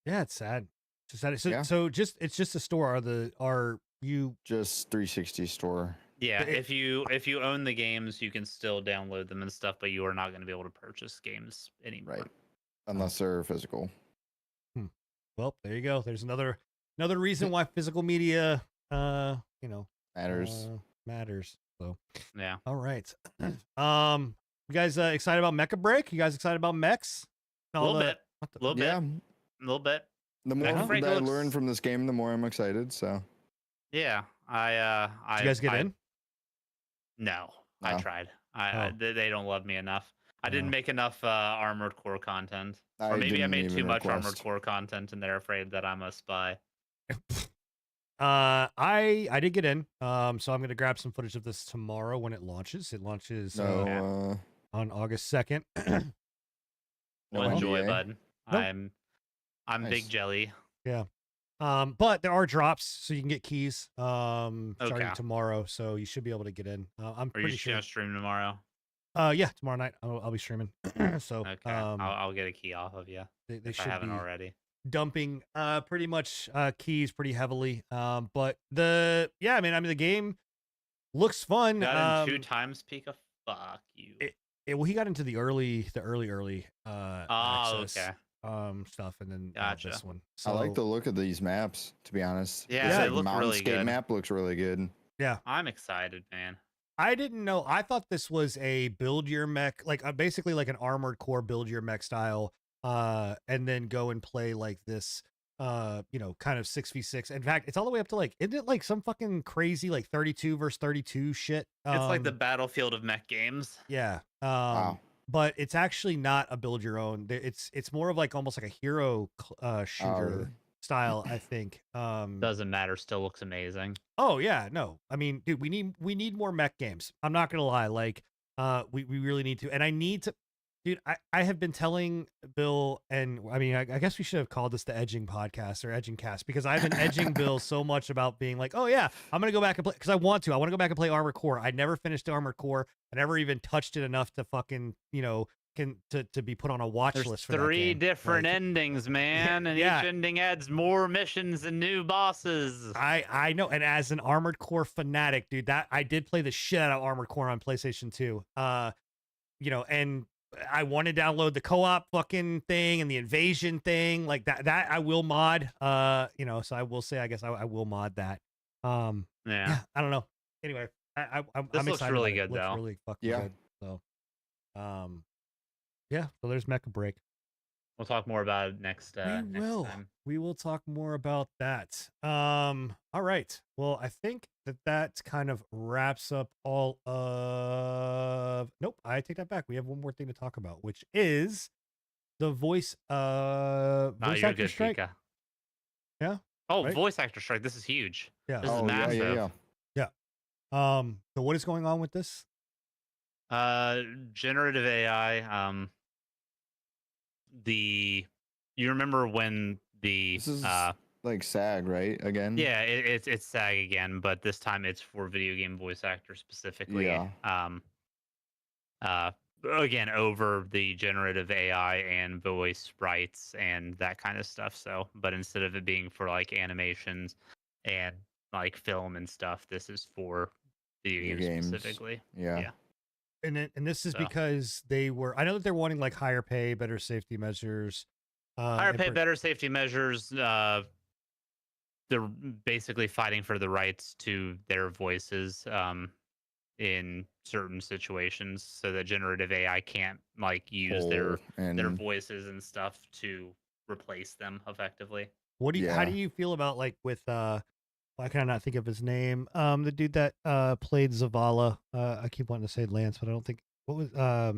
Speaker 1: Yeah, it's sad. It's sad. So,
Speaker 3: Yeah.
Speaker 1: so it's just a store. Are you?
Speaker 3: Just 360 store.
Speaker 2: Yeah,
Speaker 1: But
Speaker 2: if you own the games, you can still download them and stuff, but you are not going to be able to purchase games anymore.
Speaker 3: Right. Unless they're physical.
Speaker 1: Well, there you go. There's another reason why physical media,
Speaker 3: Matters.
Speaker 1: matters. So,
Speaker 2: Yeah.
Speaker 1: all right. You guys excited about Mecha Break? You guys excited about mechs?
Speaker 2: A little bit.
Speaker 1: what the-
Speaker 2: A little bit.
Speaker 3: Yeah.
Speaker 2: A little bit.
Speaker 3: The more
Speaker 2: Mecha Break
Speaker 3: that I
Speaker 2: looks-
Speaker 3: learn from this game, the more I'm excited. So
Speaker 2: Yeah.
Speaker 1: Did you guys get in?
Speaker 2: No, I
Speaker 3: No.
Speaker 2: tried.
Speaker 1: Oh.
Speaker 2: They don't love me enough. I didn't
Speaker 1: Oh.
Speaker 2: make enough Armored Core content,
Speaker 3: I
Speaker 2: or maybe I
Speaker 3: didn't
Speaker 2: made too
Speaker 3: even
Speaker 2: much Armored
Speaker 3: request.
Speaker 2: Core content, and they're afraid that I'm a spy.
Speaker 1: I did get in. So I'm gonna grab some footage of this tomorrow when it launches. It launches
Speaker 3: No.
Speaker 1: on August 2nd.
Speaker 3: No
Speaker 2: Well, enjoy,
Speaker 3: NDA?
Speaker 2: bud.
Speaker 1: Nope.
Speaker 2: I'm
Speaker 3: Nice.
Speaker 2: big jelly.
Speaker 1: But there are drops, so you can get keys. Starting
Speaker 2: Okay.
Speaker 1: tomorrow, so you should be able to get in. I'm
Speaker 2: Are you
Speaker 1: pretty sure.
Speaker 2: gonna stream tomorrow?
Speaker 1: Yeah, tomorrow night I'll be streaming. So
Speaker 2: Okay, I'll get a key off of you
Speaker 1: they
Speaker 2: if I
Speaker 1: should
Speaker 2: haven't
Speaker 1: be
Speaker 2: already.
Speaker 1: dumping pretty much keys pretty heavily. But the game looks fun.
Speaker 2: Got in 2 times Pika. Fuck you.
Speaker 1: Well, he got into the early
Speaker 2: Oh,
Speaker 1: access,
Speaker 2: okay.
Speaker 1: stuff, and then
Speaker 2: Gotcha.
Speaker 1: this one.
Speaker 3: I like
Speaker 1: So,
Speaker 3: the look of these maps, to be honest.
Speaker 2: Yeah,
Speaker 3: This,
Speaker 1: they
Speaker 3: like,
Speaker 2: look really
Speaker 3: Mountainscape
Speaker 2: good.
Speaker 3: map looks really good.
Speaker 2: I'm excited, man.
Speaker 1: I didn't know. I thought this was a build your mech, like basically like an Armored Core build your mech style, and then go and play like this, kind of 6v6. In fact, it's all the way up to like, isn't it like some fucking crazy like 32 versus 32 shit?
Speaker 2: It's like the Battlefield of mech games.
Speaker 1: Yeah.
Speaker 3: Wow.
Speaker 1: but it's actually not a build your own. It's more of like almost like a hero shooter
Speaker 3: really?
Speaker 1: style, I think.
Speaker 2: Doesn't matter. Still looks amazing.
Speaker 1: Oh yeah, no. I mean, dude, we need more mech games. I'm not gonna lie. Like, we really need to, and I need to, dude. I have been telling Bill, and I mean, I guess we should have called this the Edging Podcast or Edging Cast because I've been edging Bill so much about being like, oh yeah, I'm gonna go back and play because I want to. I want to go back and play Armored Core. I never finished Armored Core. I never even touched it enough to fucking to be put on a watch
Speaker 2: There's
Speaker 1: list for that
Speaker 2: three
Speaker 1: game.
Speaker 2: different
Speaker 1: Like,
Speaker 2: endings, man, and
Speaker 1: yeah.
Speaker 2: each ending adds more missions and new bosses.
Speaker 1: I know, and as an Armored Core fanatic, dude, that I did play the shit out of Armored Core on PlayStation 2. And I want to download the co-op fucking thing and the invasion thing, like that I will mod. So I will say, I guess I will mod that.
Speaker 2: Yeah.
Speaker 1: I don't know. Anyway, I'm
Speaker 2: This looks
Speaker 1: excited
Speaker 2: really
Speaker 1: about it.
Speaker 2: good,
Speaker 1: Looks
Speaker 2: though.
Speaker 1: really fucking
Speaker 3: Yeah.
Speaker 1: good. So, yeah. So there's Mecha Break.
Speaker 2: We'll talk more about it next
Speaker 1: will.
Speaker 2: time.
Speaker 1: We will talk more about that. All right. Well, I think that kind of wraps up all of. Nope, I take that back. We have one more thing to talk about, which is the voice
Speaker 2: No,
Speaker 1: voice
Speaker 2: you're
Speaker 1: actor
Speaker 2: good,
Speaker 1: strike.
Speaker 2: Pika.
Speaker 1: Yeah.
Speaker 2: Oh,
Speaker 1: Right?
Speaker 2: voice actor strike. This is huge.
Speaker 1: Yeah.
Speaker 2: This is
Speaker 3: Oh, yeah,
Speaker 2: massive.
Speaker 3: yeah.
Speaker 1: So what is going on with this?
Speaker 2: Generative AI. You remember when the
Speaker 3: This is like SAG, right? Again.
Speaker 2: yeah, it's SAG again, but this time it's for video game voice actors specifically.
Speaker 3: Yeah.
Speaker 2: Again, over the generative AI and voice rights and that kind of stuff. So, but instead of it being for like animations and like film and stuff, this is for video games specifically.
Speaker 3: Yeah.
Speaker 1: And this is
Speaker 2: So.
Speaker 1: because I know that they're wanting like higher pay, better safety measures.
Speaker 2: Higher pay, better safety measures. They're basically fighting for the rights to their voices in certain situations, so that generative AI can't like use their voices and stuff to replace them effectively.
Speaker 1: How do
Speaker 3: Yeah.
Speaker 1: you feel about like with why can I not think of his name? The dude that played Zavala. I keep wanting to say Lance, but I don't think what was
Speaker 3: I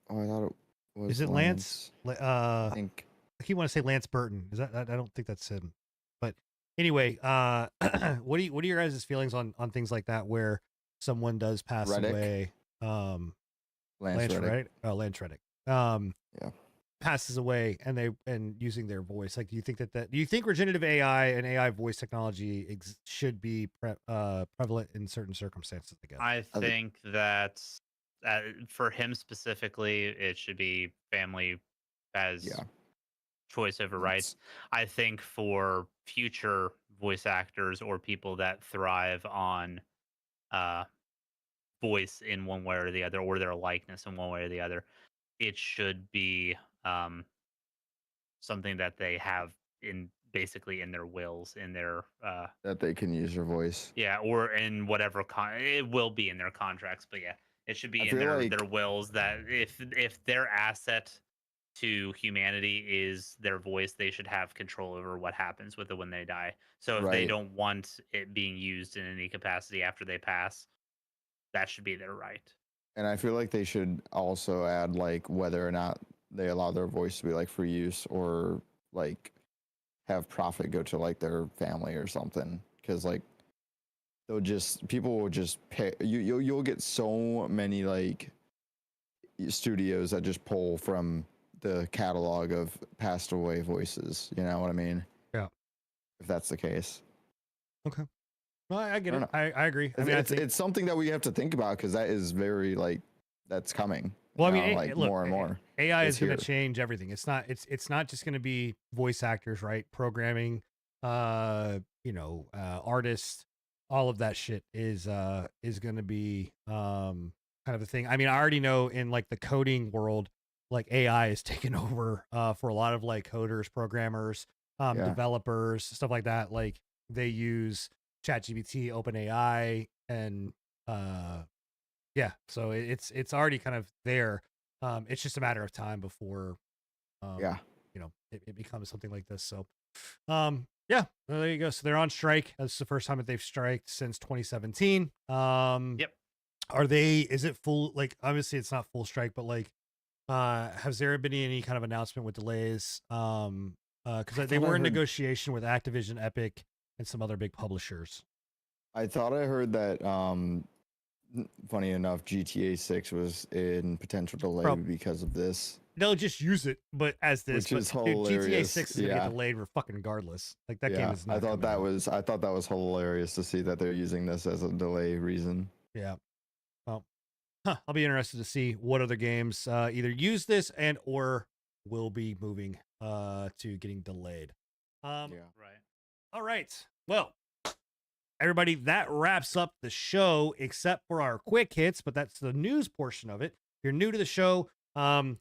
Speaker 3: thought it was.
Speaker 1: is it Lance?
Speaker 3: I think.
Speaker 1: I keep wanting to say Lance Burton. Is that I don't think that's him. But anyway, what are your guys' feelings on things like that where someone does pass
Speaker 3: Reddick.
Speaker 1: away?
Speaker 3: Lance Reddick.
Speaker 1: right? Oh, Lance Reddick.
Speaker 3: Yeah.
Speaker 1: Passes away and using their voice. Like, do you think do you think regenerative AI and AI voice technology should be prevalent in certain circumstances? I guess.
Speaker 2: I think that for him specifically, it should be family as choice over rights. I think for future voice actors or people that thrive on voice in one way or the other, or their likeness in one way or the other, it should be something that they have basically in their wills, in their
Speaker 3: that they can use your voice.
Speaker 2: Yeah, or in whatever it will be in their contracts, but yeah, it should be in their wills that if their asset to humanity is their voice, they should have control over what happens with it when they die. So if they don't want it being used in any capacity after they pass, that should be their right.
Speaker 3: And I feel like they should also add like whether or not they allow their voice to be like free use or like have profit go to like their family or something, because like people will just pay you'll get so many like studios that just pull from the catalog of passed away voices, you know what I mean?
Speaker 1: Yeah.
Speaker 3: If that's the case.
Speaker 1: Okay. Well, I get it. I agree. I mean,
Speaker 3: it's something that we have to think about because that is very like that's coming.
Speaker 1: Well, I mean,
Speaker 3: like
Speaker 1: look,
Speaker 3: more and more.
Speaker 1: AI is going to change everything. It's not just going to be voice actors, right? Programming, artists, all of that shit is going to be kind of a thing. I mean, I already know in like the coding world, like AI is taking over for a lot of like coders, programmers, developers, stuff like that. Like they use ChatGPT, OpenAI, and so it's already kind of there. It's just a matter of time before it becomes something like this. So well, there you go. So they're on strike. That's the first time that they've striked since 2017.
Speaker 2: Yep.
Speaker 1: Is it full, like obviously it's not full strike, but like Has there been any kind of announcement with delays? Because they
Speaker 3: thought I
Speaker 1: were in
Speaker 3: heard-
Speaker 1: negotiation with Activision, Epic, and some other big publishers.
Speaker 3: I thought I heard that. Funny enough, GTA 6 was in potential delay
Speaker 1: Prob-
Speaker 3: because of this.
Speaker 1: They'll just use it, but as this,
Speaker 3: Which
Speaker 1: but,
Speaker 3: is
Speaker 1: dude, GTA
Speaker 3: hilarious.
Speaker 1: 6 is gonna
Speaker 3: Yeah.
Speaker 1: get delayed for fucking regardless. Like that game
Speaker 3: Yeah,
Speaker 1: is not.
Speaker 3: I thought
Speaker 1: coming
Speaker 3: that
Speaker 1: out.
Speaker 3: was I thought that was hilarious to see that they're using this as a delay reason.
Speaker 1: Yeah. Well, I'll be interested to see what other games either use this and or will be moving to getting delayed.
Speaker 3: Yeah.
Speaker 2: Right.
Speaker 1: All right. Well, everybody, that wraps up the show except for our quick hits, but that's the news portion of it. If you're new to the show,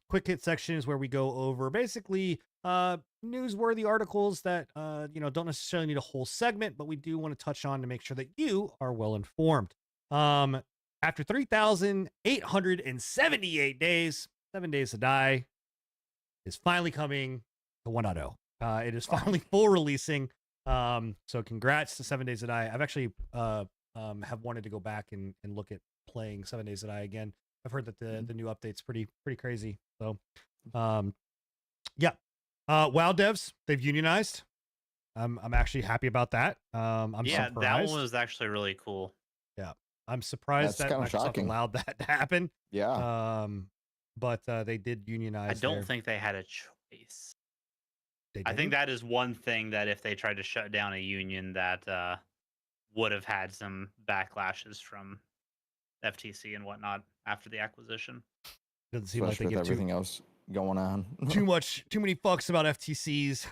Speaker 1: quick hit section is where we go over basically newsworthy articles that don't necessarily need a whole segment, but we do want to touch on to make sure that you are well informed. After 3,878 days, 7 Days to Die is finally coming to 1.0. It is finally full releasing. So congrats to 7 Days to Die. I've actually have wanted to go back and look at playing 7 Days to Die again. I've heard that the new update's pretty crazy. So yeah. WoW devs, they've unionized. I'm actually happy about that. I'm
Speaker 2: Yeah,
Speaker 1: surprised.
Speaker 2: that one was actually really cool.
Speaker 1: I'm surprised
Speaker 3: That's
Speaker 1: that
Speaker 3: kinda
Speaker 1: Microsoft
Speaker 3: shocking.
Speaker 1: allowed that to happen.
Speaker 3: Yeah.
Speaker 1: But they did unionize.
Speaker 2: I don't
Speaker 1: there.
Speaker 2: think they had a choice.
Speaker 1: They
Speaker 2: I think
Speaker 1: didn't?
Speaker 2: that is one thing that if they tried to shut down a union, that would have had some backlashes from FTC and whatnot after the acquisition.
Speaker 1: Doesn't seem like they
Speaker 3: Especially with
Speaker 1: give
Speaker 3: everything else going on.
Speaker 1: too many fucks about FTCs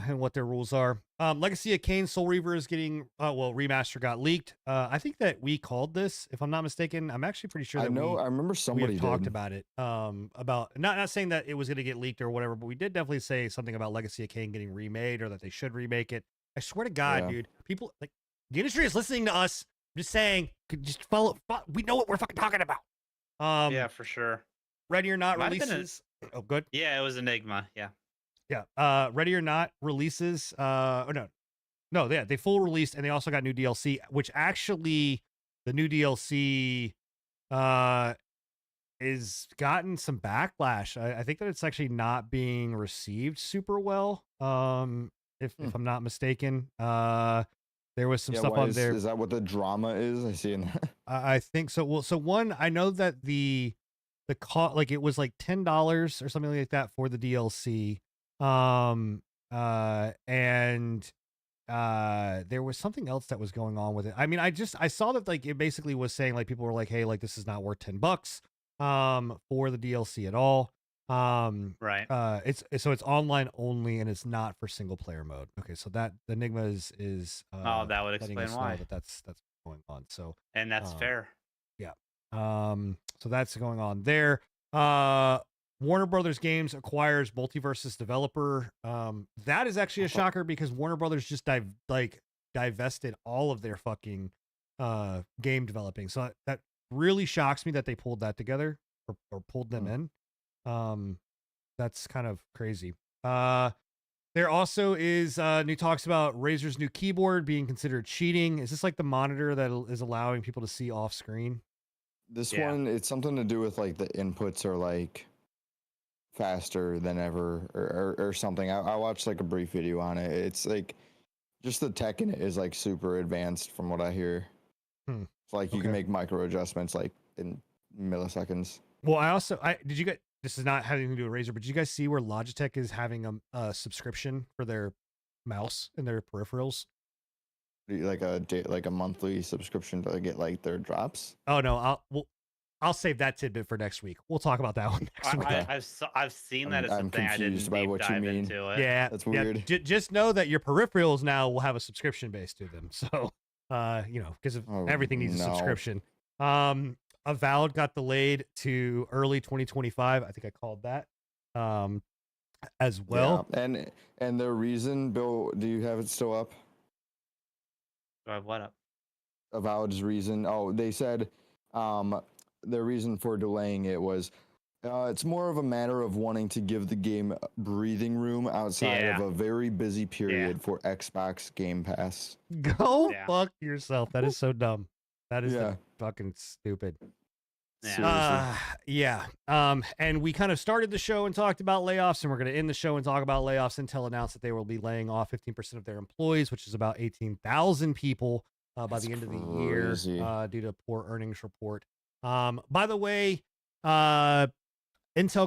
Speaker 1: and what their rules are. Legacy of Kain Soul Reaver is getting remaster got leaked. I think that we called this, if I'm not mistaken. I'm actually pretty sure
Speaker 3: I
Speaker 1: that
Speaker 3: know. I remember
Speaker 1: we
Speaker 3: somebody
Speaker 1: have talked
Speaker 3: did.
Speaker 1: about it. About not saying that it was going to get leaked or whatever, but we did definitely say something about Legacy of Kain getting remade or that they should remake it. I swear to God,
Speaker 3: Yeah.
Speaker 1: dude, people like the industry is listening to us. I'm just saying, just follow. We know what we're fucking talking about.
Speaker 2: Yeah, for sure.
Speaker 1: Ready or Not
Speaker 2: Might have been
Speaker 1: releases. Oh, good.
Speaker 2: Yeah, it was Enigma. Yeah.
Speaker 1: Yeah. Ready or Not releases. No, they full released, and they also got new DLC, which actually the new DLC is gotten some backlash. I think that it's actually not being received super well. If I'm not mistaken. There was some
Speaker 3: Yeah,
Speaker 1: stuff
Speaker 3: why
Speaker 1: on
Speaker 3: is,
Speaker 1: there.
Speaker 3: is that what the drama is? I see in
Speaker 1: I think so. Well, so one, I know that the cost, like it was like $10 or something like that for the DLC. And there was something else that was going on with it. I mean, I saw that like it basically was saying like people were like, hey, like this is not worth $10 for the DLC at all.
Speaker 2: Right.
Speaker 1: It's online only and it's not for single player mode. Okay, so that the Enigma is
Speaker 2: Oh, that would
Speaker 1: letting
Speaker 2: explain
Speaker 1: us know
Speaker 2: why.
Speaker 1: that that's going on. So
Speaker 2: And that's fair.
Speaker 1: so that's going on there. Warner Brothers Games acquires Multiversus developer. That is actually a shocker because Warner Brothers just divested all of their fucking game developing. So that really shocks me that they pulled that together or pulled them in. That's kind of crazy. There also is new talks about Razer's new keyboard being considered cheating. Is this like the monitor that is allowing people to see off screen?
Speaker 3: this
Speaker 2: Yeah.
Speaker 3: one. It's something to do with like the inputs are like faster than ever or something. I watched like a brief video on it. It's like just the tech in it is like super advanced from what I hear. It's like you can
Speaker 1: Okay.
Speaker 3: make micro adjustments like in milliseconds.
Speaker 1: Well, did you get, this is not having anything to do with Razer, but did you guys see where Logitech is having a subscription for their mouse and their peripherals?
Speaker 3: Like a monthly subscription to get like their drops.
Speaker 1: Oh no, I'll save that tidbit for next week. We'll talk about that one next week.
Speaker 2: I've seen that. It's
Speaker 3: I'm
Speaker 2: something I didn't
Speaker 3: confused by
Speaker 2: deep
Speaker 3: what you
Speaker 2: dive
Speaker 3: mean.
Speaker 2: into it.
Speaker 1: Yeah,
Speaker 3: That's
Speaker 1: yeah,
Speaker 3: weird.
Speaker 1: just know that your peripherals now will have a subscription base to them. So, because
Speaker 3: Oh,
Speaker 1: everything needs a
Speaker 3: no.
Speaker 1: subscription. Avowed got delayed to early 2025. I think I called that. As well.
Speaker 3: Yeah. And their reason, Bill, do you have it still up?
Speaker 2: What up?
Speaker 3: Avowed's reason. Oh, they said their reason for delaying it was it's more of a matter of wanting to give the game breathing room outside of
Speaker 2: Yeah.
Speaker 3: a very busy period for Xbox Game Pass.
Speaker 1: Go
Speaker 2: Yeah.
Speaker 1: fuck yourself. That is so dumb. That is
Speaker 3: Yeah.
Speaker 1: fucking stupid.
Speaker 2: Yeah.
Speaker 3: Seriously.
Speaker 1: And we kind of started the show and talked about layoffs, and we're going to end the show and talk about layoffs. Intel announced that they will be laying off 15% of their employees, which is about 18,000 people by
Speaker 3: That's
Speaker 1: the end of the year
Speaker 3: crazy.
Speaker 1: due to poor earnings report. By the way, Intel,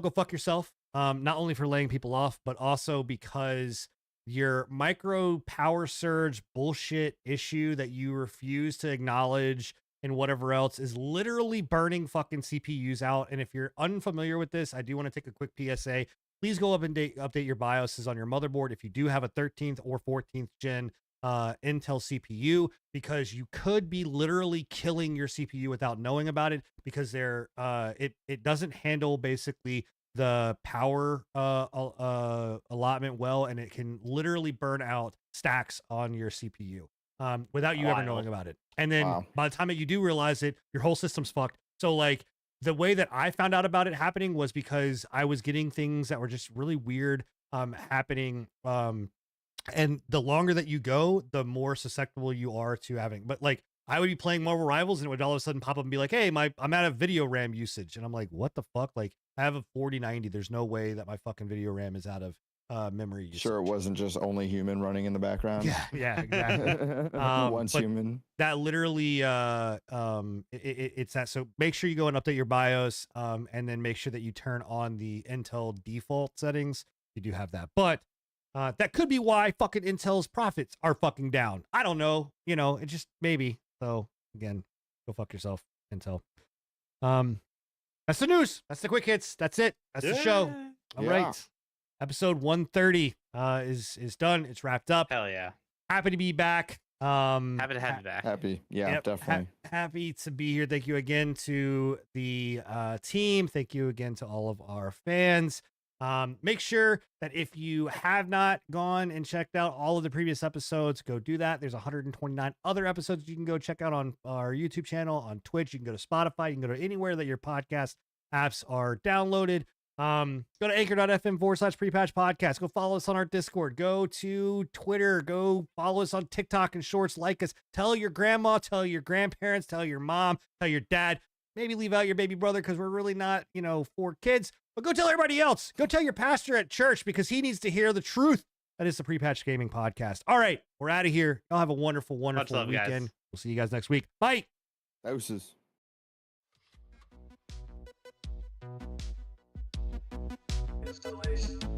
Speaker 1: go fuck yourself. Not only for laying people off, but also because your micro power surge bullshit issue that you refuse to acknowledge and whatever else is literally burning fucking CPUs out. And if you're unfamiliar with this, I do want to take a quick PSA. Please go up and update your BIOSes on your motherboard if you do have a 13th or 14th gen Intel CPU, because you could be literally killing your CPU without knowing about it, because it doesn't handle basically the power allotment well, and it can literally burn out stacks on your CPU without you ever knowing about it. And then by the time that you do realize it, your whole system's fucked. So like the way that I found out about it happening was because I was getting things that were just really weird happening. And the longer that you go, the more susceptible you are to having. But like I would be playing Marvel Rivals and it would all of a sudden pop up and be like, hey, I'm out of video RAM usage. And I'm like, what the fuck? Like I have a 4090. There's no way that my fucking video RAM is out of memory usage.
Speaker 3: Sure, it wasn't just only human running in the background.
Speaker 1: Yeah, exactly.
Speaker 3: Once human.
Speaker 1: That literally it's that. So make sure you go and update your BIOS and then make sure that you turn on the Intel default settings. You do have that. But that could be why fucking Intel's profits are fucking down. I don't know. You know, it just maybe. So again, go fuck yourself, Intel. That's the news. That's the quick hits. That's it. That's the show. All right. Episode 130 is done. It's wrapped up.
Speaker 2: Hell yeah.
Speaker 1: Happy to be back.
Speaker 2: Happy to have you back.
Speaker 3: Happy. Yeah,
Speaker 1: Yep,
Speaker 3: definitely.
Speaker 1: happy to be here. Thank you again to the team. Thank you again to all of our fans. Make sure that if you have not gone and checked out all of the previous episodes, go do that. There's 129 other episodes you can go check out on our YouTube channel, on Twitch. You can go to Spotify. You can go to anywhere that your podcast apps are downloaded. Go to anchor.fm/prepatch podcast. Go follow us on our Discord. Go to Twitter. Go follow us on TikTok and Shorts. Like us. Tell your grandma, tell your grandparents, tell your mom, tell your dad. Maybe leave out your baby brother because we're really not, for kids. But go tell everybody else. Go tell your pastor at church because he needs to hear the truth. That is the Prepatch Gaming Podcast. All right, we're out of here. Y'all have a wonderful, wonderful
Speaker 2: love,
Speaker 1: weekend.
Speaker 2: guys.
Speaker 1: We'll see you guys next week. Bye.
Speaker 3: Doses.
Speaker 4: Installation.